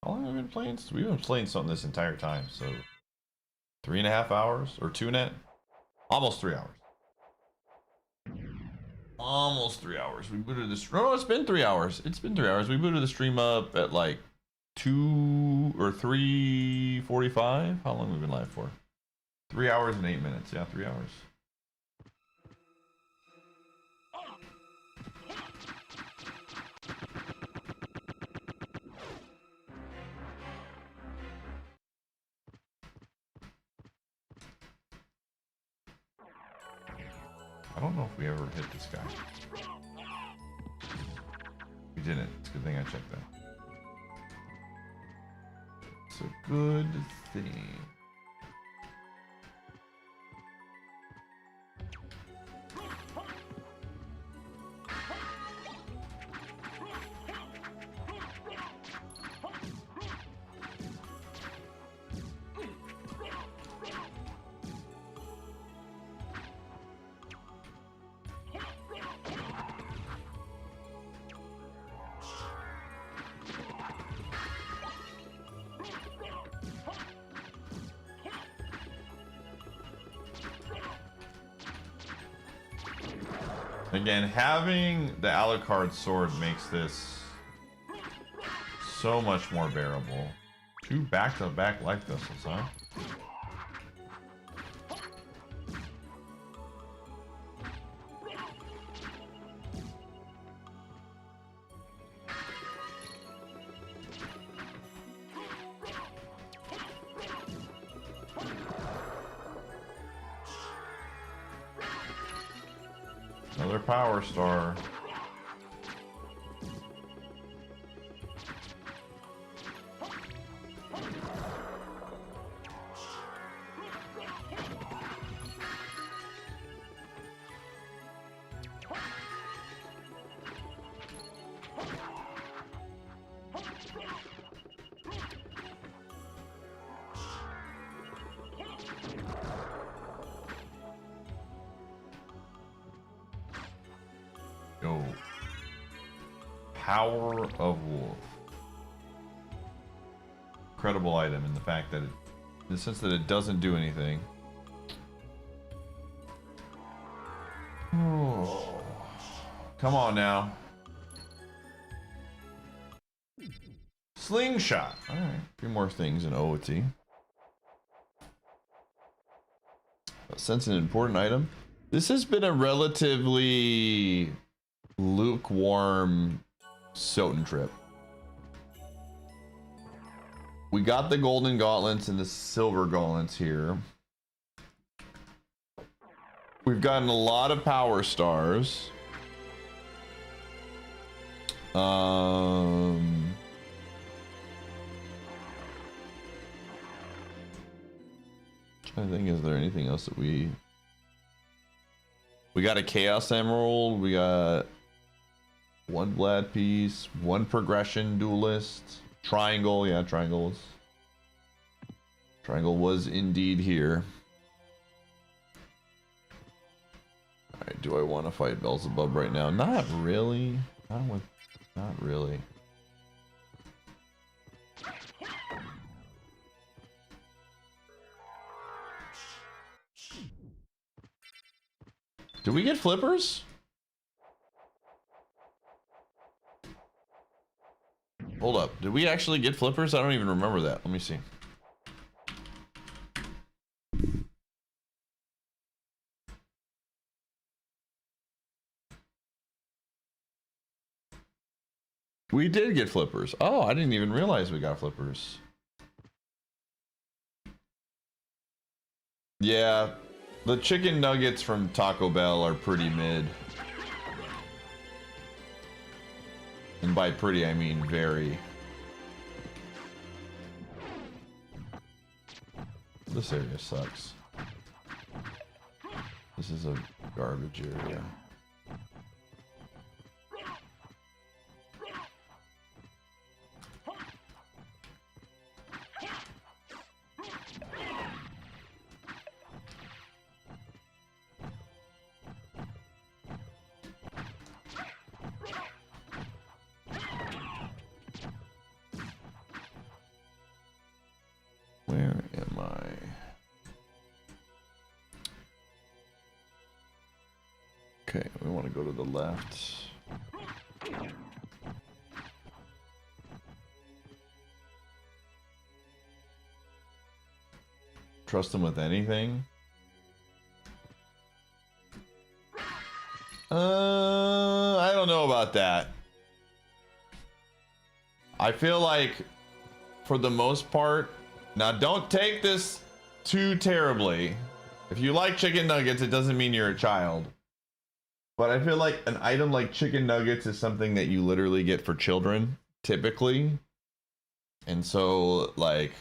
B: How long have we been playing? We've been playing something this entire time, so 3.5 hours or almost 3 hours. Almost 3 hours. We booted this. No, it's been 3 hours. It's been 3 hours. We booted the stream up at like 2 or 3:45. How long have we been live for? 3 hours and 8 minutes. Yeah, 3 hours. I don't know if we ever hit this guy. We didn't. It's a good thing I checked that. It's a good thing. Again, having the Alucard sword makes this so much more bearable. 2 back-to-back life vessels, huh? Another power star. Yo. Power of Wolf. Incredible item in the fact that in the sense that it doesn't do anything. Oh. Come on now. Slingshot. Alright. A few more things in OOT. Sense an important item. This has been a relatively lukewarm Soten trip. We got the golden gauntlets and the silver gauntlets here. We've gotten a lot of power stars. I think, is there anything else that we got a Chaos Emerald, we got 1 Vlad piece, 1 progression duelist, triangle, yeah, triangles. Triangle was indeed here. Alright, do I want to fight Beelzebub right now? Not really. Not really. Did we get flippers? Hold up. Did we actually get flippers? I don't even remember that. Let me see. We did get flippers. Oh, I didn't even realize we got flippers. Yeah. The chicken nuggets from Taco Bell are pretty mid. And by pretty, I mean very. This area sucks. This is a garbage area. Where am I? Okay, we want to go to the left. Trust him with anything? I don't know about that. I feel like, for the most part, now don't take this too terribly. If you like chicken nuggets, it doesn't mean you're a child. But I feel like an item like chicken nuggets is something that you literally get for children, typically. And so, like,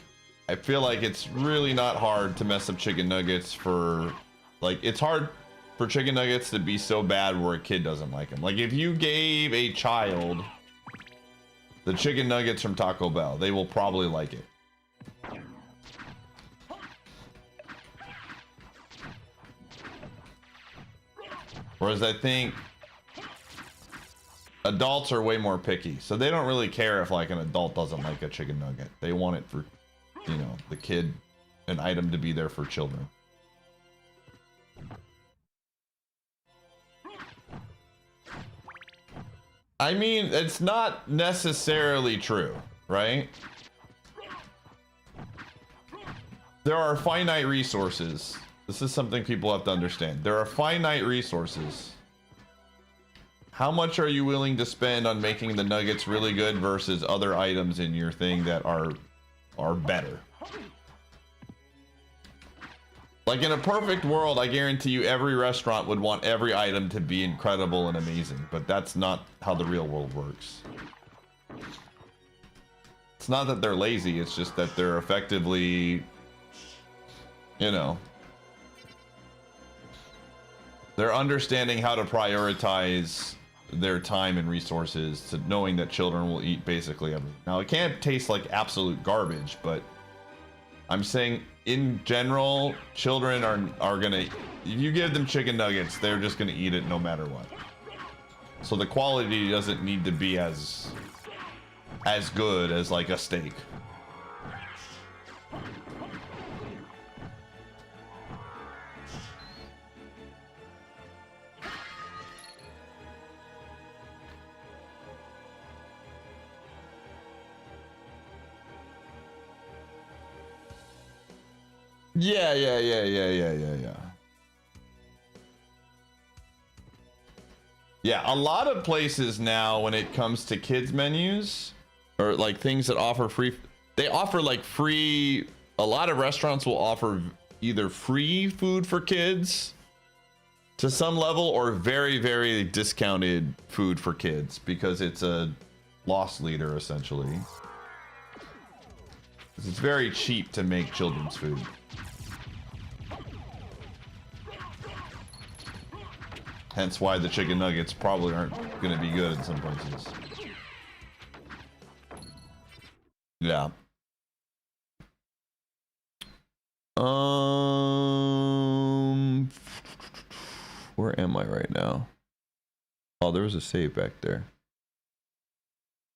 B: I feel like it's really not hard to mess up chicken nuggets for, like, it's hard for chicken nuggets to be so bad where a kid doesn't like them. Like, if you gave a child the chicken nuggets from Taco Bell, they will probably like it. Whereas I think adults are way more picky, so they don't really care if, like, an adult doesn't like a chicken nugget. They want it for, you know, the kid, an item to be there for children. I mean, it's not necessarily true, right? There are finite resources. This is something people have to understand. There are finite resources. How much are you willing to spend on making the nuggets really good versus other items in your thing that are better? Like in a perfect world, I guarantee you every restaurant would want every item to be incredible and amazing, but that's not how the real world works. It's not that they're lazy, it's just that they're effectively, you know, they're understanding how to prioritize their time and resources to knowing that children will eat basically everything. Now, it can't taste like absolute garbage, but I'm saying in general, children are gonna, if you give them chicken nuggets, they're just gonna eat it no matter what. So the quality doesn't need to be as good as like a steak. Yeah. Yeah, a lot of places now when it comes to kids menus or like things that offer free, they offer like free, a lot of restaurants will offer either free food for kids to some level or very, very discounted food for kids because it's a loss leader essentially. It's very cheap to make children's food. Hence why the chicken nuggets probably aren't going to be good in some places. Yeah. Where am I right now? Oh, there was a save back there.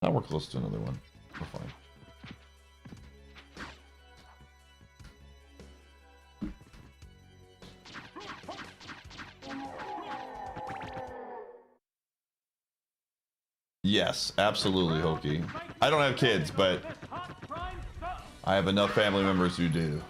B: Now we're close to another one. We're fine. Yes, absolutely, Hokey. I don't have kids, but I have enough family members who do.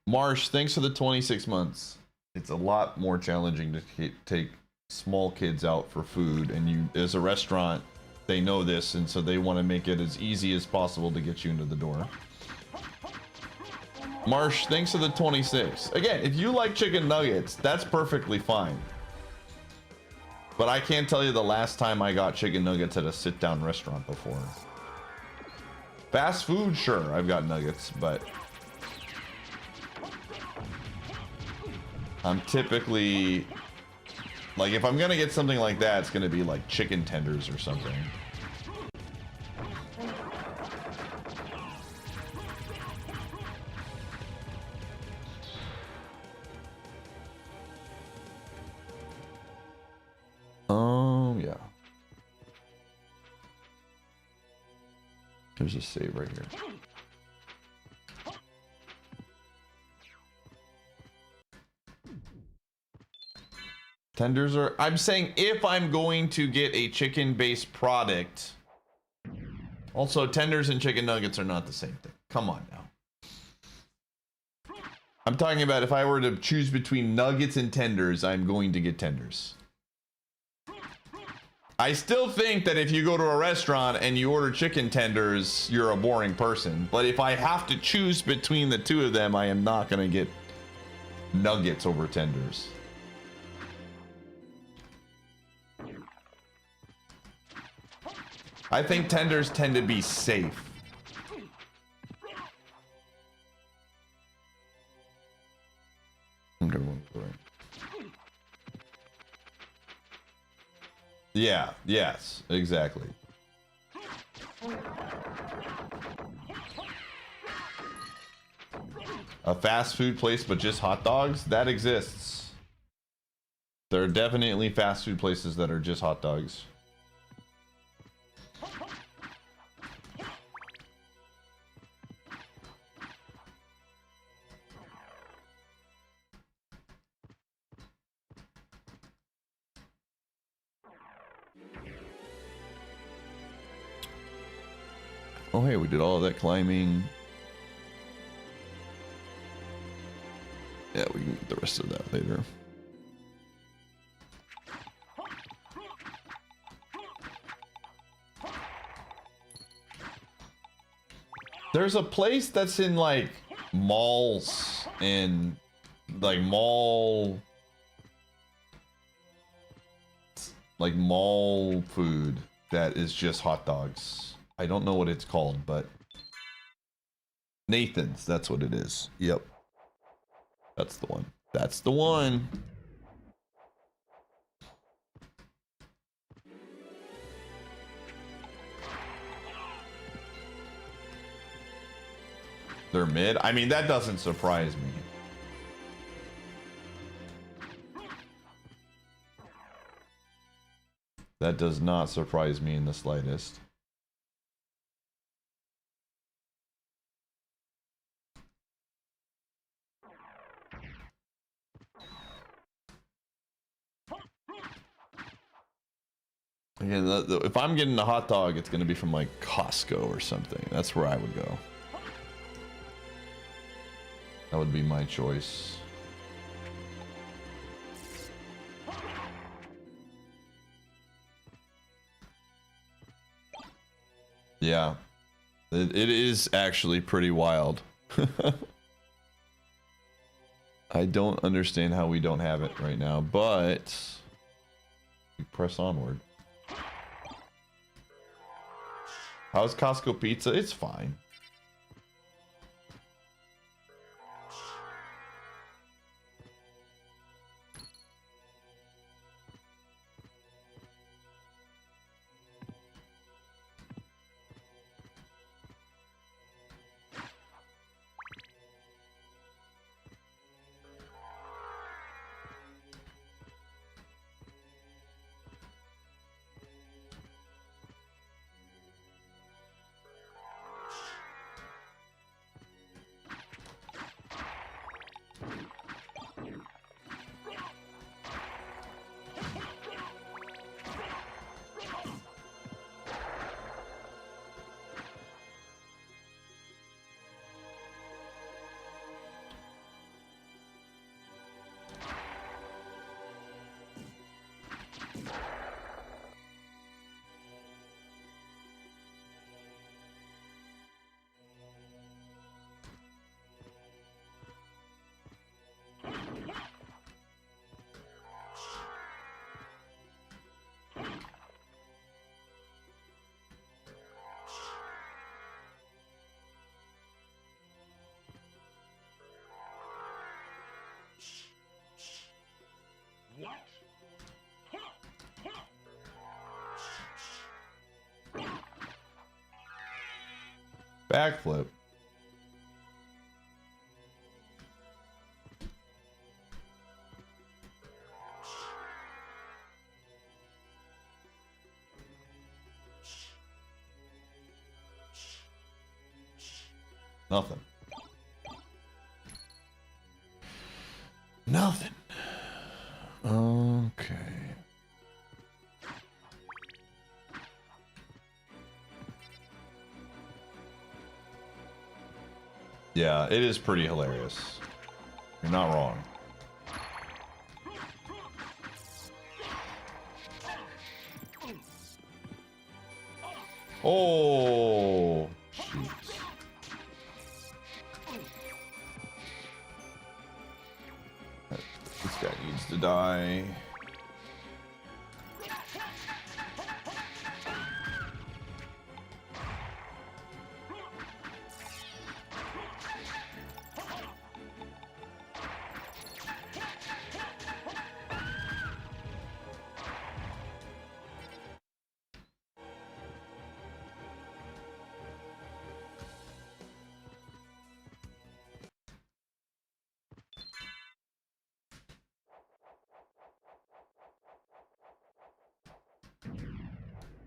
B: Marsh, thanks for the 26 months. It's a lot more challenging to take small kids out for food, and you, as a restaurant, they know this, and so they want to make it as easy as possible to get you into the door. Marsh, thanks for the 26. Again, if you like chicken nuggets, that's perfectly fine. But I can't tell you the last time I got chicken nuggets at a sit-down restaurant before. Fast food, sure, I've got nuggets, but I'm typically, like, if I'm gonna get something like that, it's gonna be like chicken tenders or something. Yeah. There's a save right here. Tenders are, I'm saying if I'm going to get a chicken-based product. Also, tenders and chicken nuggets are not the same thing. Come on now. I'm talking about if I were to choose between nuggets and tenders, I'm going to get tenders. I still think that if you go to a restaurant and you order chicken tenders, you're a boring person. But if I have to choose between the two of them, I am not going to get nuggets over tenders. I think tenders tend to be safe. Yeah, yes, exactly. A fast food place, but just hot dogs? That exists. There are definitely fast food places that are just hot dogs. Oh, hey, we did all of that climbing. Yeah, we can get the rest of that later. There's a place that's in like malls and like mall food that is just hot dogs. I don't know what it's called, but Nathan's, that's what it is. Yep. That's the one. That's the one. They're mid? I mean, that doesn't surprise me. That does not surprise me in the slightest. Again, if I'm getting a hot dog, it's going to be from like Costco or something. That's where I would go. That would be my choice. Yeah, it is actually pretty wild. I don't understand how we don't have it right now, but we press onward. How's Costco pizza? It's fine. Backflip. Nothing. Nothing. Okay. Yeah, it is pretty hilarious. You're not wrong. Oh, jeez. This guy needs to die.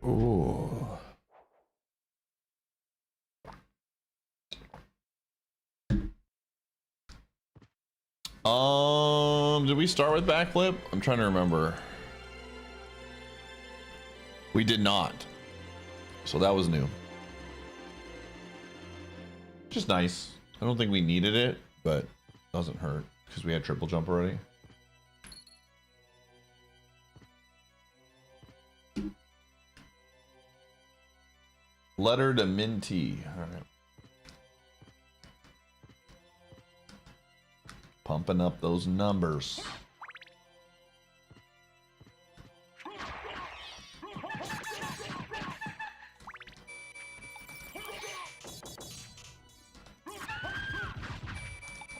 B: Ooh. Did we start with backflip? I'm trying to remember. We did not. So that was new. which is nice. I don't think we needed it, but doesn't hurt because we had triple jump already. Letter to Minty. All right. Pumping up those numbers.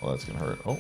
B: Well, that's gonna hurt. Oh.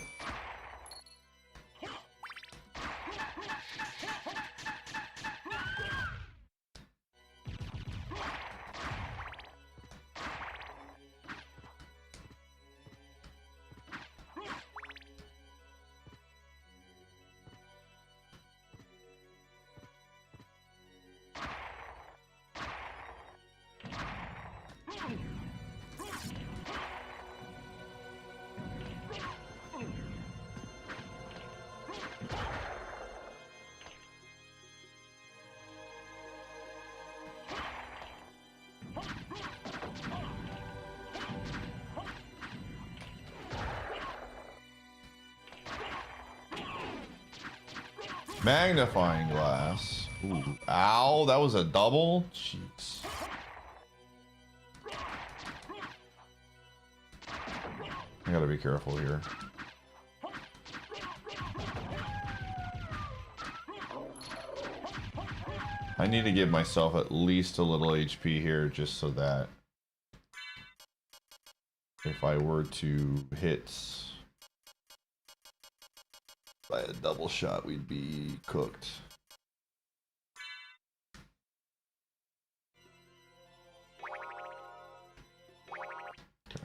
B: Magnifying glass. Ooh. Ow, that was a double? Jeez. I gotta be careful here. I need to give myself at least a little HP here just so that if I were to hit by a double shot, we'd be cooked. Okay.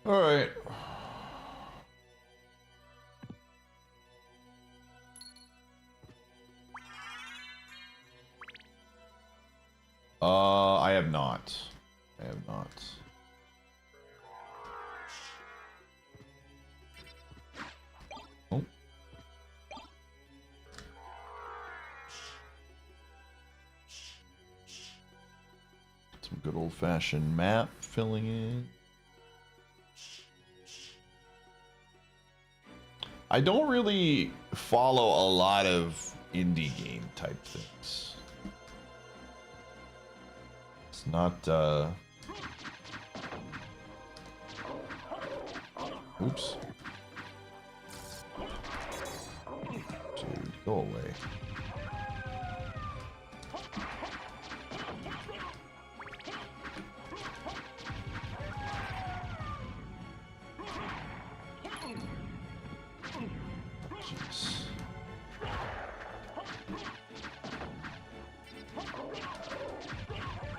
B: All right. I have not. I have not. Oh. Some good old-fashioned map filling in. I don't really follow a lot of indie game type things. It's not, oops. Dude, go away. Jeez.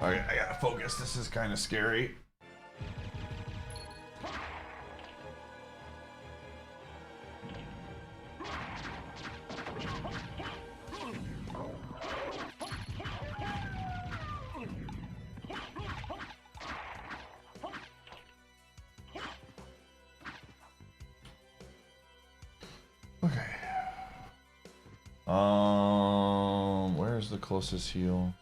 B: Alright, I gotta focus. This is kind of scary. Okay. Where's the closest heal?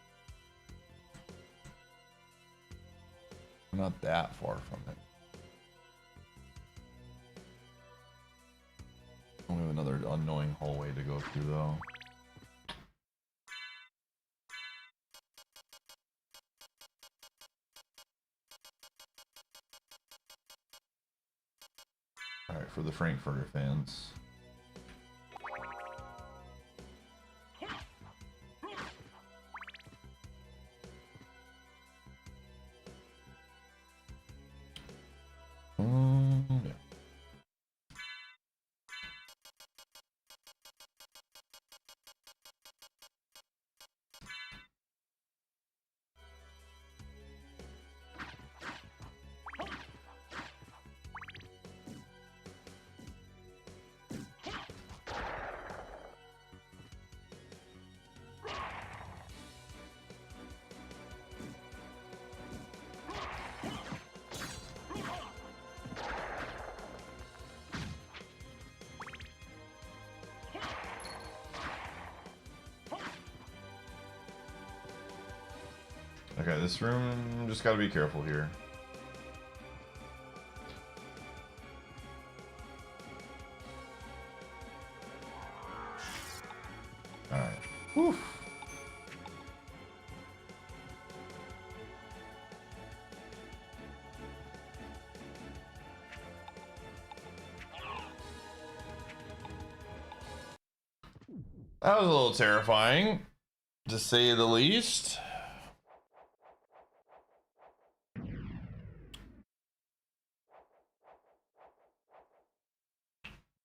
B: We're not that far from it. We have another annoying hallway to go through, though. Alright, for the Frankfurter fans. Yeah. Okay, this room, just gotta be careful here. Alright. Whew. That was a little terrifying, to say the least.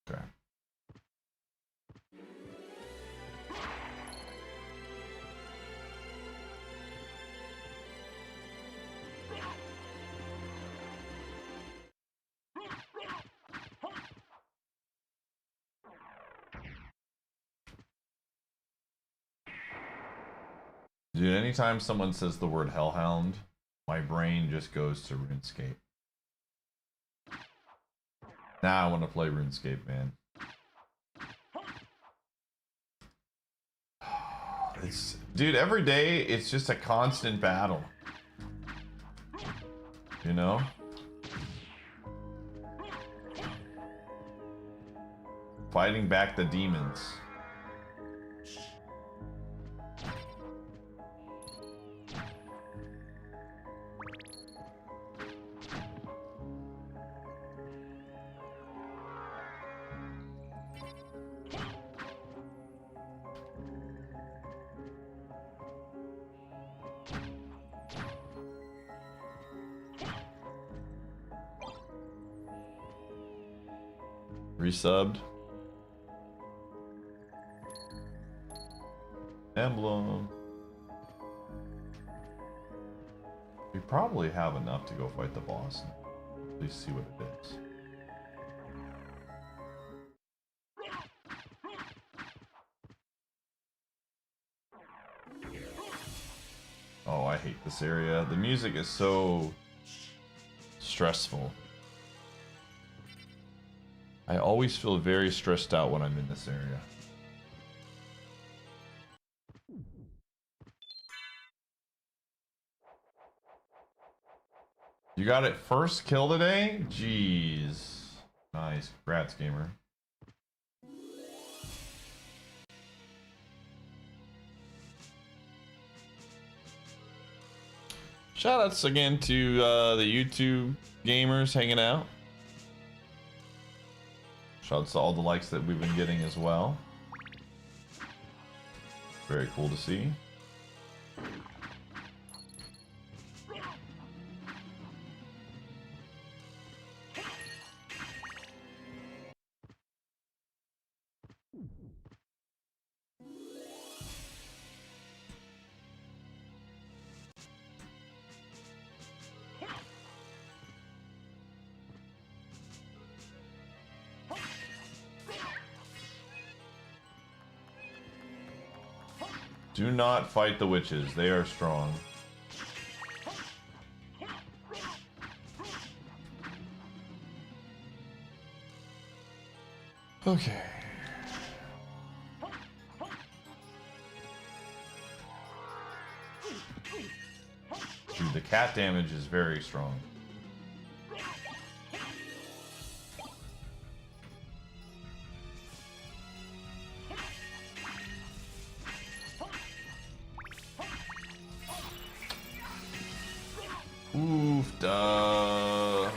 B: Okay. Dude, anytime someone says the word Hellhound, my brain just goes to RuneScape. Now I want to play RuneScape, man. Dude, every day it's just a constant battle. You know? Fighting back the demons. Resubbed. Emblem. We probably have enough to go fight the boss and at least see what it is. Oh, I hate this area. The music is so stressful. I always feel very stressed out when I'm in this area. You got it first kill today? Jeez. Nice. Congrats, gamer. Shoutouts again to the YouTube gamers hanging out. Shoutouts to all the likes that we've been getting as well. Very cool to see. Do not fight the witches. They are strong. Okay. Dude, the cat damage is very strong. Oof, duh.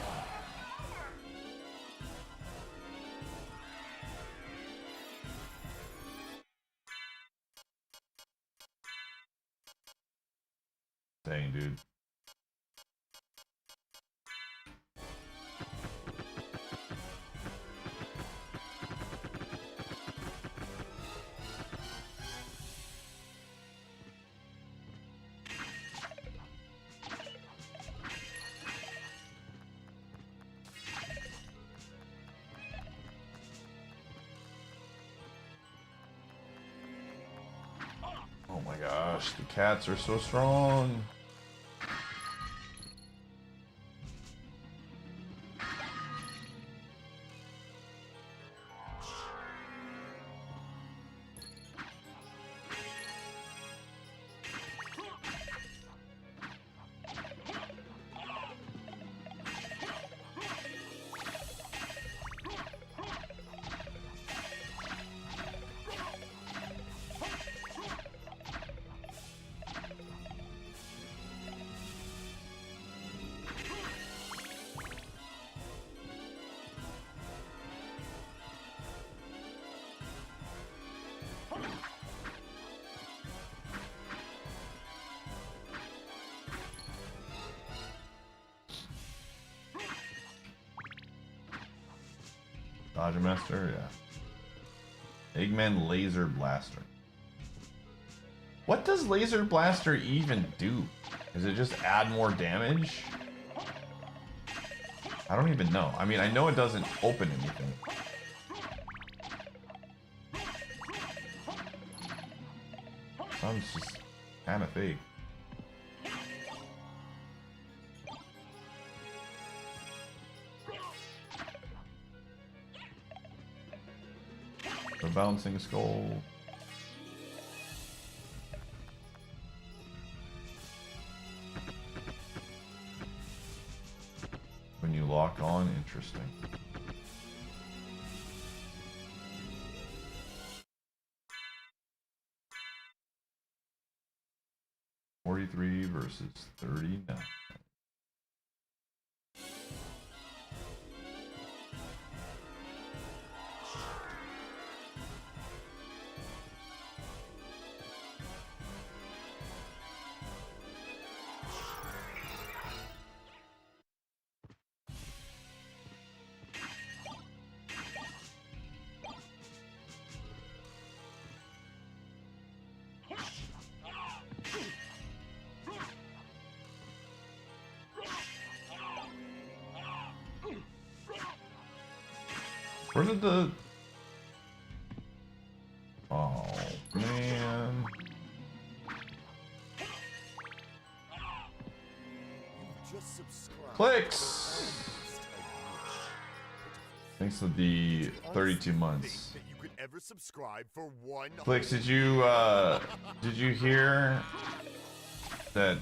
B: Dang, dude. Oh my gosh, the cats are so strong. Dodge Master, yeah. Eggman Laser Blaster. What does Laser Blaster even do? Is it just add more damage? I don't even know. I mean, I know it doesn't open anything. Sounds just kind of fake. The bouncing skull. When you lock on, interesting. $43 versus $39. Where did the... Oh, man.
A: Just subscribe.
B: Clicks! Thanks to the 32 months.
A: That you could ever subscribe for one.
B: Clicks, did you hear that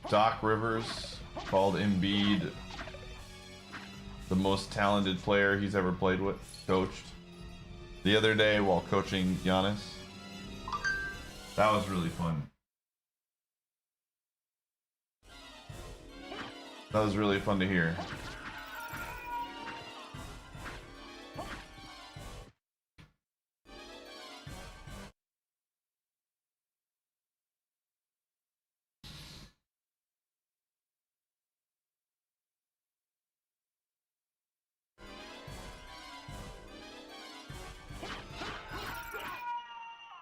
B: Doc Rivers called Embiid the most talented player he's ever played with, coached, the other day while coaching Giannis? That was really fun. That was really fun to hear.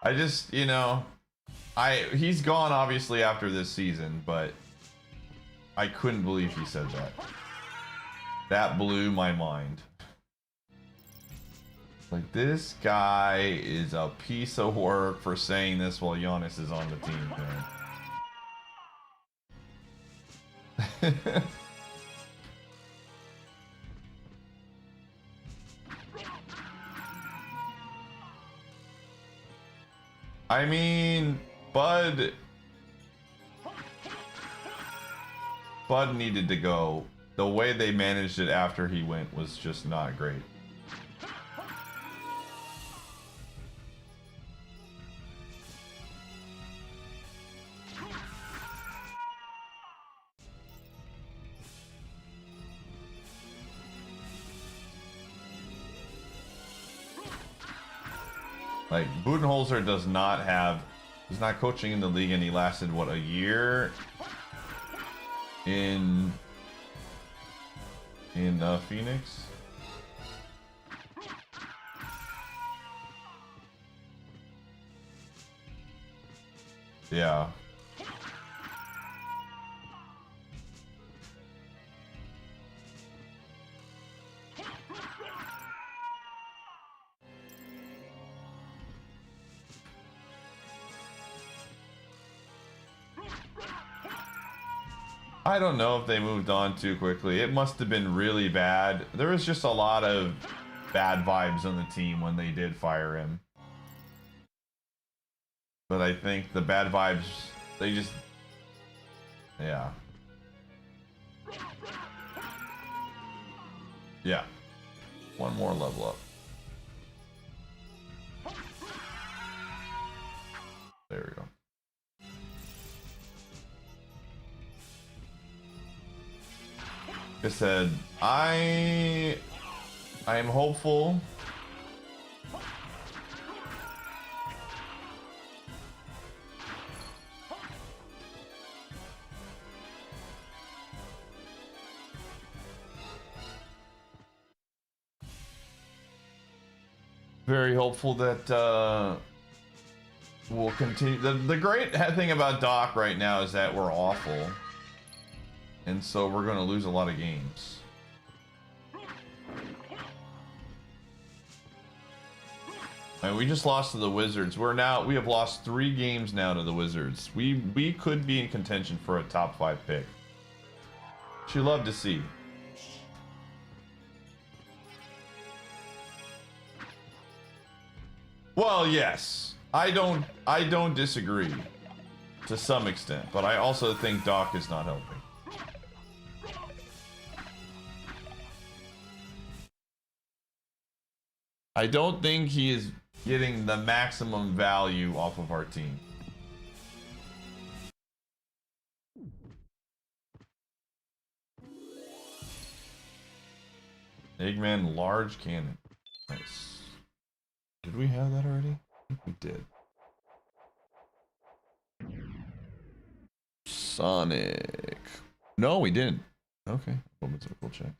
B: I just, you know, he's gone obviously after this season, but I couldn't believe he said that. That blew my mind. Like, this guy is a piece of work for saying this while Giannis is on the team, man. I mean, Bud needed to go. The way they managed it after he went was just not great. Like, Budenholzer does not have... He's not coaching in the league, and he lasted, what, a year? In Phoenix? Yeah. I don't know if they moved on too quickly. It must have been really bad. There was just a lot of bad vibes on the team when they did fire him. But I think the bad vibes, they just... Yeah. Yeah. One more level up. There we go. I said, I am hopeful. very hopeful that we'll continue. The great thing about Doc right now is that we're awful, and so we're going to lose a lot of games. And we just lost to the Wizards. We have lost 3 games now to the Wizards. We could be in contention for a top 5 pick. She loved to see. Well, yes. I don't disagree to some extent, but I also think Doc is not helping. I don't think he is getting the maximum value off of our team. Eggman large cannon. Nice. Did we have that already? I think we did. Sonic. No, we didn't. Okay. Woman's a cool check.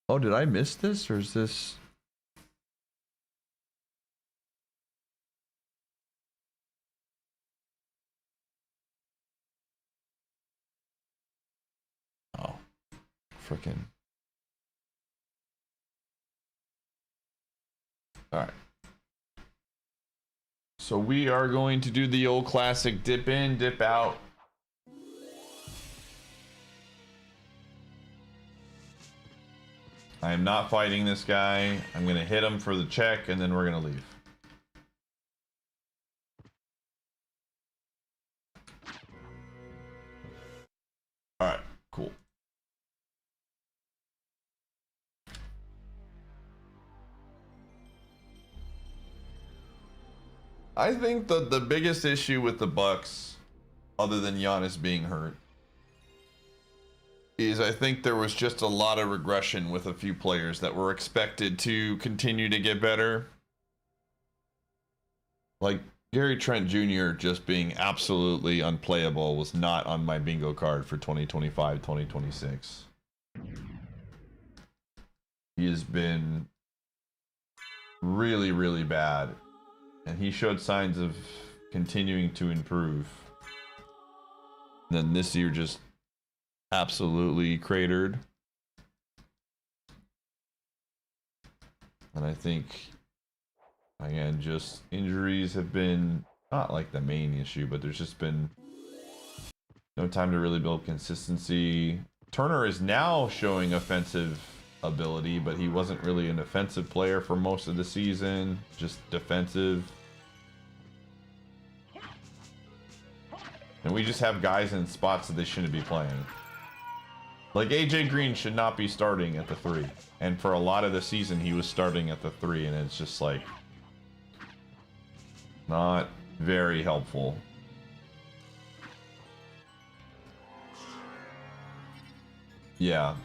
B: Oh, did I miss this, or is this? Oh, frickin'. All right. So we are going to do the old classic dip in, dip out. I am not fighting this guy. I'm going to hit him for the check, and then we're going to leave. All right, cool. I think the biggest issue with the Bucks, other than Giannis being hurt, is I think there was just a lot of regression with a few players that were expected to continue to get better. Like Gary Trent Jr. just being absolutely unplayable was not on my bingo card for 2025, 2026. He has been really, really bad. And he showed signs of continuing to improve. And then this year just absolutely cratered. And I think, again, just injuries have been not like the main issue, but there's just been no time to really build consistency. Turner is now showing offensive ability, but he wasn't really an offensive player for most of the season, just defensive. And we just have guys in spots that they shouldn't be playing. Like AJ Green should not be starting at the 3. And for a lot of the season he was starting at the 3, and it's just like not very helpful. Yeah.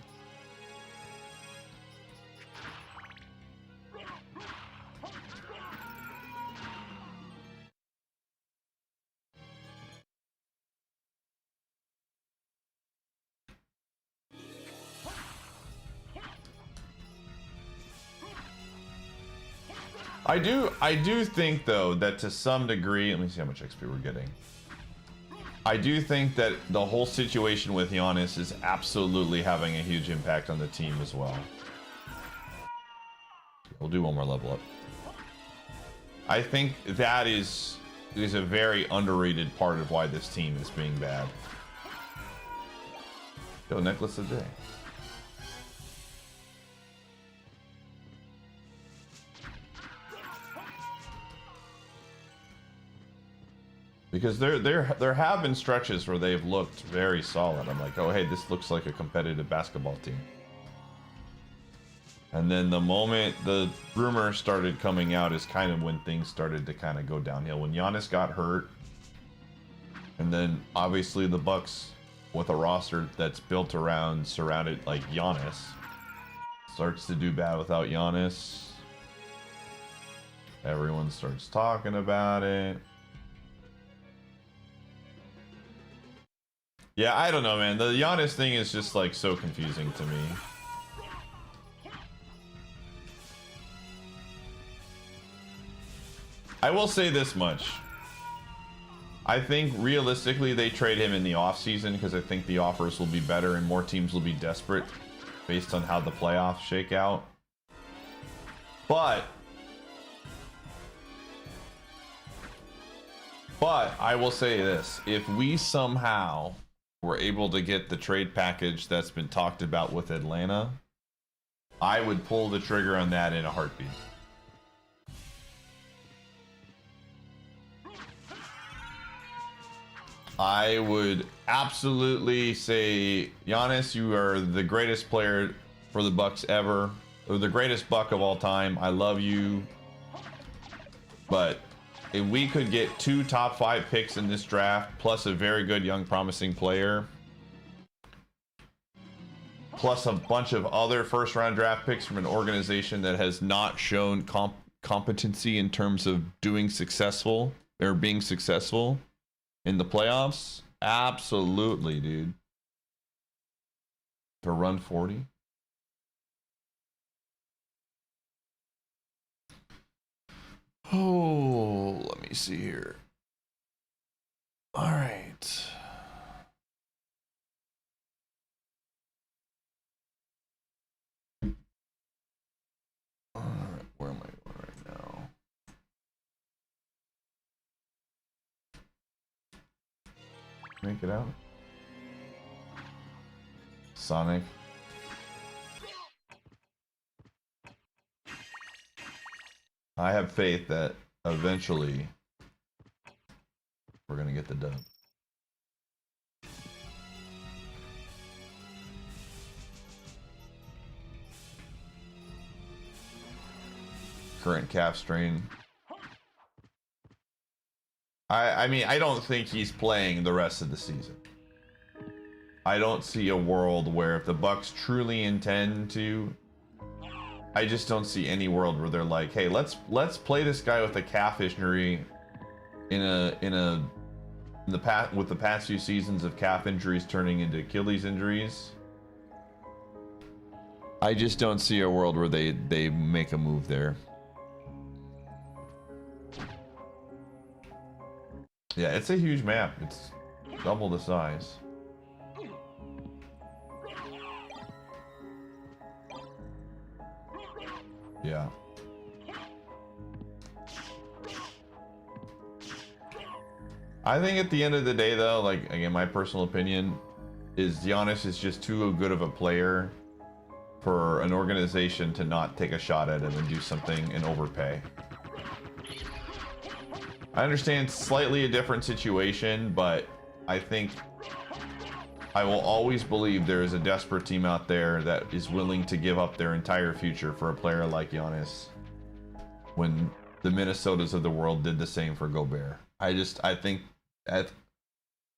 B: I do think though that to some degree, let me see how much XP we're getting. I do think that the whole situation with Giannis is absolutely having a huge impact on the team as well. We'll do one more level up. I think that is a very underrated part of why this team is being bad. Yo, necklace of the day. Because there have been stretches where they've looked very solid. I'm like, oh hey, this looks like a competitive basketball team. And then the moment the rumors started coming out is kind of when things started to kind of go downhill. When Giannis got hurt, and then obviously the Bucks with a roster that's built around, surrounded like Giannis, starts to do bad without Giannis. Everyone starts talking about it. Yeah, I don't know, man. The Giannis thing is just like so confusing to me. I will say this much. I think realistically they trade him in the offseason because I think the offers will be better and more teams will be desperate based on how the playoffs shake out. But I will say this. If we somehow were able to get the trade package that's been talked about with Atlanta, I would pull the trigger on that in a heartbeat. I would absolutely say, Giannis, you are the greatest player for the Bucks ever, or the greatest Buck of all time. I love you. But if we could get 2 top 5 picks in this draft, plus a very good young promising player, plus a bunch of other first round draft picks from an organization that has not shown competency in terms of doing successful or being successful in the playoffs, absolutely, dude. To run 40. Oh, let me see here. All right. All right, where am I going right now? Make it out. Sonic. I have faith that eventually we're gonna get the dub. Current calf strain. I mean, I don't think he's playing the rest of the season. I don't see a world where if the Bucks truly intend to, I just don't see any world where they're like, hey, let's play this guy with a calf injury in the past few seasons of calf injuries turning into Achilles injuries. I just don't see a world where they make a move there. Yeah, it's a huge map. It's double the size. Yeah. I think at the end of the day, though, like, again, my personal opinion is Giannis is just too good of a player for an organization to not take a shot at him and do something and overpay. I understand slightly a different situation, but I think I will always believe there is a desperate team out there that is willing to give up their entire future for a player like Giannis when the Minnesotas of the world did the same for Gobert. I think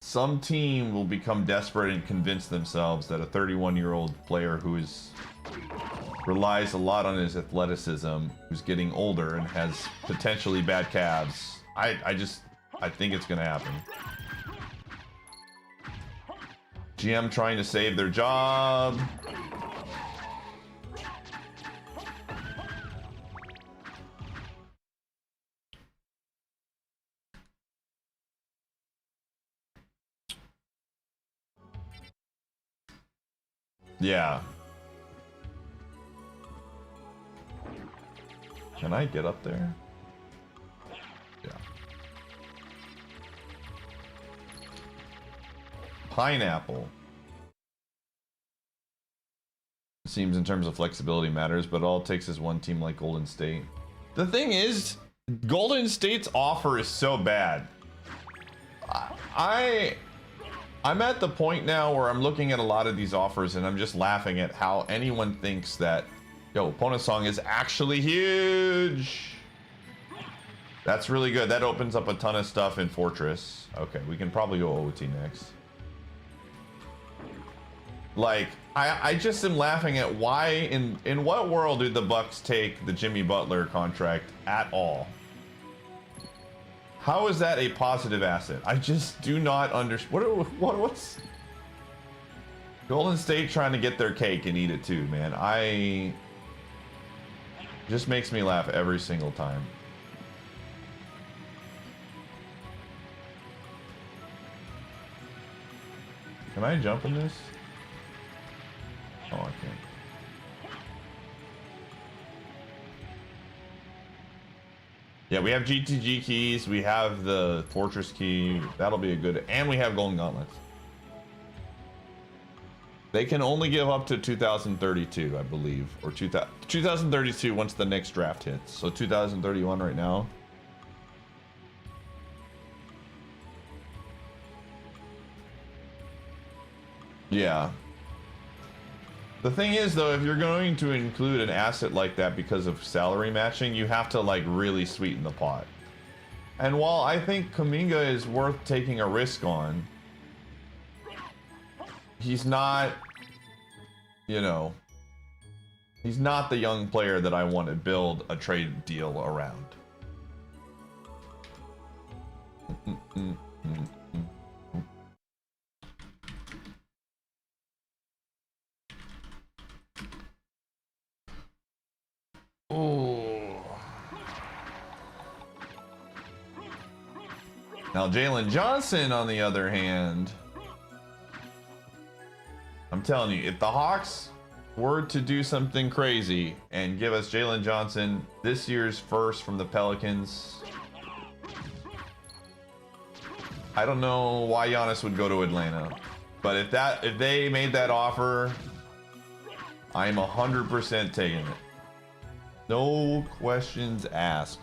B: some team will become desperate and convince themselves that a 31-year-old player who relies a lot on his athleticism, who's getting older and has potentially bad calves, I think it's gonna happen. GM trying to save their job. Yeah. Can I get up there? Yeah. Pineapple. Seems in terms of flexibility matters, but all it takes is one team like Golden State. The thing is, Golden State's offer is so bad. I'm at the point now where I'm looking at a lot of these offers and I'm just laughing at how anyone thinks that, yo, opponent song is actually huge. That's really good. That opens up a ton of stuff in Fortress. Okay, we can probably go OT next. Like, I just am laughing at why, in what world did the Bucks take the Jimmy Butler contract at all? How is that a positive asset? I just do not understand. What's Golden State trying to get their cake and eat it too, man? Just makes me laugh every single time. Can I jump in this? Oh, I can't. Yeah, we have GTG keys. We have the Fortress key. That'll be a good... And we have Golden Gauntlets. They can only give up to 2032, I believe. Or 2032 once the next draft hits. So 2031 right now. Yeah. The thing is, though, if you're going to include an asset like that because of salary matching, you have to, like, really sweeten the pot. And while I think Kuminga is worth taking a risk on, he's not, you know, he's not the young player that I want to build a trade deal around. Oh. Now Jalen Johnson, on the other hand, I'm telling you, if the Hawks were to do something crazy and give us Jalen Johnson, this year's first from the Pelicans, I don't know why Giannis would go to Atlanta, but if they made that offer, I'm 100% taking it. No questions asked.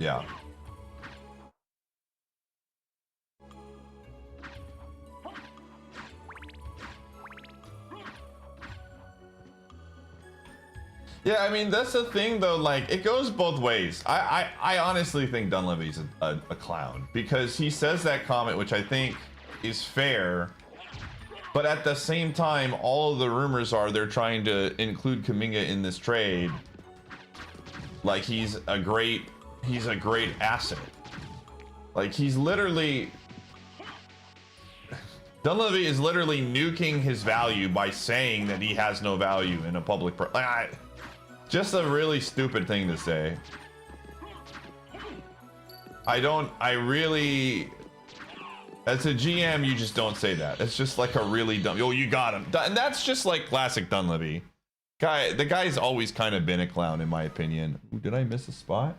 B: Yeah. Yeah, I mean, that's the thing, though. Like, it goes both ways. I honestly think Dunleavy's a clown because he says that comment, which I think is fair. But at the same time, all of the rumors are they're trying to include Kuminga in this trade. Like, he's a great asset. Like, he's literally... Dunleavy is literally nuking his value by saying that he has no value in a public... just a really stupid thing to say. I really... As a GM, you just don't say that. It's just like a really dumb... Oh, you got him. And that's just like classic Dunleavy. The guy's always kind of been a clown, in my opinion. Ooh, did I miss a spot?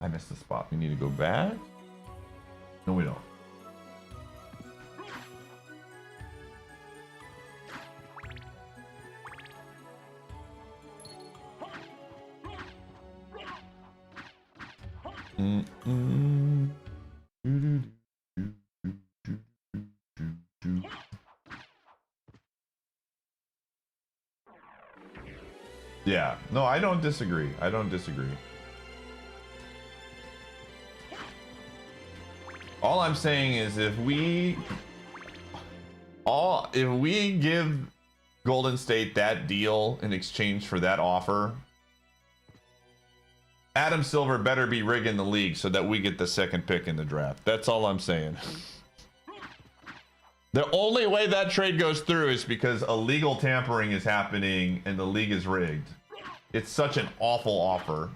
B: I missed a spot. We need to go back? No, we don't. Yeah, no, I don't disagree. I don't disagree. All I'm saying is if we give Golden State that deal in exchange for that offer, Adam Silver better be rigging the league so that we get the second pick in the draft. That's all I'm saying. The only way that trade goes through is because illegal tampering is happening and the league is rigged. It's such an awful offer.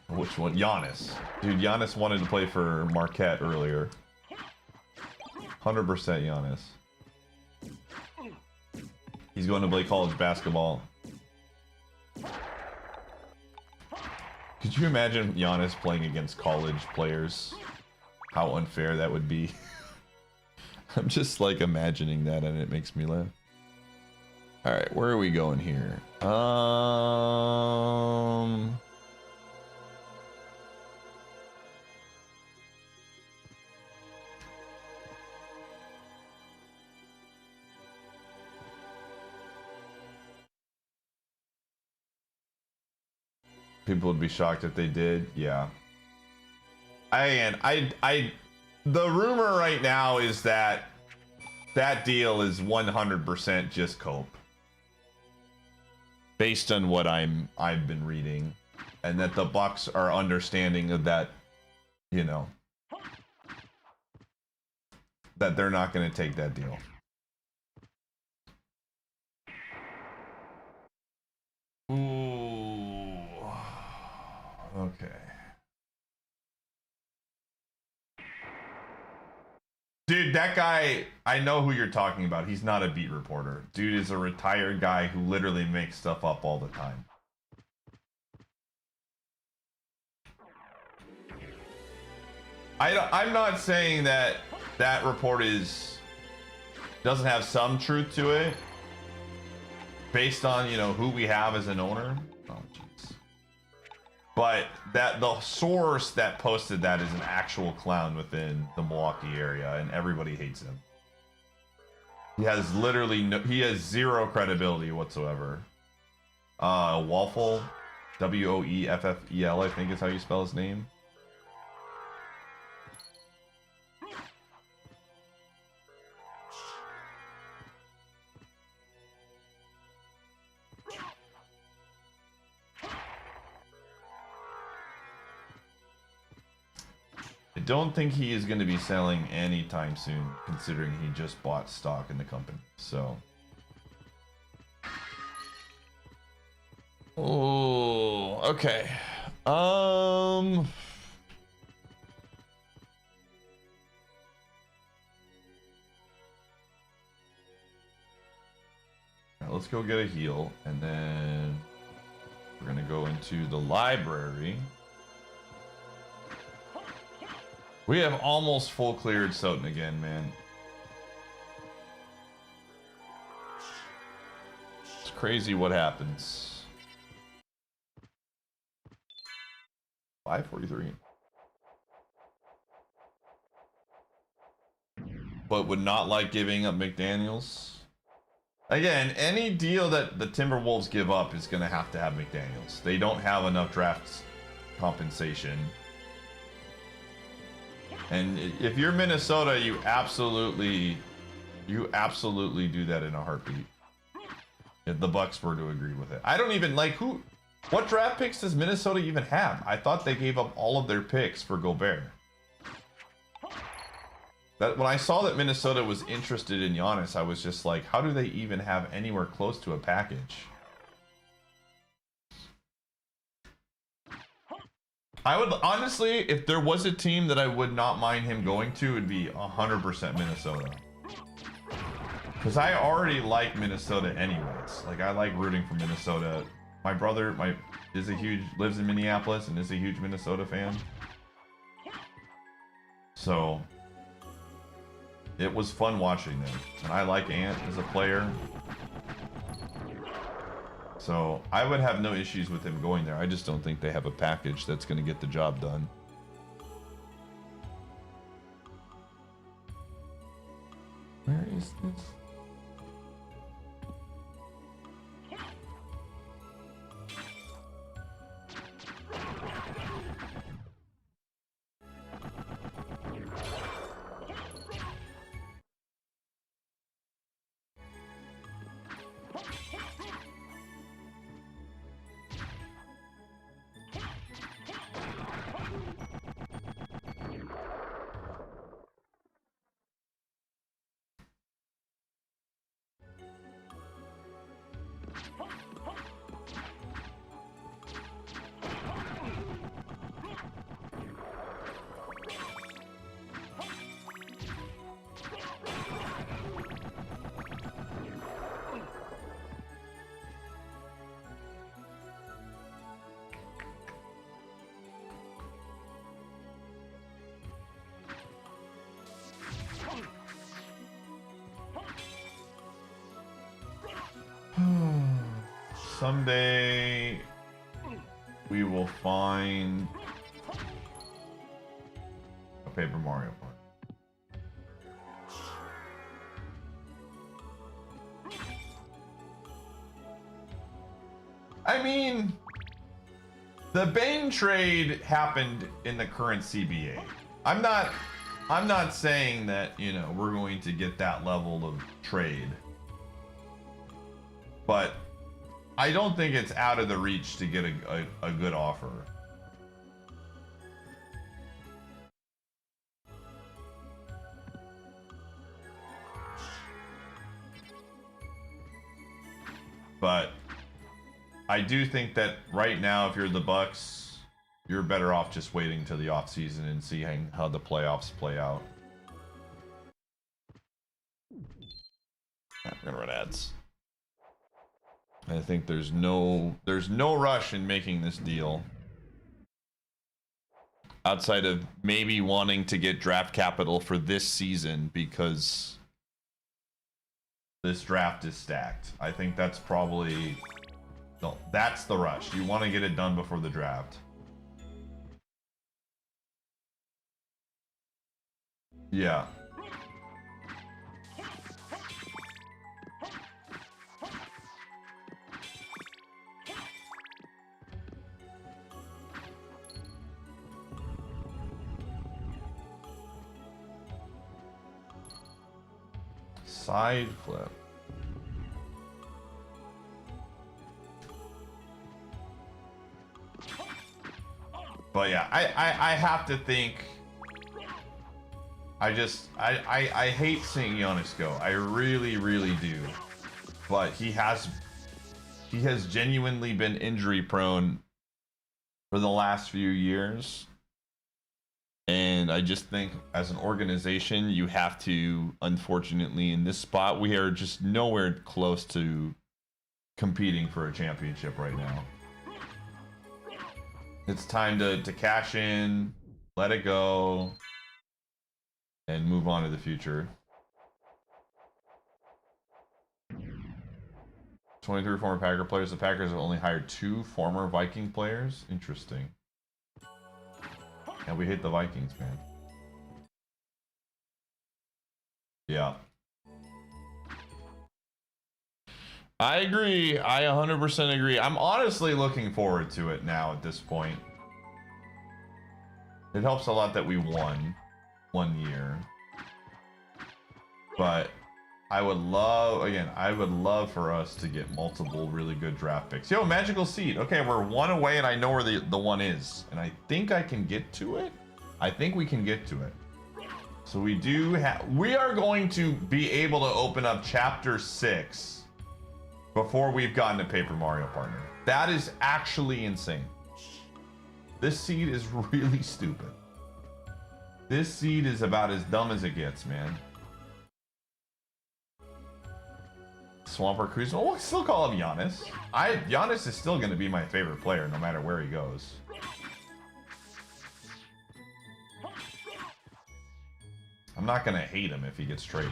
B: Which one? Giannis. Dude, Giannis wanted to play for Marquette earlier. 100% Giannis. He's going to play college basketball. Could you imagine Giannis playing against college players? How unfair that would be. I'm just like imagining that and it makes me laugh. All right, where are we going here? People would be shocked if they did. Yeah. The rumor right now is that that deal is 100% just cope. Based on what I've been reading, and that the Bucks are understanding of that, you know, that they're not going to take that deal. Ooh. Okay. Dude, that guy, I know who you're talking about. He's not a beat reporter. Dude is a retired guy who literally makes stuff up all the time. I'm not saying that that report doesn't have some truth to it, based on, you know, who we have as an owner. Oh, jeez. But that the source that posted that is an actual clown within the Milwaukee area, and everybody hates him. He has literally he has zero credibility whatsoever. Waffle, Woeffel, I think is how you spell his name. I don't think he is going to be selling anytime soon, considering he just bought stock in the company. So, oh, okay. Let's go get a heal, and then we're gonna go into the library. We have almost full cleared Soten again, man. It's crazy what happens. 543. But would not like giving up McDaniels. Again, any deal that the Timberwolves give up is going to have McDaniels. They don't have enough draft compensation. And if you're Minnesota, you absolutely do that in a heartbeat. If the Bucks were to agree with it. I don't even like what draft picks does Minnesota even have? I thought they gave up all of their picks for Gobert. When I saw that Minnesota was interested in Giannis, I was just like, how do they even have anywhere close to a package? I would honestly, if there was a team that I would not mind him going to, it'd be 100% Minnesota. Because I already like Minnesota anyways. Like, I like rooting for Minnesota. My brother lives in Minneapolis and is a huge Minnesota fan. So it was fun watching them. And I like Ant as a player. So I would have no issues with him going there. I just don't think they have a package that's going to get the job done. Where is this? someday we will find a Paper Mario Party. I mean, the Bane trade happened in the current CBA. I'm not saying that, you know, we're going to get that level of trade. But I don't think it's out of the reach to get a good offer. But I do think that right now, if you're the Bucks, you're better off just waiting till the offseason and seeing how the playoffs play out. I'm gonna run ads. I think there's no rush in making this deal. Outside of maybe wanting to get draft capital for this season because this draft is stacked. I think that's probably... No, that's the rush. You want to get it done before the draft. Yeah. Side flip. But yeah, I have to think. I hate seeing Giannis go. I really do. But he has genuinely been injury prone for the last few years. And I just think as an organization, you have to, unfortunately, in this spot, we are just nowhere close to competing for a championship right now. It's time to cash in, let it go, and move on to the future. 23 former Packer players. The Packers have only hired 2 former Viking players. Interesting. Yeah, we hate the Vikings, man. Yeah. I agree. I 100% agree. I'm honestly looking forward to it now at this point. It helps a lot that we won 1 year. But I would love, again, I would love for us to get multiple really good draft picks. Yo, magical seed. Okay, we're 1 away and I know where the one is. And I think I can get to it. I think we can get to it. So we are going to be able to open up chapter 6 before we've gotten a Paper Mario partner. That is actually insane. This seed is really stupid. This seed is about as dumb as it gets, man. Swamper Kuzma. We'll still call him Giannis. Giannis is still going to be my favorite player no matter where he goes. I'm not going to hate him if he gets traded.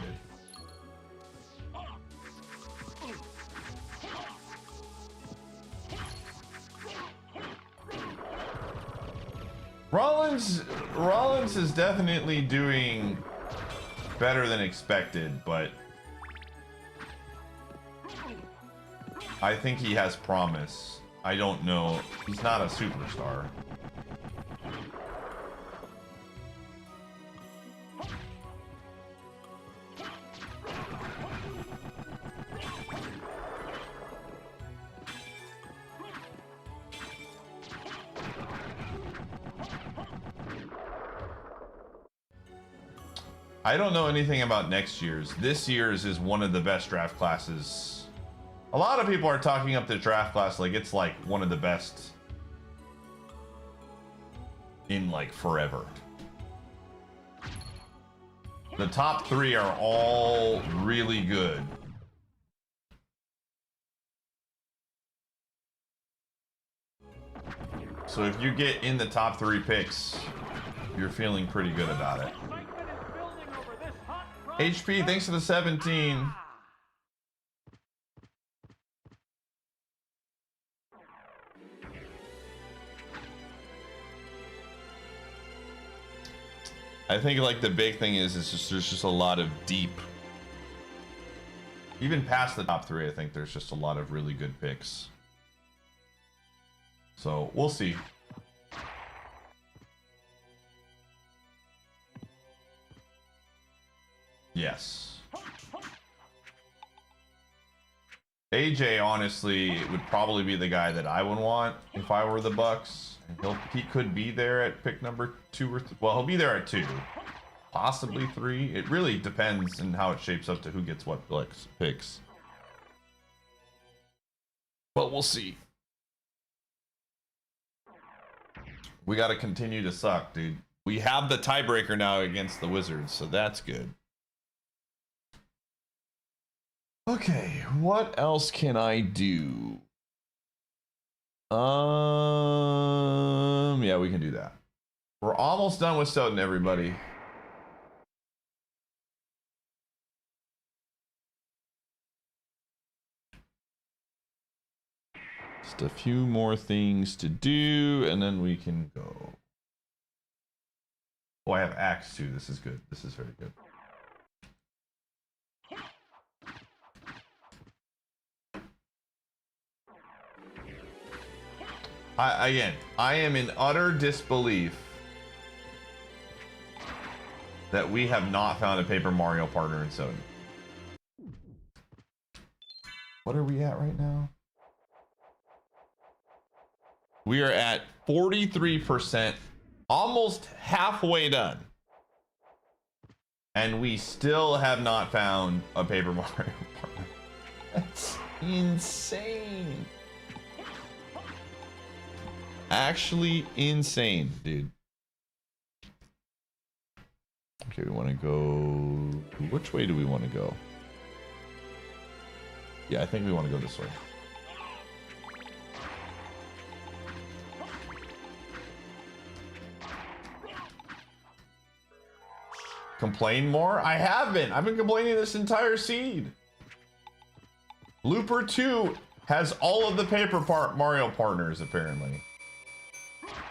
B: Rollins is definitely doing better than expected, but I think he has promise. I don't know. He's not a superstar. I don't know anything about next year's. This year's is one of the best draft classes. A lot of people are talking up the draft class like it's like one of the best in like forever. The top 3 are all really good. So if you get in the top 3 picks, you're feeling pretty good about it. HP, thanks for the 17. I think like the big thing is just there's just a lot of deep. Even past the top 3, I think there's just a lot of really good picks. So we'll see. Yes. AJ honestly would probably be the guy that I would want if I were the Bucks. He could be there at pick number 2 or well, he'll be there at 2, possibly 3. It really depends on how it shapes up to who gets what picks. But we'll see. We got to continue to suck, dude. We have the tiebreaker now against the Wizards, so that's good. Okay, what else can I do? Yeah, we can do that. We're almost done with Stoughton, everybody. Just a few more things to do, and then we can go. Oh, I have Axe too. This is good. This is very good. Again, I am in utter disbelief that we have not found a Paper Mario partner in Sony. What are we at right now? We are at 43%, almost halfway done. And we still have not found a Paper Mario partner. That's insane. Actually insane, dude. Okay, we want to go... Which way do we want to go? Yeah, I think we want to go this way. Complain more? I haven't. I've been complaining this entire seed. Looper 2 has all of the Paper Mario partners, apparently.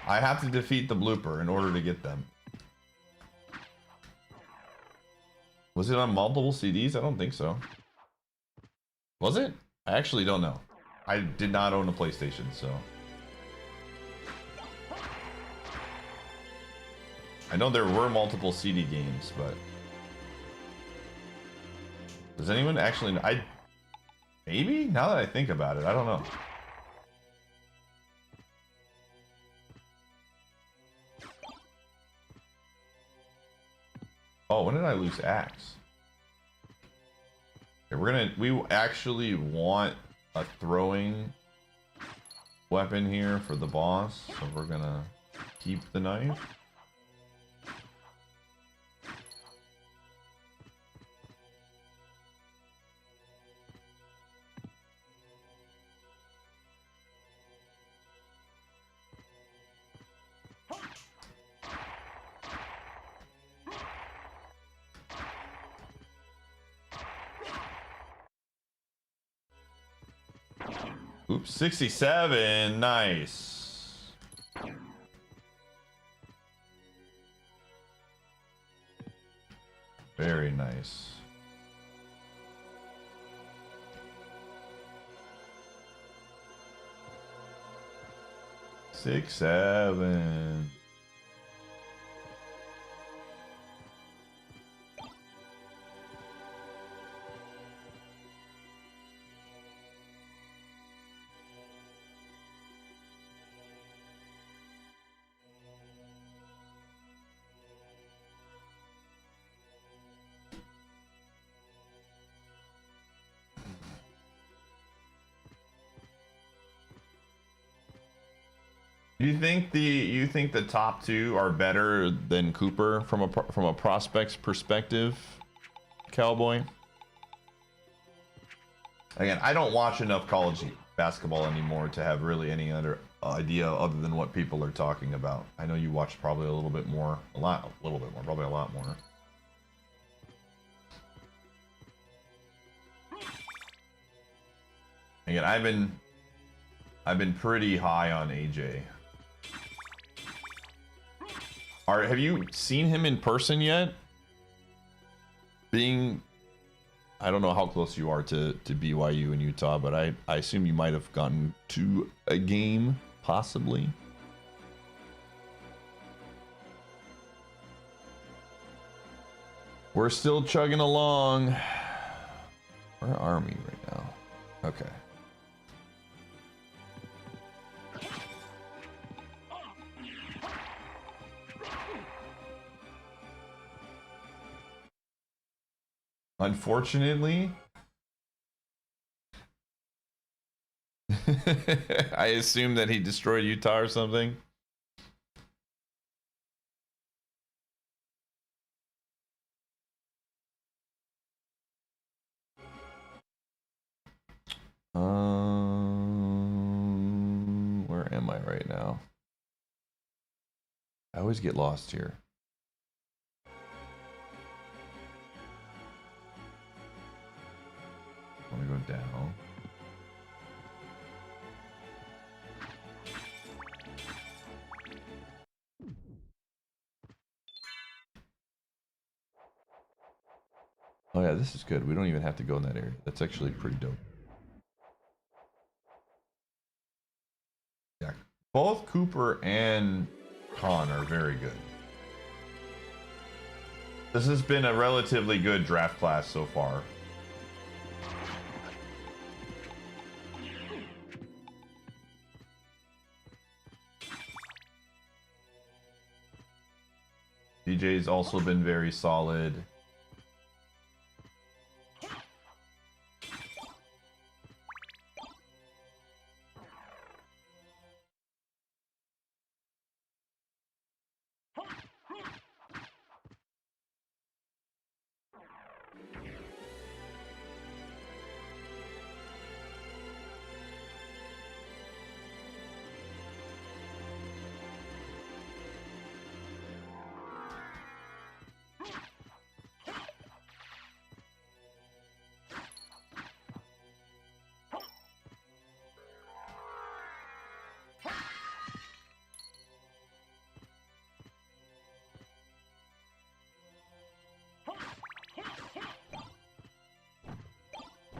B: I have to defeat the blooper in order to get them. Was it on multiple CDs? I don't think so. Was it? I actually don't know. I did not own a PlayStation, so. I know there were multiple CD games, but. Does anyone actually... Maybe? Now that I think about it, I don't know. Oh, when did I lose Axe? Okay, we actually want a throwing weapon here for the boss, so we're gonna keep the knife. Oops, 67, nice. Very nice. Six, 7. You think the top 2 are better than Cooper from a prospect's perspective, Cowboy? Again, I don't watch enough college basketball anymore to have really any other idea other than what people are talking about. I know you watch probably a little bit more, probably a lot more. Again, I've been pretty high on AJ. Have you seen him in person yet? I don't know how close you are to BYU in Utah, but I assume you might have gotten to a game, possibly. We're still chugging along. Where are we right now? Okay. Unfortunately, I assume that he destroyed Utah or something. Where am I right now? I always get lost here. I want to go down. Oh yeah, this is good. We don't even have to go in that area. That's actually pretty dope. Yeah, both Cooper and Khan are very good. This has been a relatively good draft class so far. DJ's also been very solid.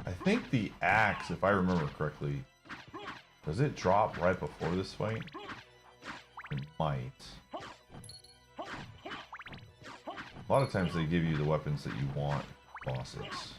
B: I think the axe, if I remember correctly, does it drop right before this fight? It might. A lot of times they give you the weapons that you want, bosses.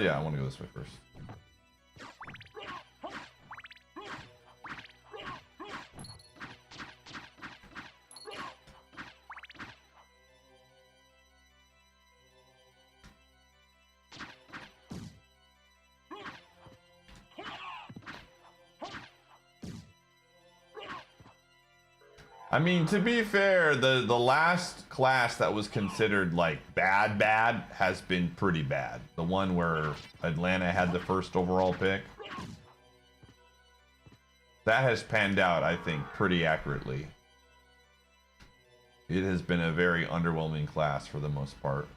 B: Yeah, I want to go this way first. I mean, to be fair, the last class that was considered like bad has been pretty bad. The one where Atlanta had the first overall pick. That has panned out, I think, pretty accurately. It has been a very underwhelming class for the most part.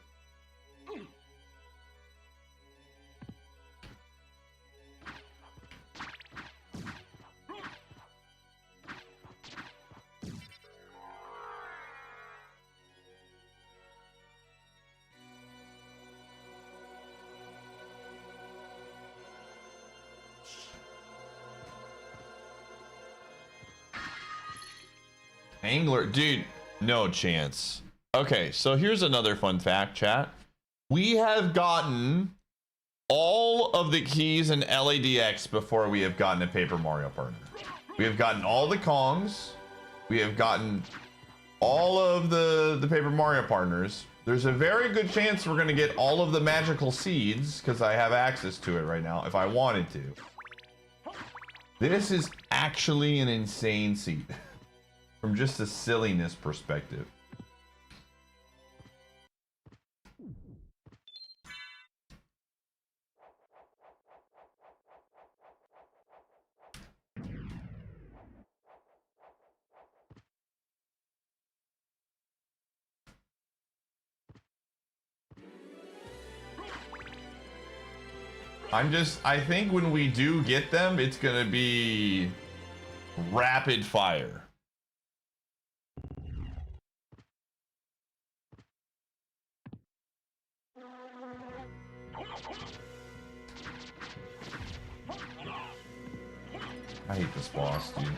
B: Angler, dude, no chance. Okay, so here's another fun fact, chat. We have gotten all of the keys in LADX before we have gotten a Paper Mario partner. We have gotten all the Kongs. We have gotten all of the Paper Mario partners. There's a very good chance we're gonna get all of the magical seeds because I have access to it right now if I wanted to. This is actually an insane seat from just a silliness perspective. I think when we do get them, it's gonna be rapid fire. I hate this boss, dude.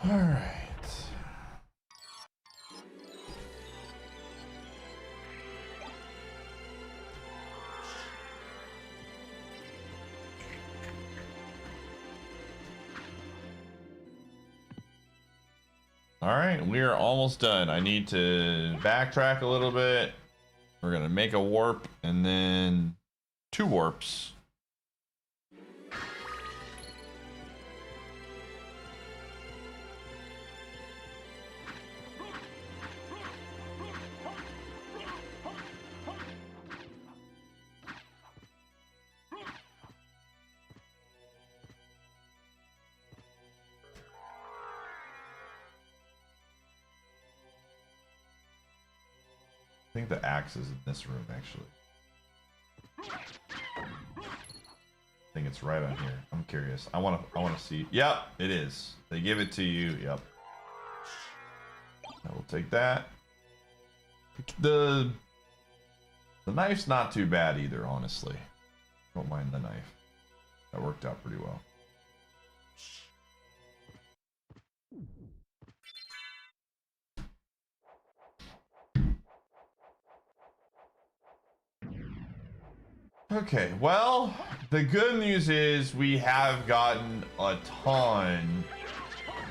B: All right. All right, we are almost done. I need to backtrack a little bit. We're gonna make a warp and then 2 warps. I think the axe is in this room, actually. I think it's right on here. I'm curious. I wanna see. Yep, it is. They give it to you. Yep. I will take that. The knife's not too bad either, honestly. Don't mind the knife. That worked out pretty well. Okay, well, the good news is we have gotten a ton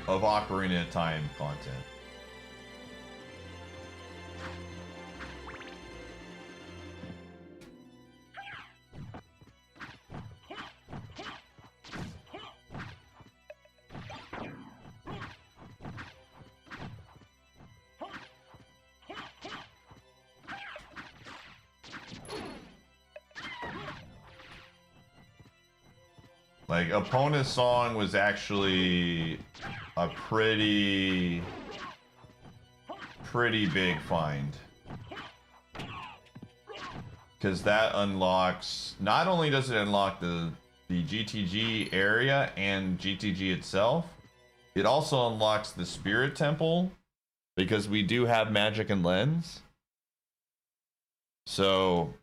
B: of Ocarina of Time content. Like, Epona's song was actually a pretty big find. Because that unlocks, not only does it unlock the GTG area and GTG itself, it also unlocks the Spirit Temple, because we do have Magic and Lens. So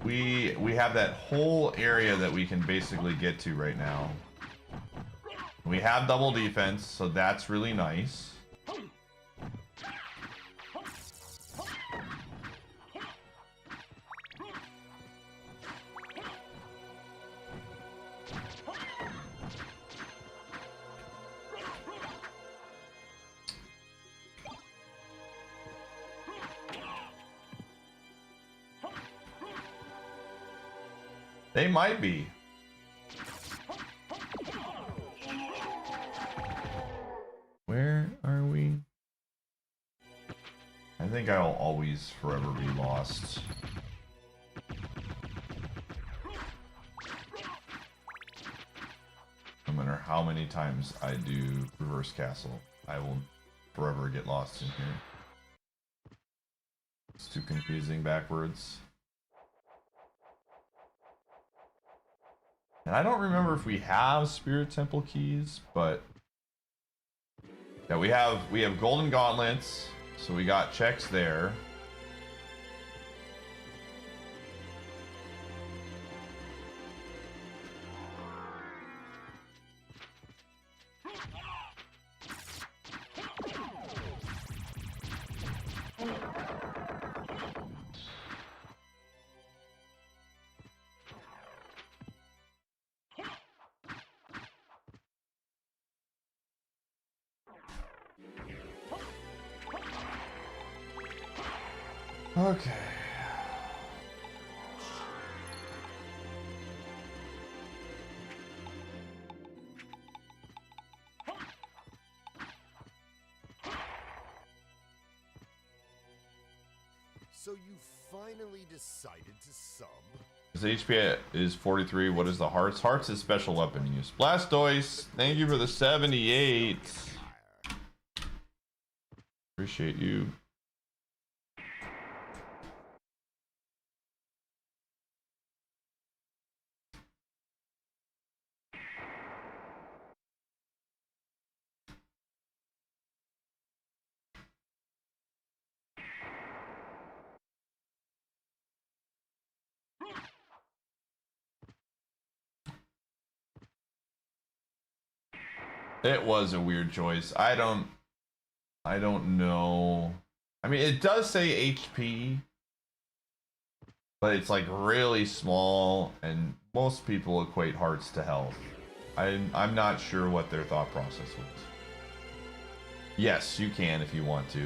B: we have that whole area that we can basically get to right now. We have double defense, so that's really nice. They might be. think I'll always forever be lost. No matter how many times I do reverse castle, I will forever get lost in here. It's too confusing backwards. And I don't remember if we have Spirit Temple keys, but yeah, we have golden gauntlets, so we got checks there. Okay.
A: So you finally decided to sub?
B: His HP is 43. What is the hearts? Hearts is special weapon use. Blastoise, thank you for the 78. Appreciate you. It was a weird choice. I don't know. I mean, it does say HP, but it's like really small, and most people equate hearts to health. I'm not sure what their thought process was. Yes, you can if you want to.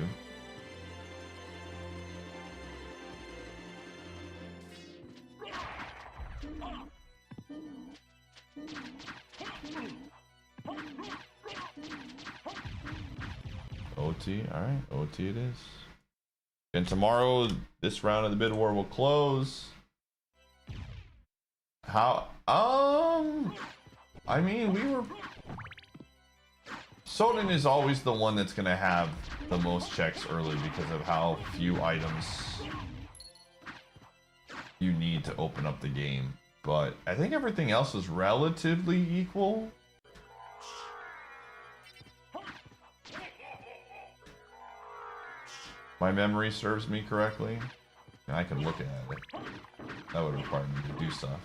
B: OT, alright, OT it is. And tomorrow, this round of the bid war will close. How, I mean, we were... Soden is always the one that's gonna have the most checks early because of how few items you need to open up the game. But I think everything else was relatively equal. My memory serves me correctly. And I can look at it. That would require me to do stuff.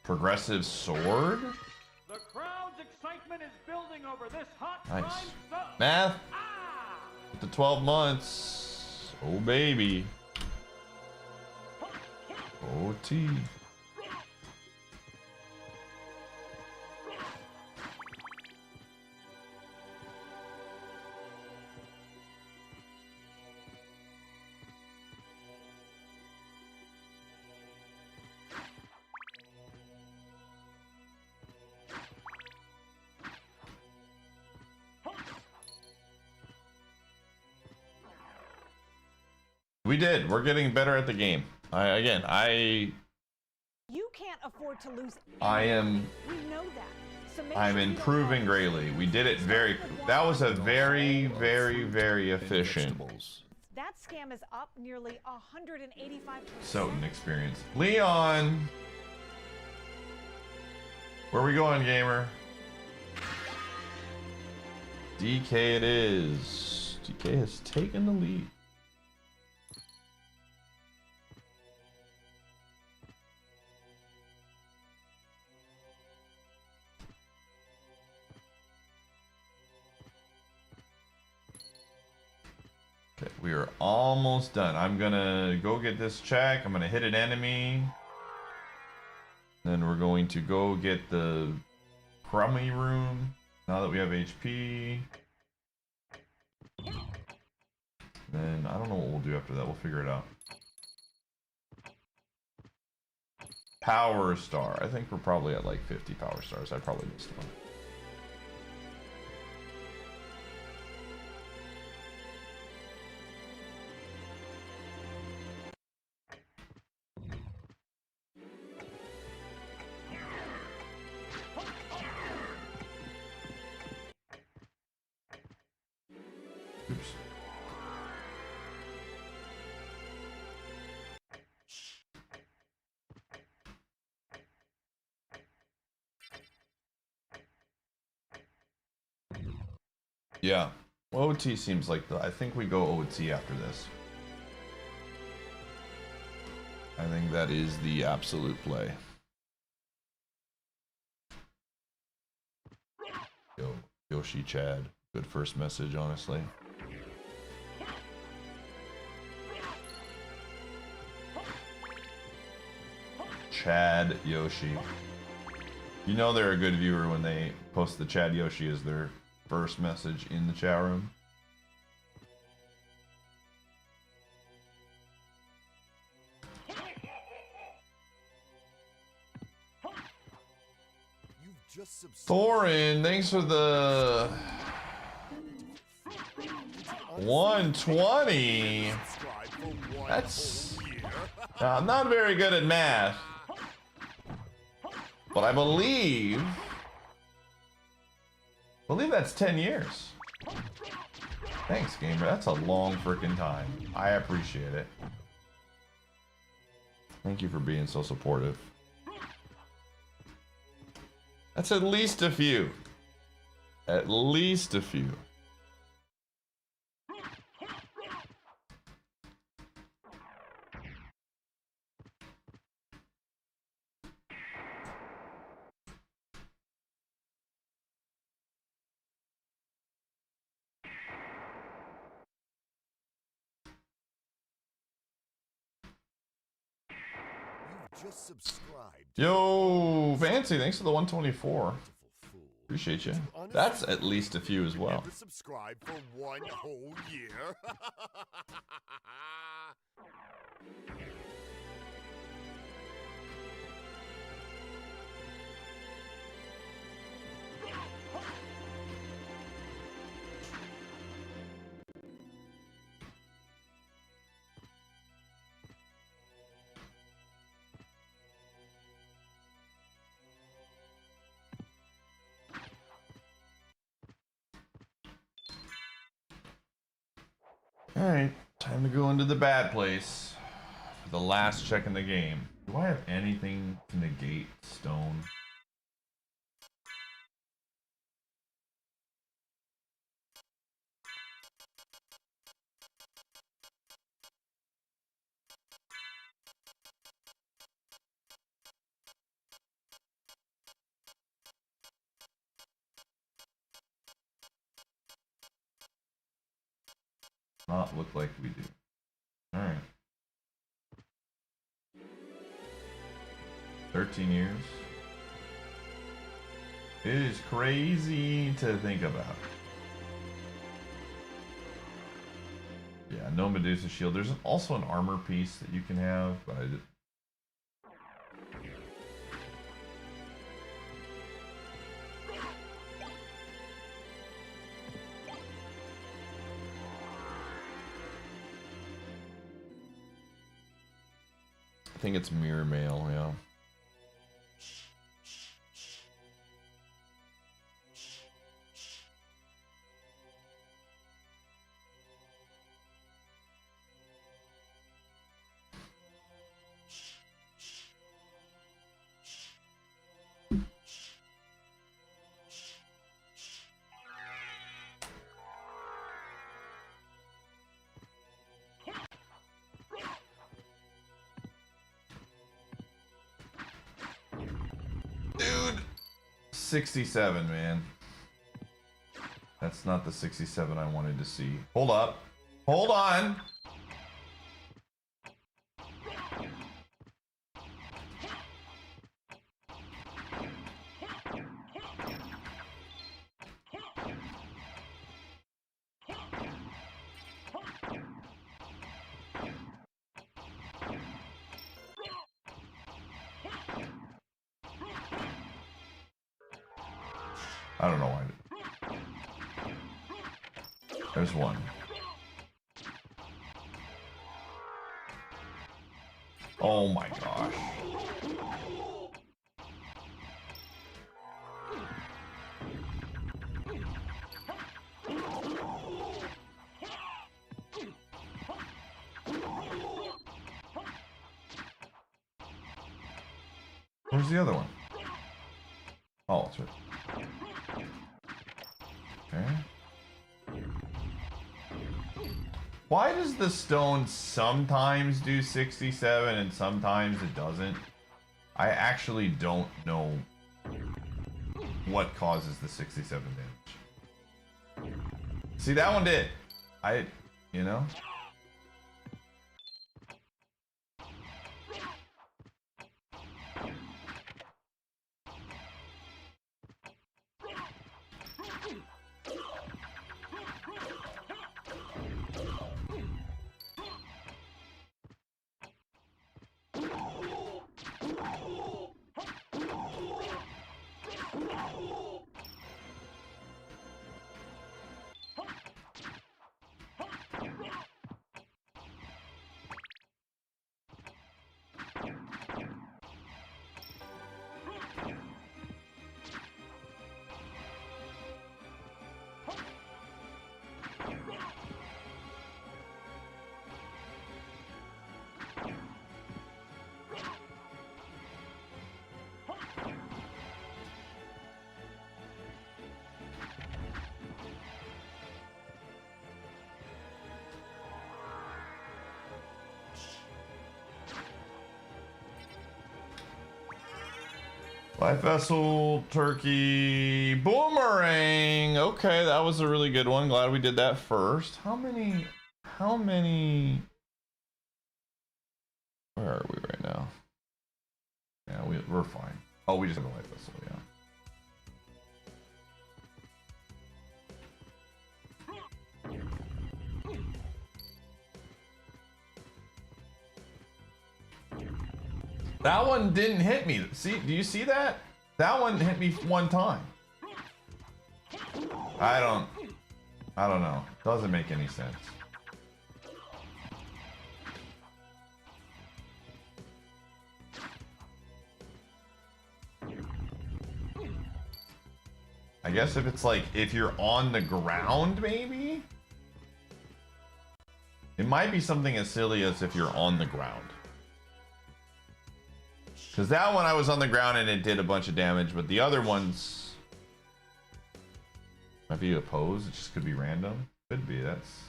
B: Progressive sword?
C: The crowd's excitement is building over this hot
B: Nice.
C: prime sub.
B: Math! With the 12 months. Oh, baby. OT. We did. We're getting better at the game.
I: You can't afford to lose.
B: I am.
I: We know that. So make
B: I'm
I: sure you don't
B: improving
I: lose.
B: greatly. We did it very. That was a very, very, very efficient
I: That scam is up nearly 185%.
B: Soden experience. Leon, where we going, gamer? DK it is. DK has taken the lead. Okay, we are almost done. I'm gonna go get this check. I'm gonna hit an enemy. Then we're going to go get the crummy room. Now that we have HP. Then I don't know what we'll do after that. We'll figure it out. Power star. I think we're probably at like 50 power stars. I probably missed one. Oops. Yeah. OT seems like I think we go OT after this. I think that is the absolute play. Yo, Yoshi Chad. Good first message, honestly. Chad Yoshi. You know they're a good viewer when they post the Chad Yoshi as their first message in the chat room. Thorin, thanks for the 120. That's I'm not very good at math, but I believe that's 10 years. Thanks, gamer. That's a long freaking time. I appreciate it. Thank you for being so supportive. That's at least a few. At least a few.
A: Just subscribed.
B: Yo, Fancy, thanks for the 124. Appreciate you. That's at least a few as well.
A: Never subscribed for one whole year.
B: Alright, time to go into the bad place for the last check in the game. Do I have anything to negate stone? Not look like we do. Alright. 13 years. It is crazy to think about. Yeah, no Medusa shield. There's also an armor piece that you can have, but I did. I think it's mirror mail, yeah. Dude, 67, man. That's not the 67 I wanted to see. Hold up. Hold on. I don't know why. There's one. Oh my gosh. Where's the other one? Oh, it's right. Okay. Why does the stone sometimes do 67 and sometimes it doesn't? I actually don't know what causes the 67 damage. See, that one did. You know? Life Vessel, Turkey, Boomerang. Okay, that was a really good one. Glad we did that first. How many? Where are we right now? Yeah, we're fine. Oh, we just have a Life Vessel, yeah. That one didn't hit me. See, do you see that? That one hit me one time. I don't know. Doesn't make any sense. I guess if it's like, if you're on the ground, maybe? It might be something as silly as if you're on the ground. Because that one I was on the ground and it did a bunch of damage, but the other ones might be opposed. It just could be random. Could be. That's.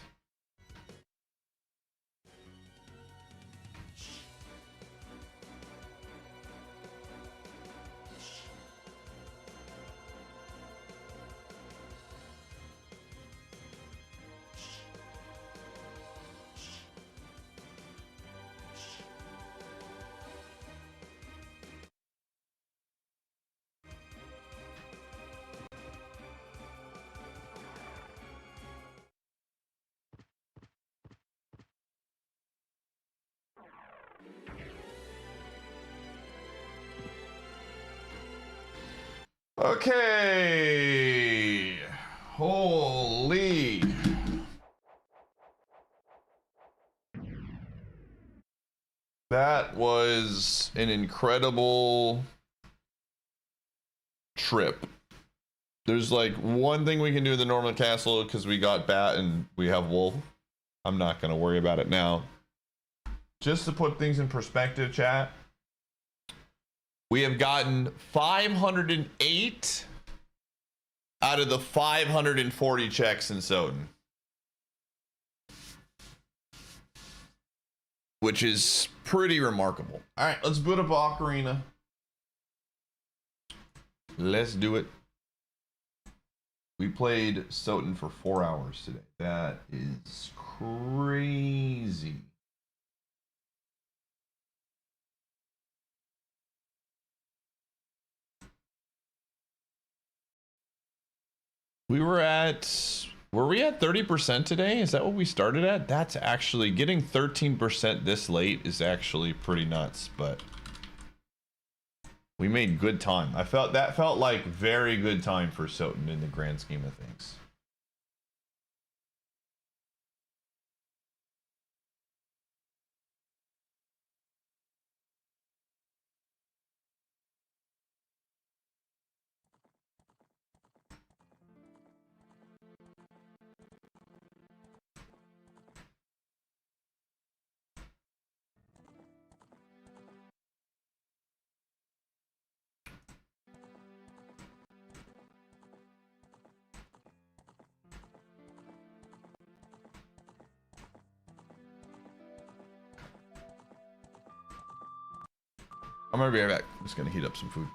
B: Okay. Holy. That was an incredible trip. There's like one thing we can do in the normal castle because we got Bat and we have Wolf. I'm not going to worry about it now. Just to put things in perspective, chat. We have gotten 508 out of the 540 checks in Soden. Which is pretty remarkable. All right, let's boot up Ocarina. Let's do it. We played Soden for 4 hours today. That is crazy. Were we at 30% today? Is that what we started at? That's actually, getting 13% this late is actually pretty nuts, but We made good time. That felt like very good time for Soten in the grand scheme of things. I'm gonna be right back. I'm just gonna heat up some food.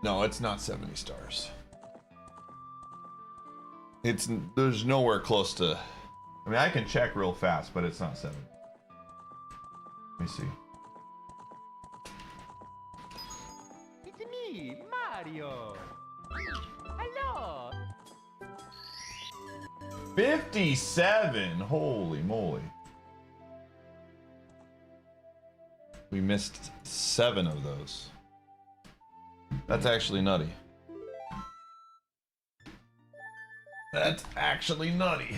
B: No, it's not 70 stars. There's nowhere close to. I mean, I can check real fast, but it's not 70. Let me see.
C: It's me, Mario. Hello.
B: 57. Holy moly. We missed 7 of those. That's actually nutty. That's actually nutty.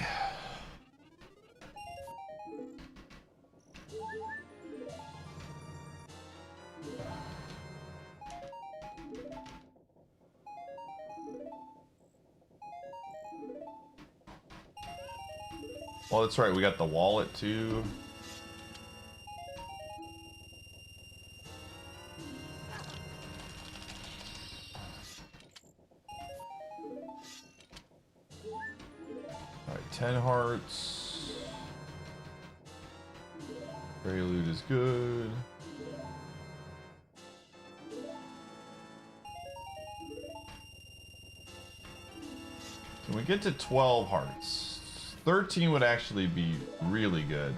B: Well, that's right. We got the wallet too. All right, 10 hearts. Prelude is good. Can we get to 12 hearts? 13 would actually be really good.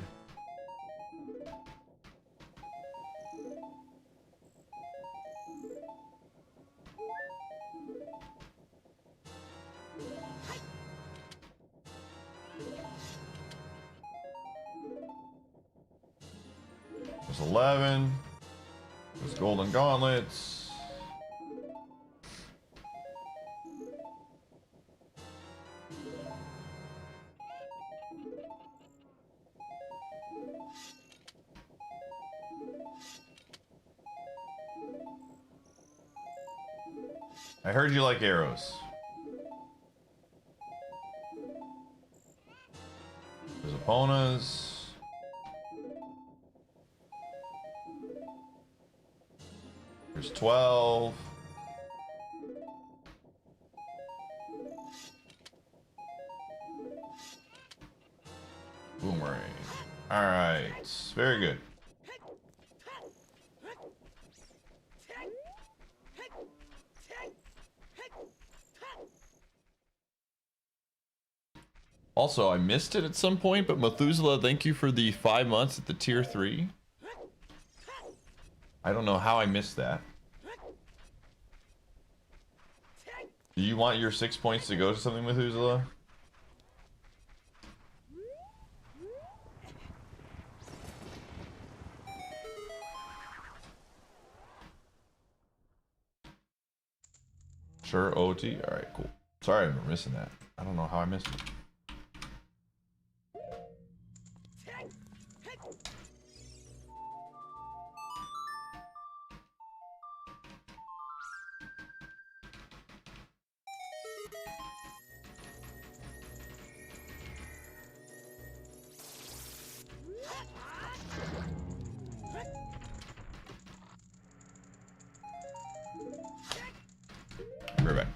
B: There's 11. There's golden gauntlets. I heard you like arrows. There's Eponas. There's 12. Boomerang. All right, very good. Also, I missed it at some point, but Methuselah, thank you for the 5 months at the tier 3. I don't know how I missed that. Do you want your 6 points to go to something, Methuselah? Sure, OT. All right, cool. Sorry, I'm missing that. I don't know how I missed it. Right back.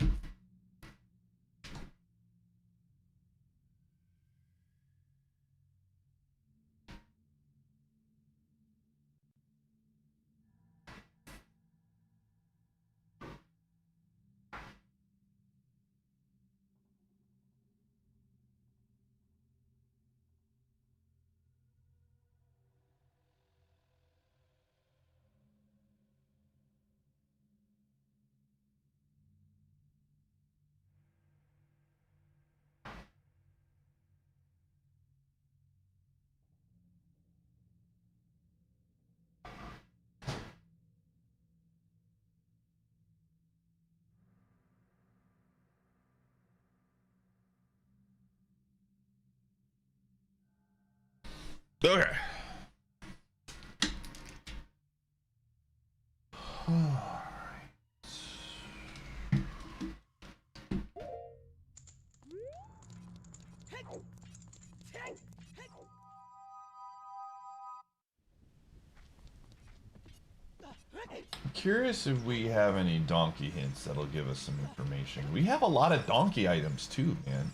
B: Okay. Curious if we have any donkey hints that'll give us some information. We have a lot of donkey items too, man.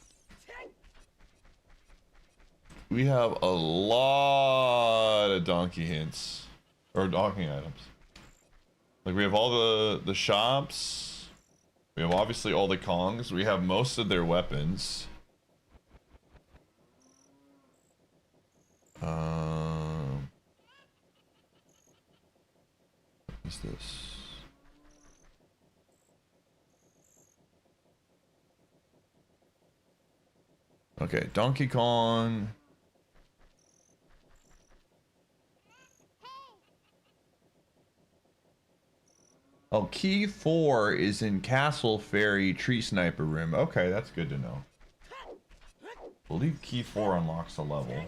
B: We have a lot of donkey hints. Or donkey items. Like we have all the shops. We have obviously all the Kongs. We have most of their weapons. What's this? Okay, Donkey Kong. Oh, key 4 is in Castle Fairy Tree Sniper Room. Okay, that's good to know. I believe key 4 unlocks a level.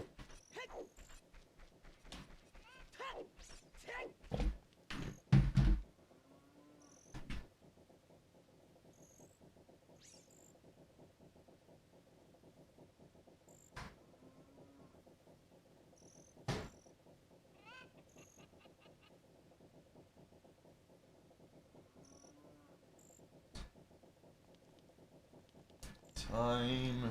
B: Time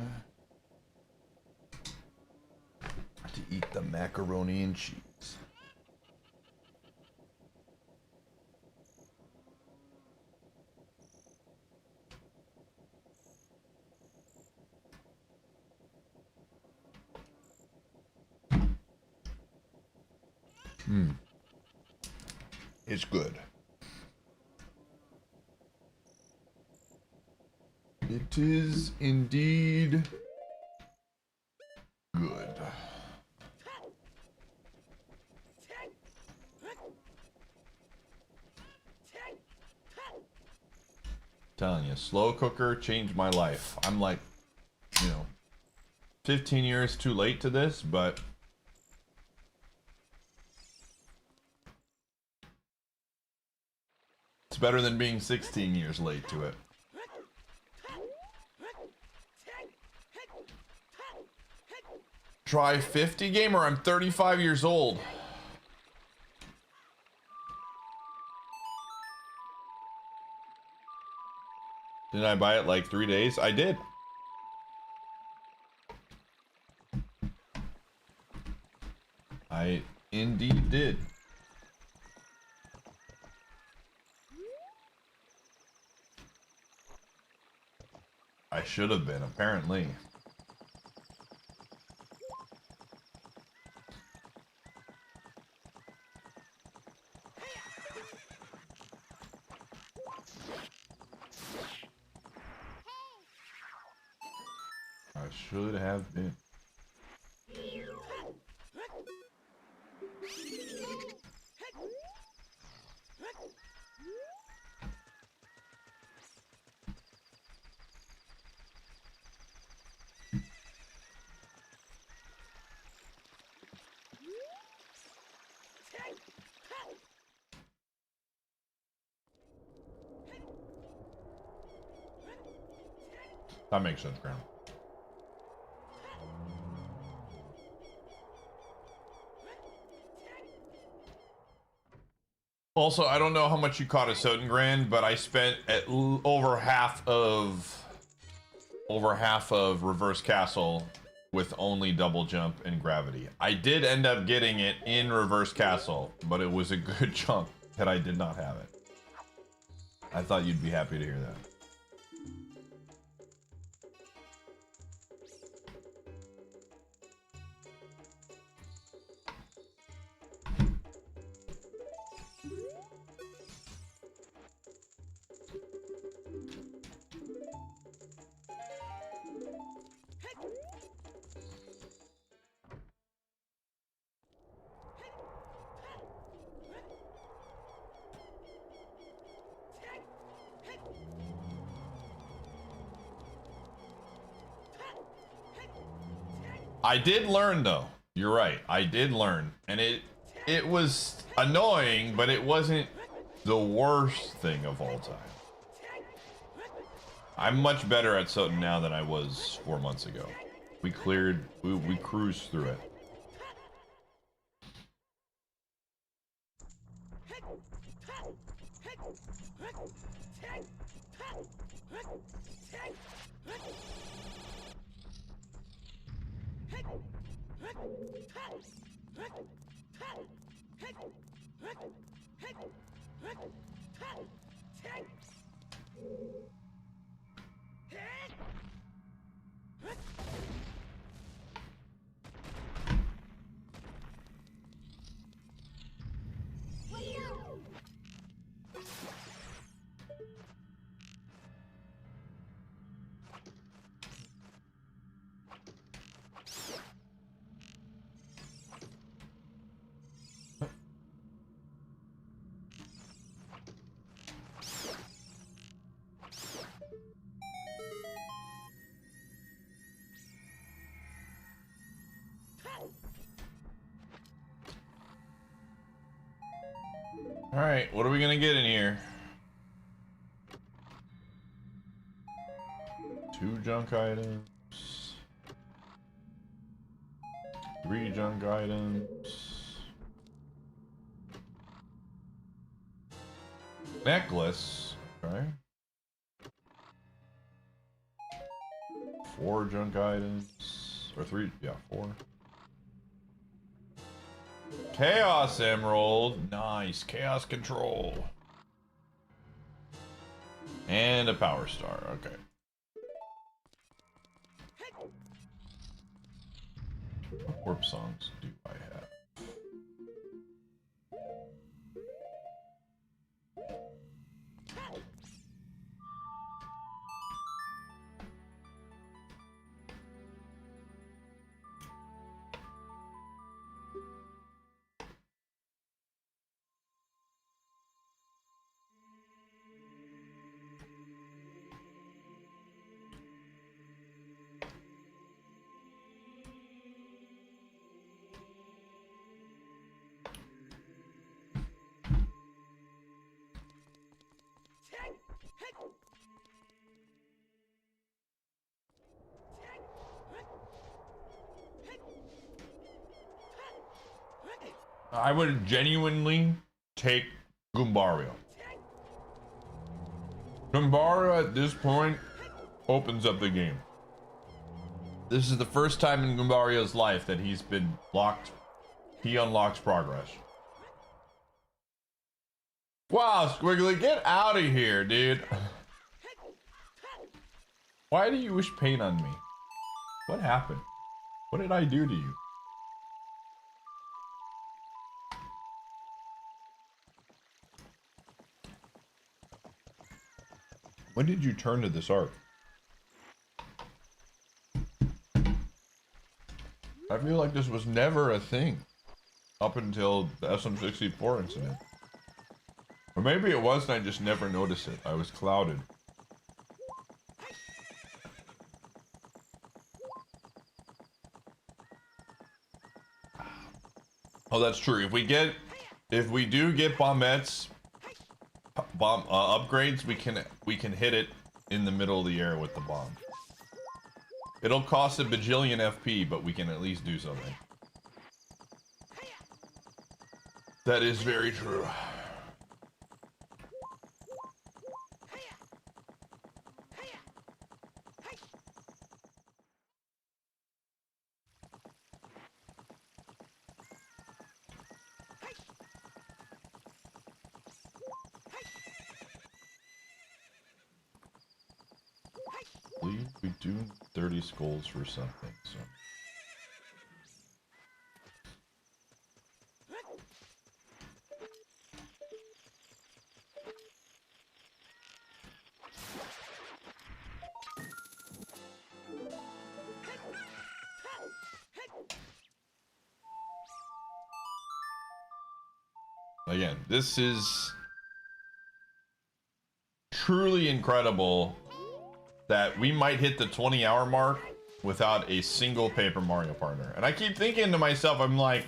B: to eat the macaroni and cheese. It's good. It is indeed good. Telling you, slow cooker changed my life. I'm like, 15 years too late to this, but it's better than being 16 years late to it. Try 50 gamer, I'm 35 years old. Didn't I buy it like 3 days? I did. I indeed did. I should have been, apparently. I should have been. That makes sense, Graham. Also, I don't know how much you caught at Sotengran, but I spent over half of Reverse Castle with only double jump and gravity. I did end up getting it in Reverse Castle, but it was a good chunk that I did not have it. I thought you'd be happy to hear that. I did learn though. You're right. I did learn, and it was annoying, but it wasn't the worst thing of all time. I'm much better at Soten now than I was 4 months ago. We cruised through it. All right, what are we gonna get in here? 2 junk items. 3 junk items. Necklace, okay. 4 junk items. Or 3, yeah, 4. Chaos Emerald. Nice. Chaos Control. And a Power Star. Okay. What warp songs do I have? I would genuinely take Goombario. Goombario at this point opens up the game. This is the first time in Goombario's life that he's been locked. He unlocks progress. Wow, Squiggly, get out of here, dude. Why do you wish pain on me? What happened? What did I do to you? When did you turn to this art? I feel like this was never a thing up until the SM64 incident. Or maybe it was and I just never noticed it. I was clouded. Oh, that's true. If we do get bombettes, upgrades, we can hit it in the middle of the air with the bomb. It'll cost a bajillion FP, but we can at least do something. That is very true. I believe we do 30 skulls for something, so. Again, this is truly incredible that we might hit the 20-hour mark without a single Paper Mario partner. And I keep thinking to myself, I'm like,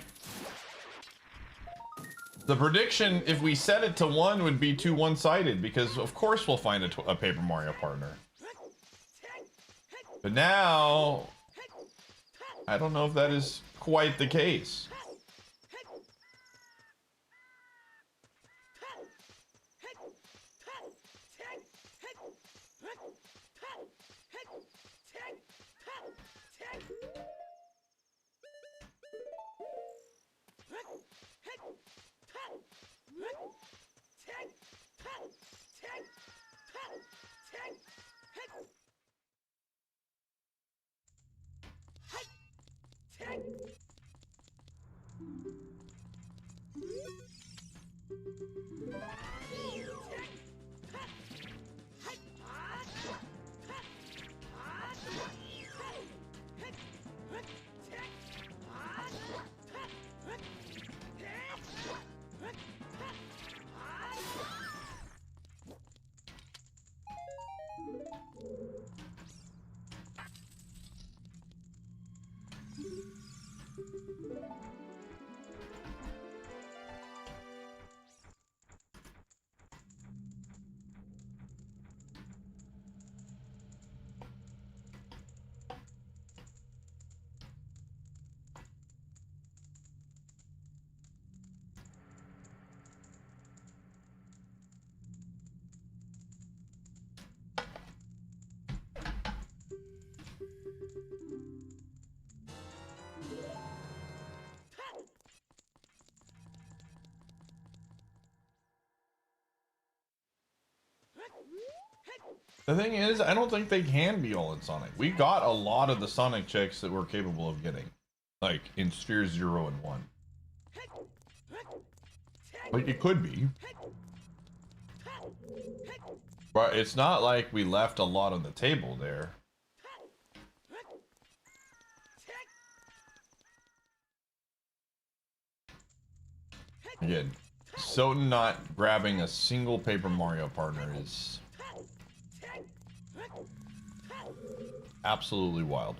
B: the prediction, if we set it to 1, would be too one-sided, because of course we'll find a Paper Mario partner. But now, I don't know if that is quite the case. The thing is, I don't think they can be all in Sonic. We got a lot of the Sonic checks that we're capable of getting. Like, in Spheres 0 and 1. Like, it could be. But it's not like we left a lot on the table there. Again, Soten not grabbing a single Paper Mario partner is absolutely wild.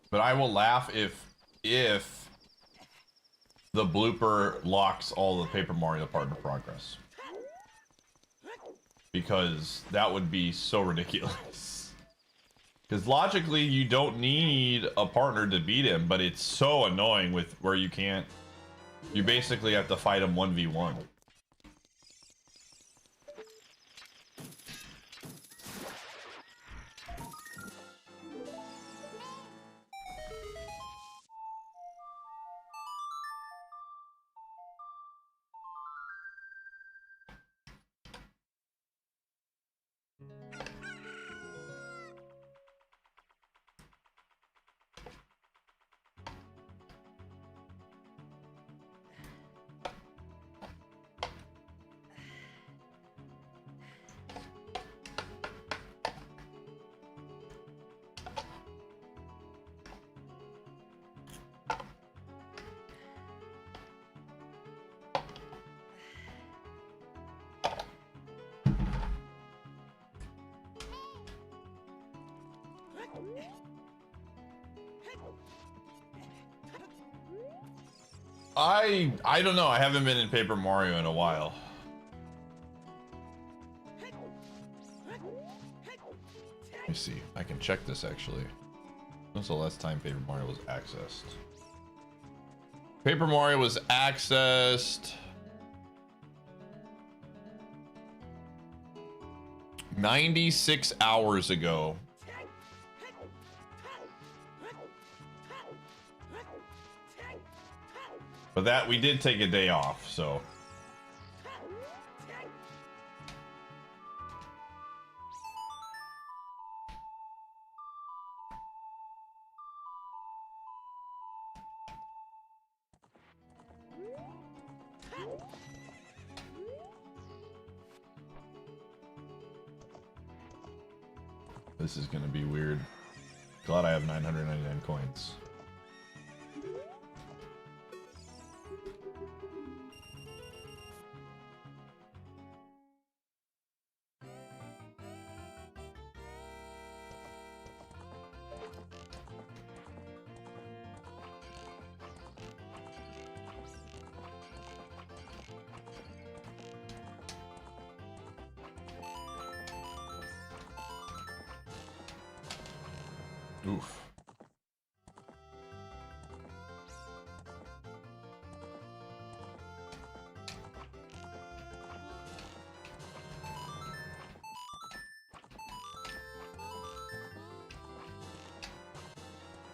B: But I will laugh if the blooper locks all the Paper Mario partner progress. Because that would be so ridiculous. Because logically, you don't need a partner to beat him, but it's so annoying with where you can't. You basically have to fight him 1v1. I don't know. I haven't been in Paper Mario in a while. Let me see. I can check this actually. When's the last time Paper Mario was accessed? Paper Mario was accessed 96 hours ago. But that we did take a day off, so. This is gonna be weird. Glad I have 999 coins. Oof.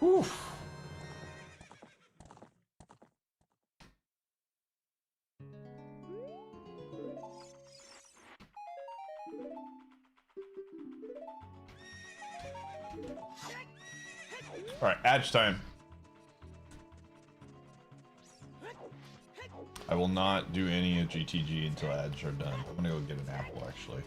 B: Oof. All right, Edge time. I will not do any of GTG until Edge are done. I'm gonna go get an apple actually.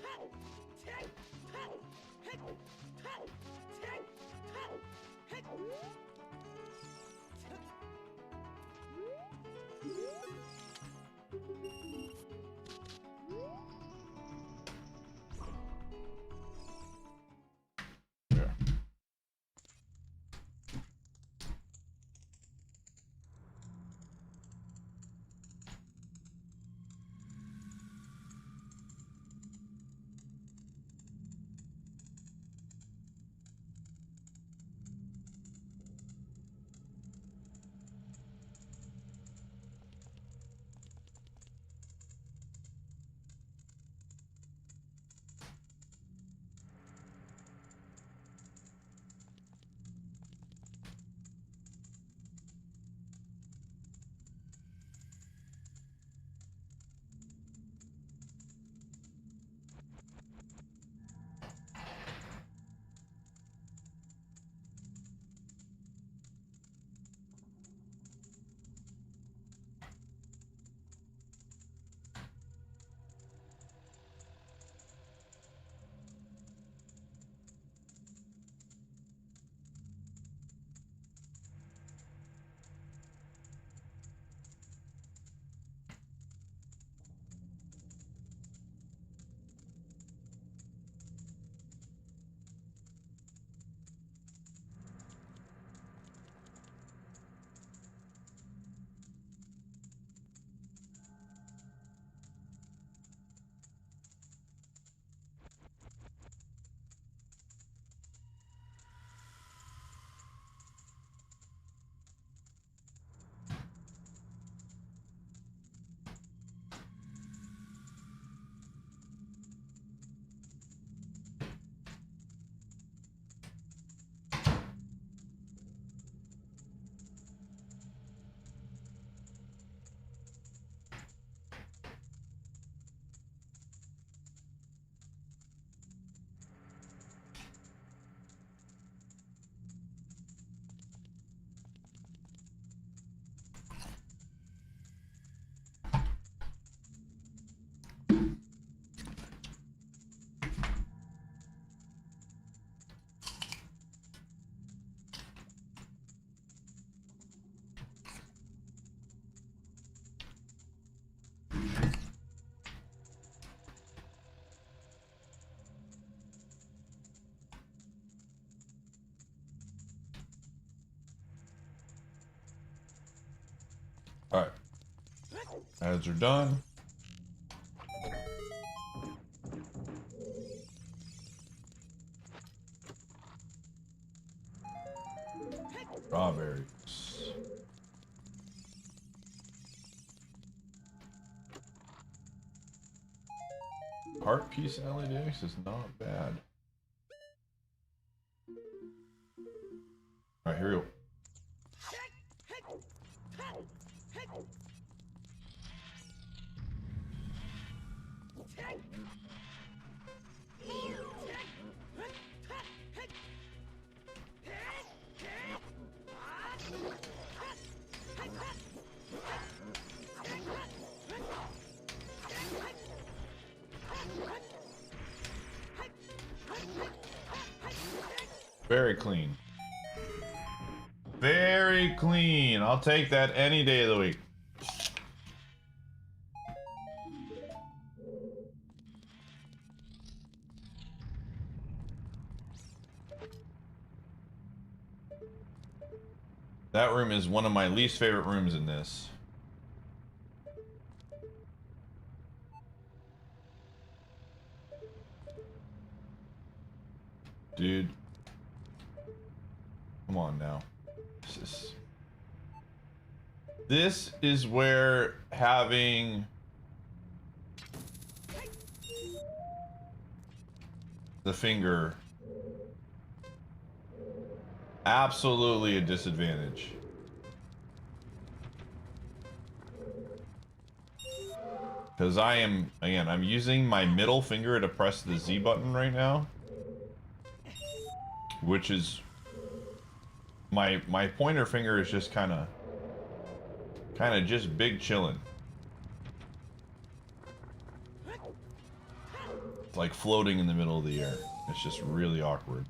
B: All right. Ads are done. Strawberries. Heart piece LEDX is not bad. Alright, here we go. Very clean. Very clean. I'll take that any day of the week. That room is one of my least favorite rooms in this. Dude. Come on now. This is where having the finger absolutely a disadvantage. Because I am, again, I'm using my middle finger to press the Z button right now. Which is, my pointer finger is just kind of just big chillin'. It's like floating in the middle of the air. It's just really awkward.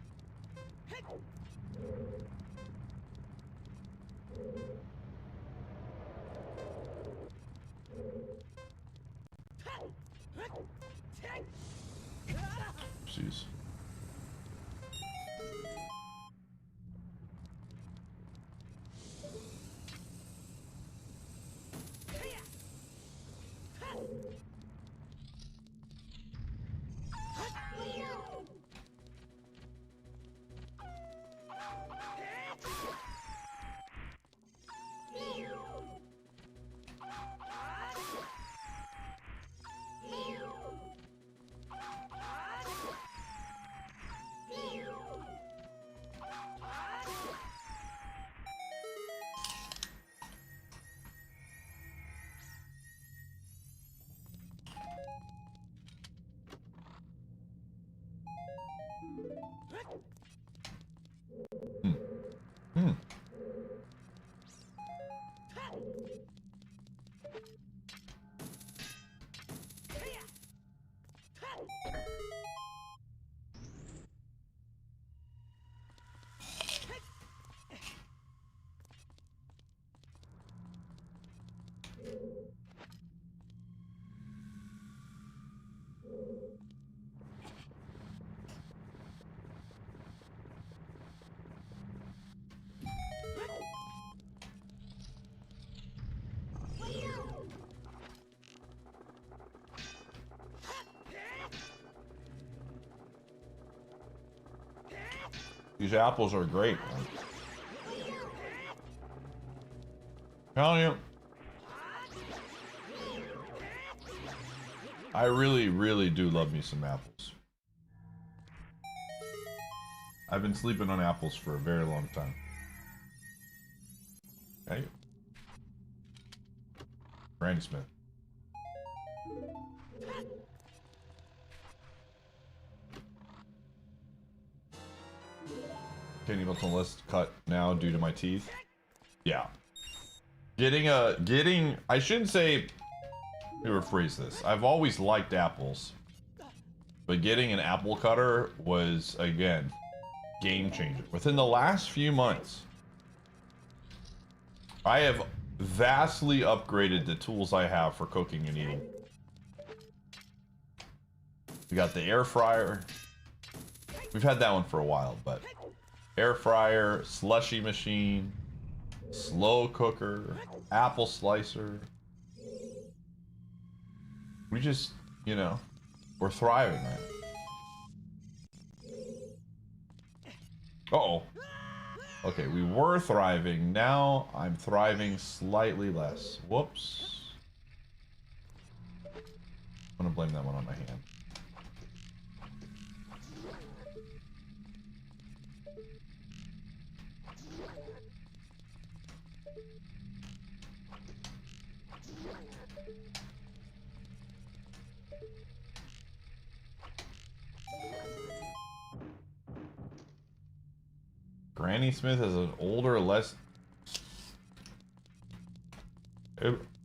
B: Jeez. These apples are great. Tell you, I really do love me some apples. I've been sleeping on apples for a very long time. Okay. Randy Smith. Can't even on the list cut now due to my teeth. Yeah. I shouldn't say, let me rephrase this. I've always liked apples. But getting an apple cutter was, again, game changer. Within the last few months, I have vastly upgraded the tools I have for cooking and eating. We got the air fryer. We've had that one for a while, but air fryer, slushy machine, slow cooker, apple slicer. We just, you know, we're thriving, right? Uh-oh. Okay, we were thriving. Now I'm thriving slightly less. Whoops. I'm gonna blame that one on my hand. Granny Smith is an older, less...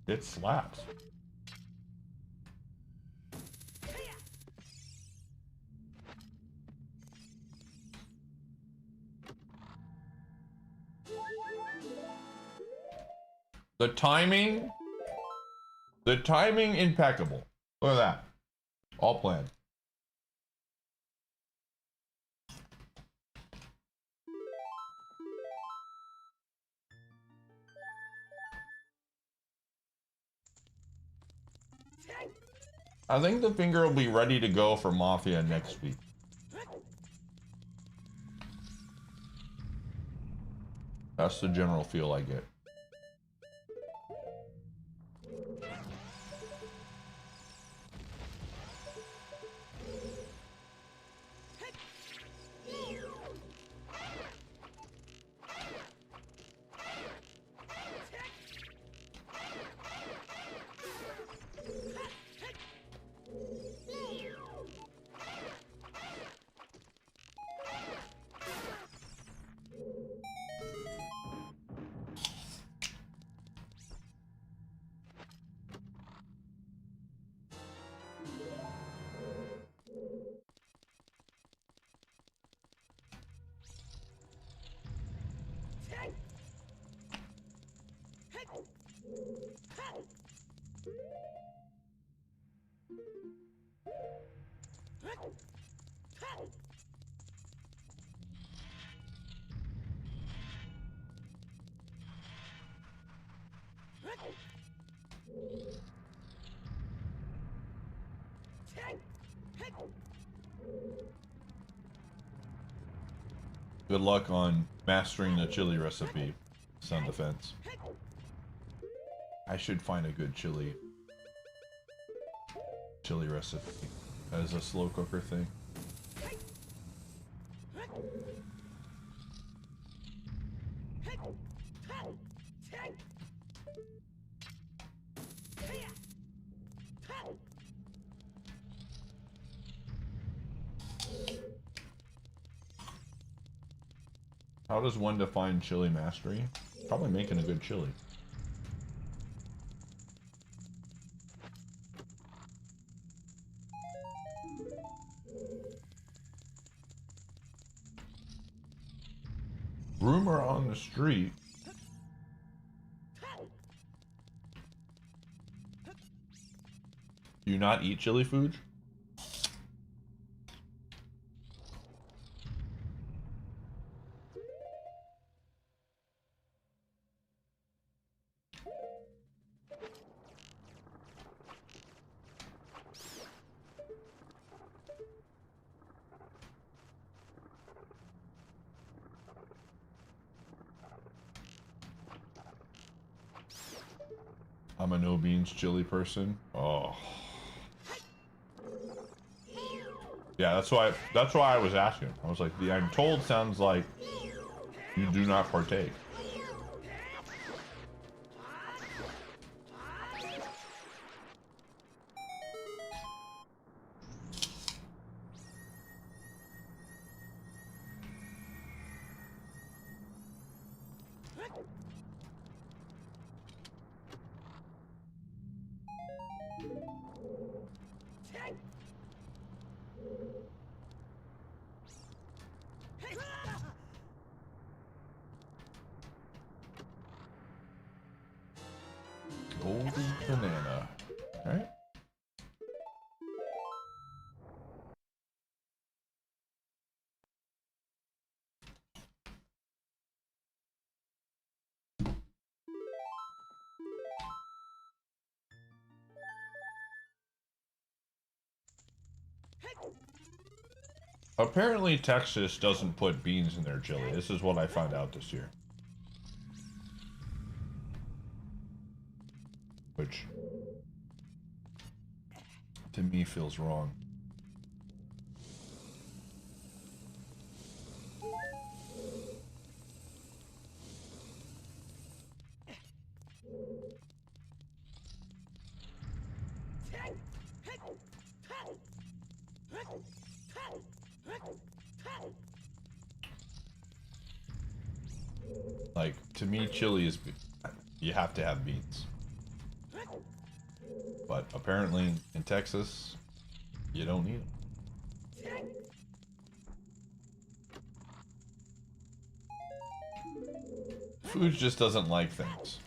B: It slaps. The timing impeccable. Look at that. All planned. I think the finger will be ready to go for Mafia next week. That's the general feel I get. Good luck on mastering the chili recipe, Sun Defense. I should find a good chili recipe as a slow cooker thing. How does one define chili mastery? Probably making a good chili. Rumor on the street. Do you not eat chili food? I'm a no beans chili person. Oh. Yeah, that's why I was asking. I was like, the I'm told sounds like you do not partake. Apparently Texas doesn't put beans in their chili. This is what I found out this year. Which, to me, feels wrong. Like, to me, chili is... You have to have beans. But apparently, in Texas, you don't need them. Food just doesn't like things.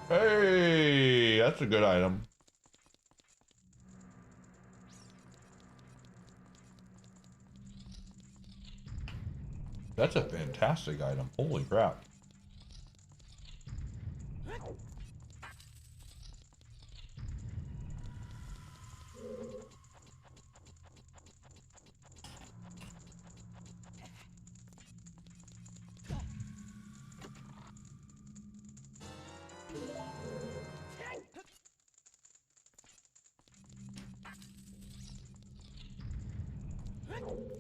B: Hey, that's a good item. That's a fantastic item. Holy crap.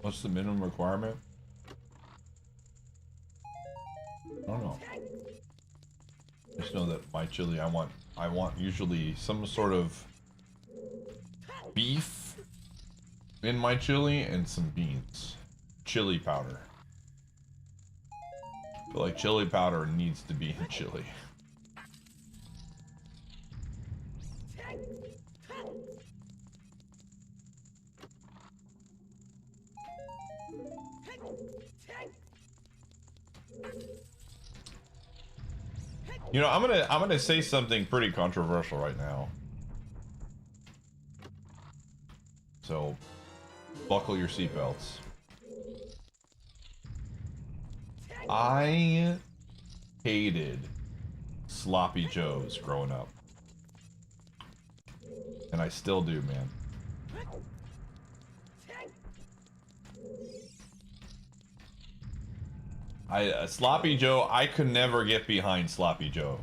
B: What's the minimum requirement? I don't know. Just know that my chili, I want usually some sort of beef in my chili and some beans. Chili powder. I feel like chili powder needs to be in chili. You know, I'm gonna say something pretty controversial right now. So, buckle your seatbelts. I hated Sloppy Joes growing up. And I still do, man. Sloppy Joe, I could never get behind Sloppy Joe.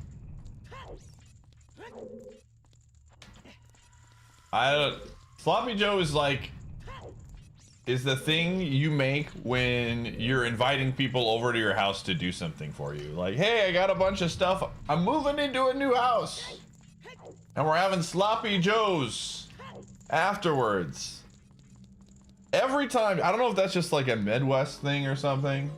B: Sloppy Joe is like, is the thing you make when you're inviting people over to your house to do something for you. Like, hey, I got a bunch of stuff. I'm moving into a new house. And we're having Sloppy Joes afterwards. Every time, I don't know if that's just like a Midwest thing or something.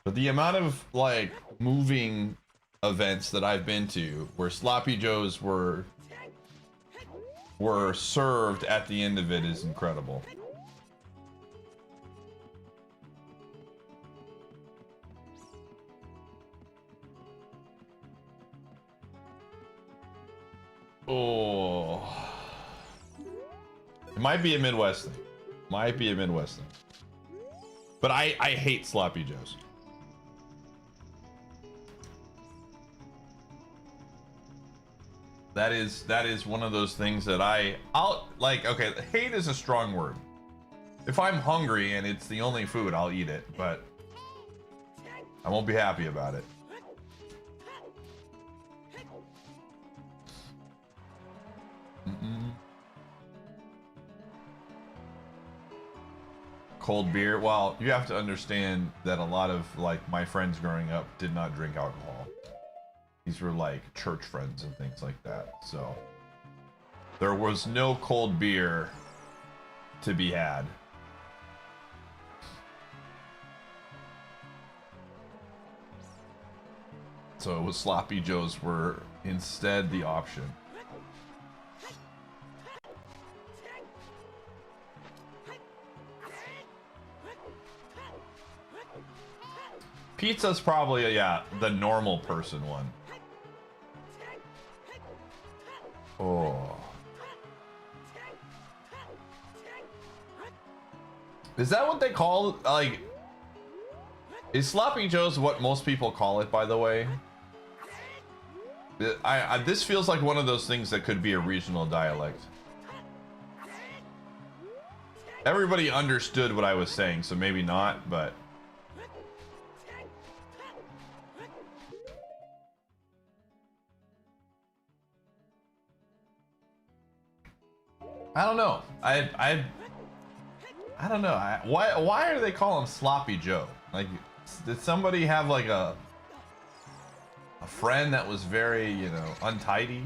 B: But the amount of, like, moving events that I've been to where Sloppy Joes were served at the end of it is incredible. Oh. It might be a Midwest thing. Might be a Midwest thing. But I hate Sloppy Joes. That is one of those things that I'll like, okay, hate is a strong word. If I'm hungry and it's the only food, I'll eat it, but I won't be happy about it. Cold beer. Well, you have to understand that a lot of, like, my friends growing up did not drink alcohol. These were like church friends and things like that. So there was no cold beer to be had. So it was Sloppy Joes were instead the option. Pizza's probably, yeah, the normal person one. Oh. Is that what they call, like, is Sloppy Joe's what most people call it, by the way? This feels like one of those things that could be a regional dialect. Everybody understood what I was saying, so maybe not, but... I don't know. I don't know. Why are they calling him Sloppy Joe? Like, did somebody have like a friend that was very, you know, untidy?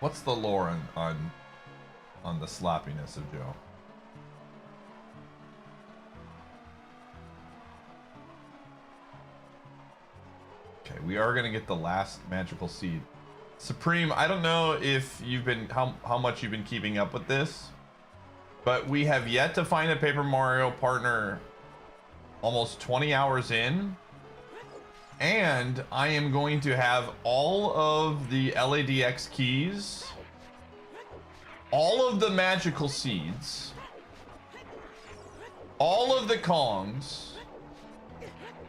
B: What's the lore on the sloppiness of Joe? Okay, we are gonna get the last magical seed. Supreme, I don't know if you've been how much you've been keeping up with this, but we have yet to find a Paper Mario partner almost 20 hours in, and I am going to have all of the LADX keys, all of the magical seeds, all of the Kongs,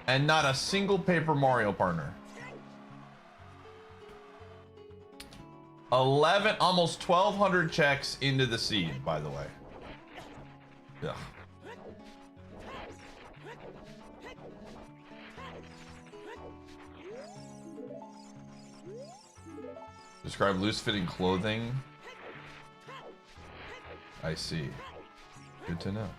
B: and not a single Paper Mario partner. 11, almost 1,200 checks into the seed, by the way. Yeah. Describe loose-fitting clothing. I see. Good to know.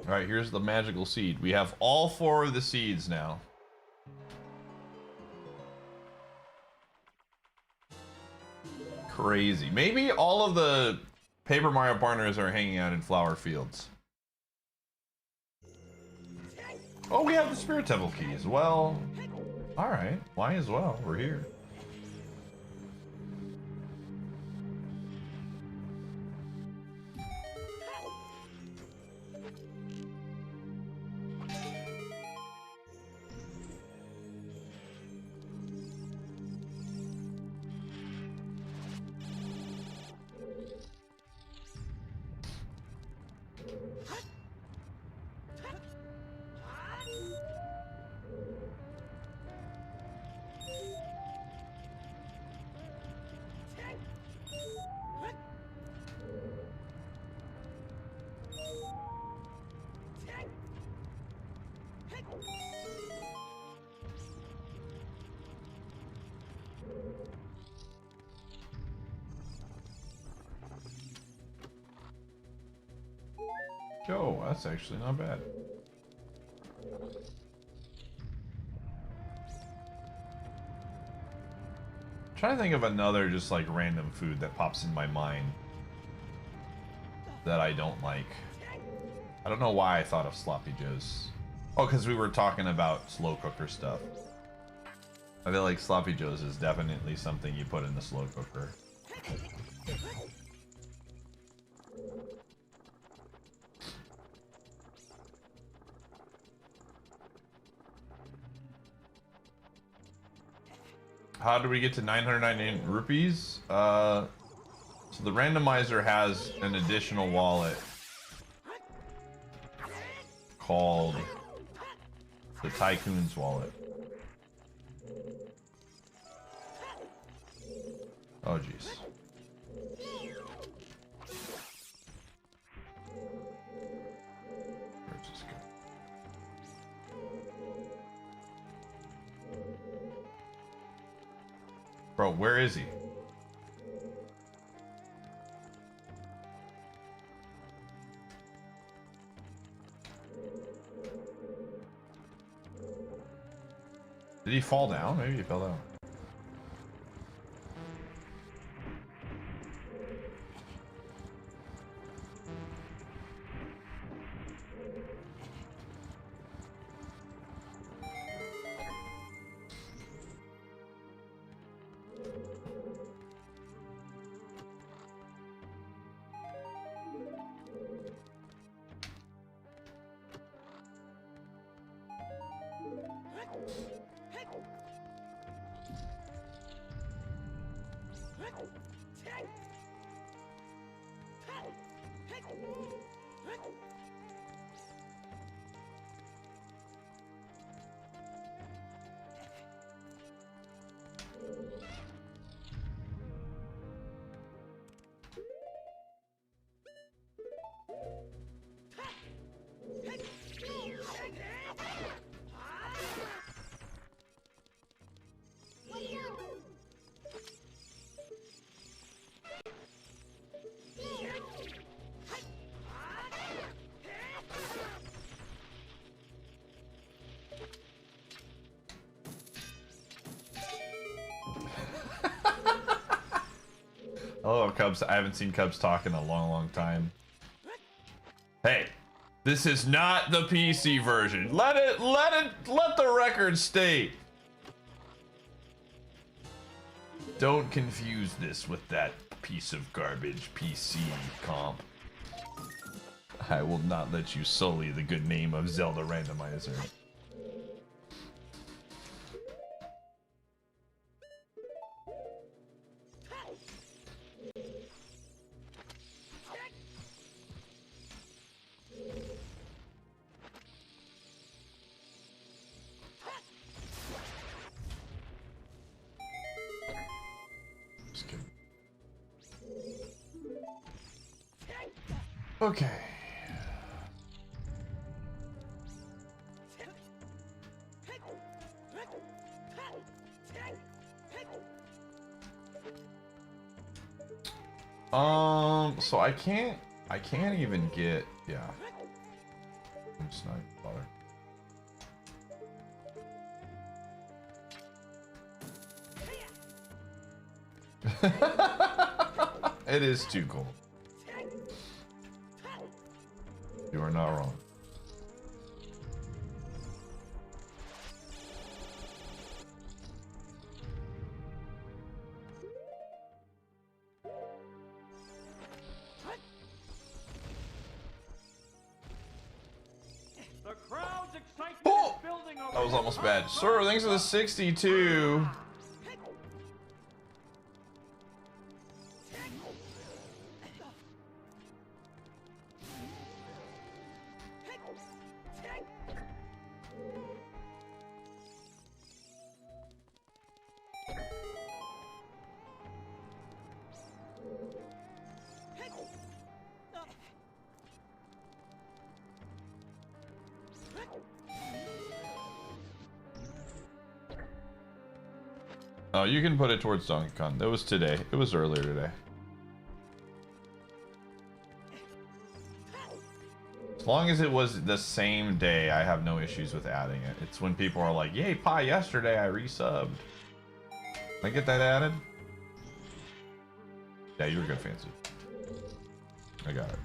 B: All right, here's the magical seed. We have all 4 of the seeds now. Crazy. Maybe all of the Paper Mario partners are hanging out in flower fields. Oh, we have the Spirit Temple keys. Well, all right. Why as well? We're here. Joe, that's actually not bad. I'm trying to think of another just like random food that pops in my mind that I don't like. I don't know why I thought of Sloppy Joe's. Oh, because we were talking about slow cooker stuff. I feel like Sloppy Joe's is definitely something you put in the slow cooker. How do we get to 999 rupees? So the randomizer has an additional wallet called the Tycoon's wallet. Oh jeez. Where's this go? Bro, where is he? Did he fall down? Maybe he fell down. Hello, Cubs. I haven't seen Cubs talk in a long time. Hey, this is not the PC version. Let the record state. Don't confuse this with that piece of garbage PC comp. I will not let you sully the good name of Zelda Randomizer. Just kidding. Okay. So I can't even get, yeah. I'm just not bother. It is too cold. You are not wrong.
C: The crowd's excitement
B: Oh!
C: is building over
B: That was
C: this.
B: almost bad. Sir, thanks for the 62. Oh, you can put it towards Donkey Kong. That was today. It was earlier today. As long as it was the same day, I have no issues with adding it. It's when people are like, yay, pie, yesterday I resubbed. Can I get that added? Yeah, you were good, Fancy. I got it.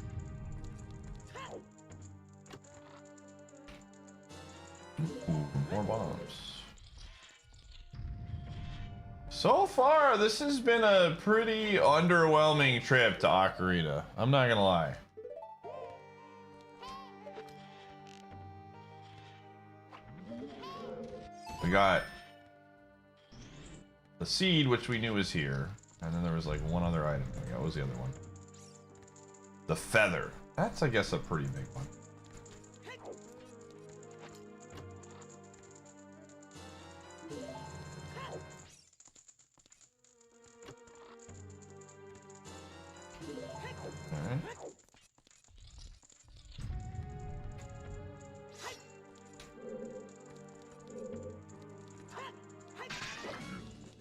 B: Ooh, more bombs. So far, this has been a pretty underwhelming trip to Ocarina. I'm not gonna lie. We got the seed, which we knew was here. And then there was like one other item. What was the other one? The feather. That's, I guess, a pretty big one. Alright.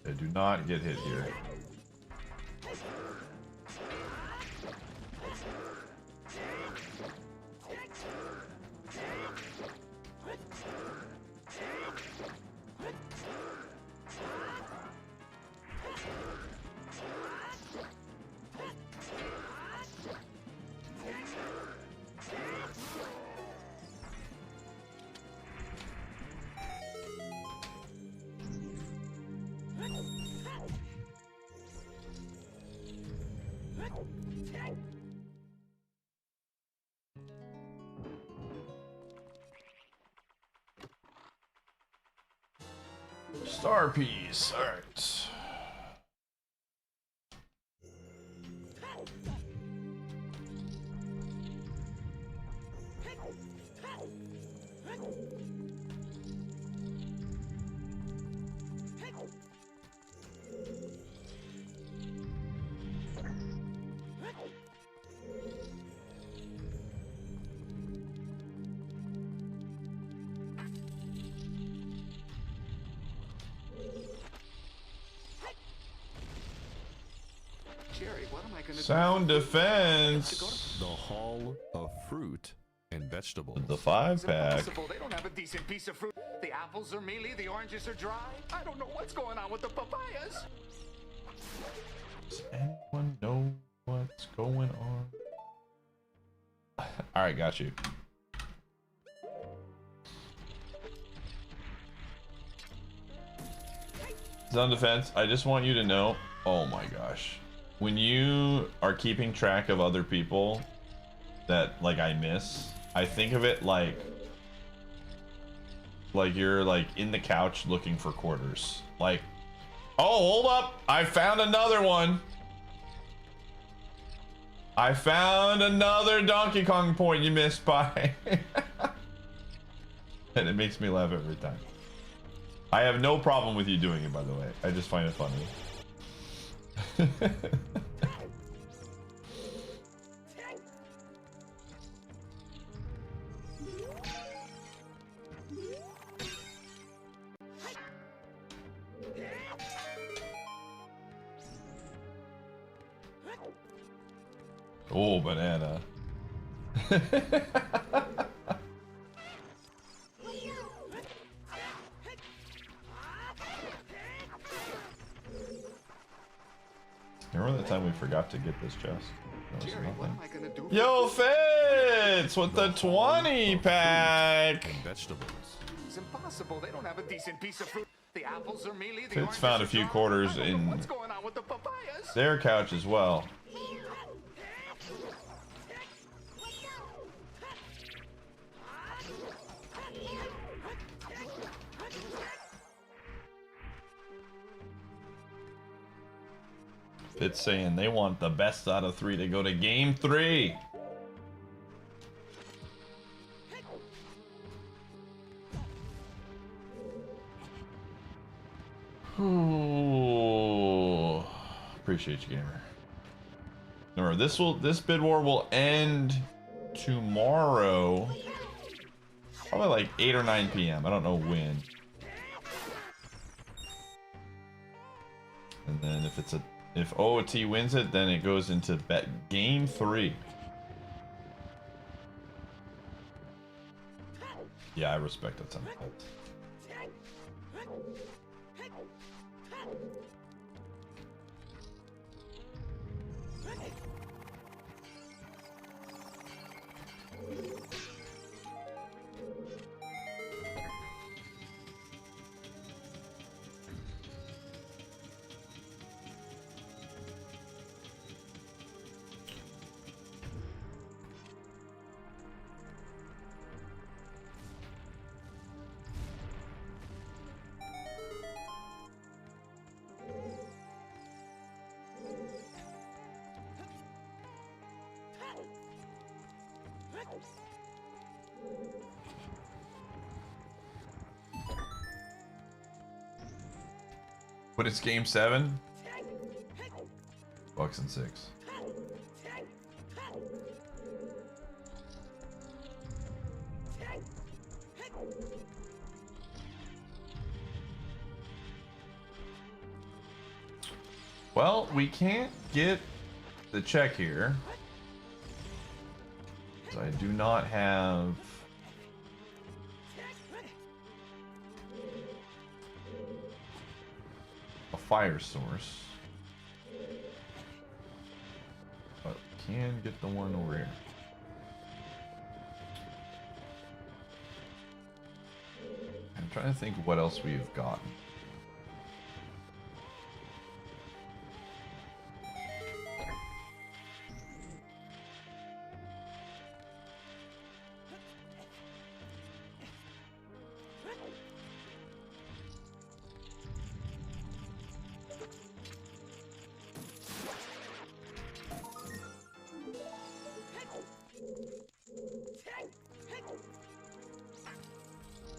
B: They do not get hit here. Star piece. All right.
J: Jerry, what am I gonna
B: Sound
J: do?
B: defense.
K: The Hall of Fruit and Vegetables.
B: The 5-pack.
J: Impossible. They don't have a decent piece of fruit. The apples are mealy, the oranges are dry. I don't know what's going on with the papayas.
B: Does anyone know what's going on? Alright, got you. Sound defense, I just want you to know, oh my gosh. When you are keeping track of other people that like I miss, I think of it like you're like in the couch looking for quarters. Like, oh, hold up, I found another one. I found another Donkey Kong point you missed by. And it makes me laugh every time. I have no problem with you doing it, by the way. I just find it funny. Oh, banana. Remember the time we forgot to get this chest?
J: Jerry, what am I gonna do?
B: Yo, Fitz with the 20 pack.
K: Vegetables.
J: It's impossible. They don't have a decent piece of fruit. The apples are mealy, the
B: Fitz found a few quarters in
J: what's going on with the papayas?
B: their couch as well. Fitz saying they want the best out of 3 to go to game 3. Ooh, appreciate you, gamer. Remember, this bid war will end tomorrow, probably like 8 or 9 p.m. I don't know when. And then if OOT wins it, then it goes into game 3. Yeah, I respect that sound effect. But it's game 7. Bucks and 6. Well, we can't get the check here. So I do not have a fire source. But we can get the one over here. I'm trying to think what else we have gotten.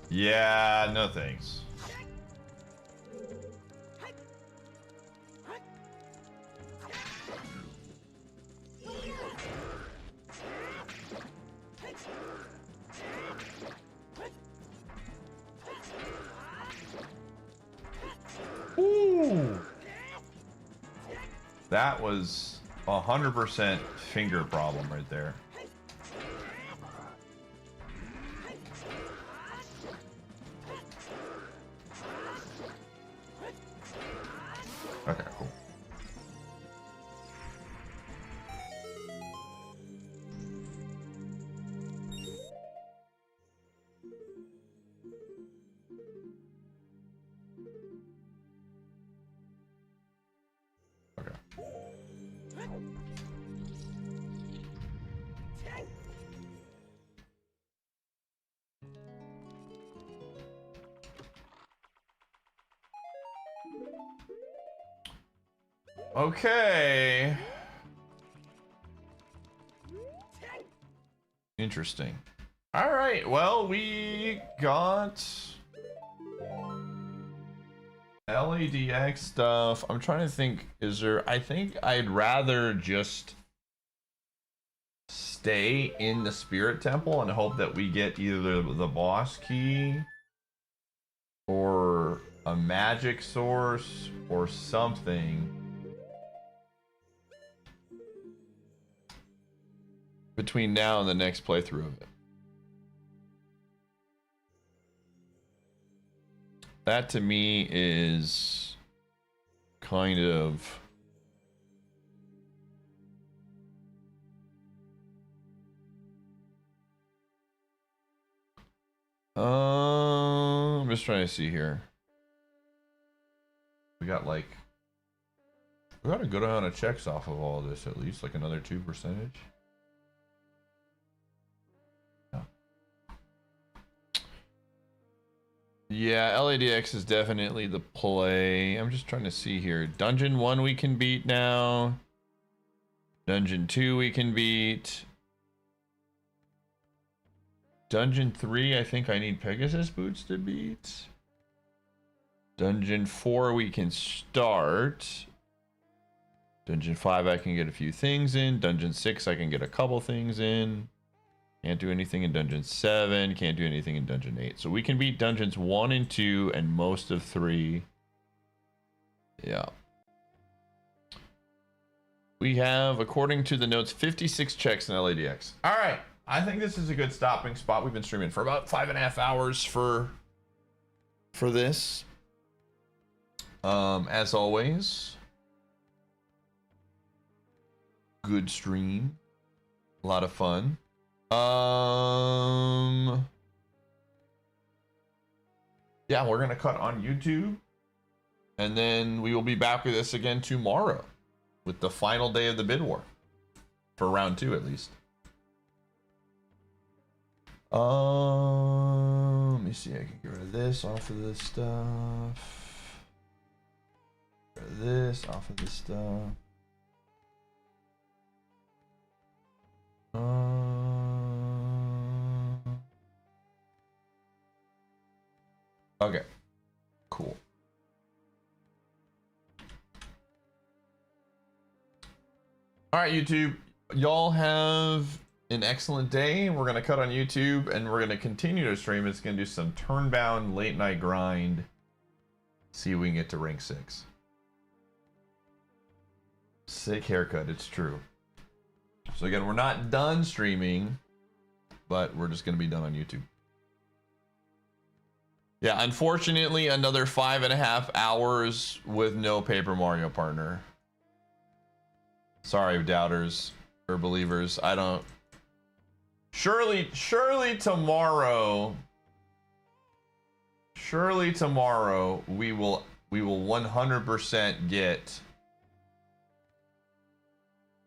B: Yeah, no thanks. Ooh. That was 100% finger problem right there. Okay, cool. Okay. Interesting. All right. Well, we got LADX stuff. I'm trying to think. Is there? I think I'd rather just stay in the Spirit Temple and hope that we get either the boss key or a magic source or something between now and the next playthrough of it. That to me is kind of I'm just trying to see here. We got a good amount of checks off of all this, at least like another 2%. Yeah, LADX is definitely the play. I'm just trying to see here. Dungeon 1 we can beat now. Dungeon 2 we can beat. Dungeon 3, I think I need Pegasus boots to beat. Dungeon 4 we can start. Dungeon 5 I can get a few things in. Dungeon 6 I can get a couple things in. Can't do anything in Dungeon 7. Can't do anything in Dungeon 8. So we can beat Dungeons 1 and 2 and most of 3. Yeah. We have, according to the notes, 56 checks in LADX. All right. I think this is a good stopping spot. We've been streaming for about 5.5 hours for this. As always, good stream. A lot of fun. Yeah, we're gonna cut on YouTube, and then we will be back with this again tomorrow with the final day of the bid war for round 2 at least. Let me see. I can get rid of this off of this stuff. Get rid of this off of this stuff. Okay, cool. All right, YouTube, y'all have an excellent day. We're gonna cut on YouTube and we're gonna continue to stream. It's gonna do some turn-bound late night grind. See if we can get to rank 6. Sick haircut, it's true. So again, we're not done streaming, but we're just gonna be done on YouTube. Yeah, unfortunately, another 5.5 hours with no Paper Mario partner. Sorry, doubters or believers. I don't. Surely tomorrow. Surely tomorrow we will 100% get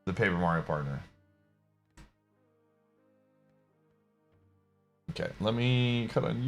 B: the Paper Mario partner. Okay, let me cut on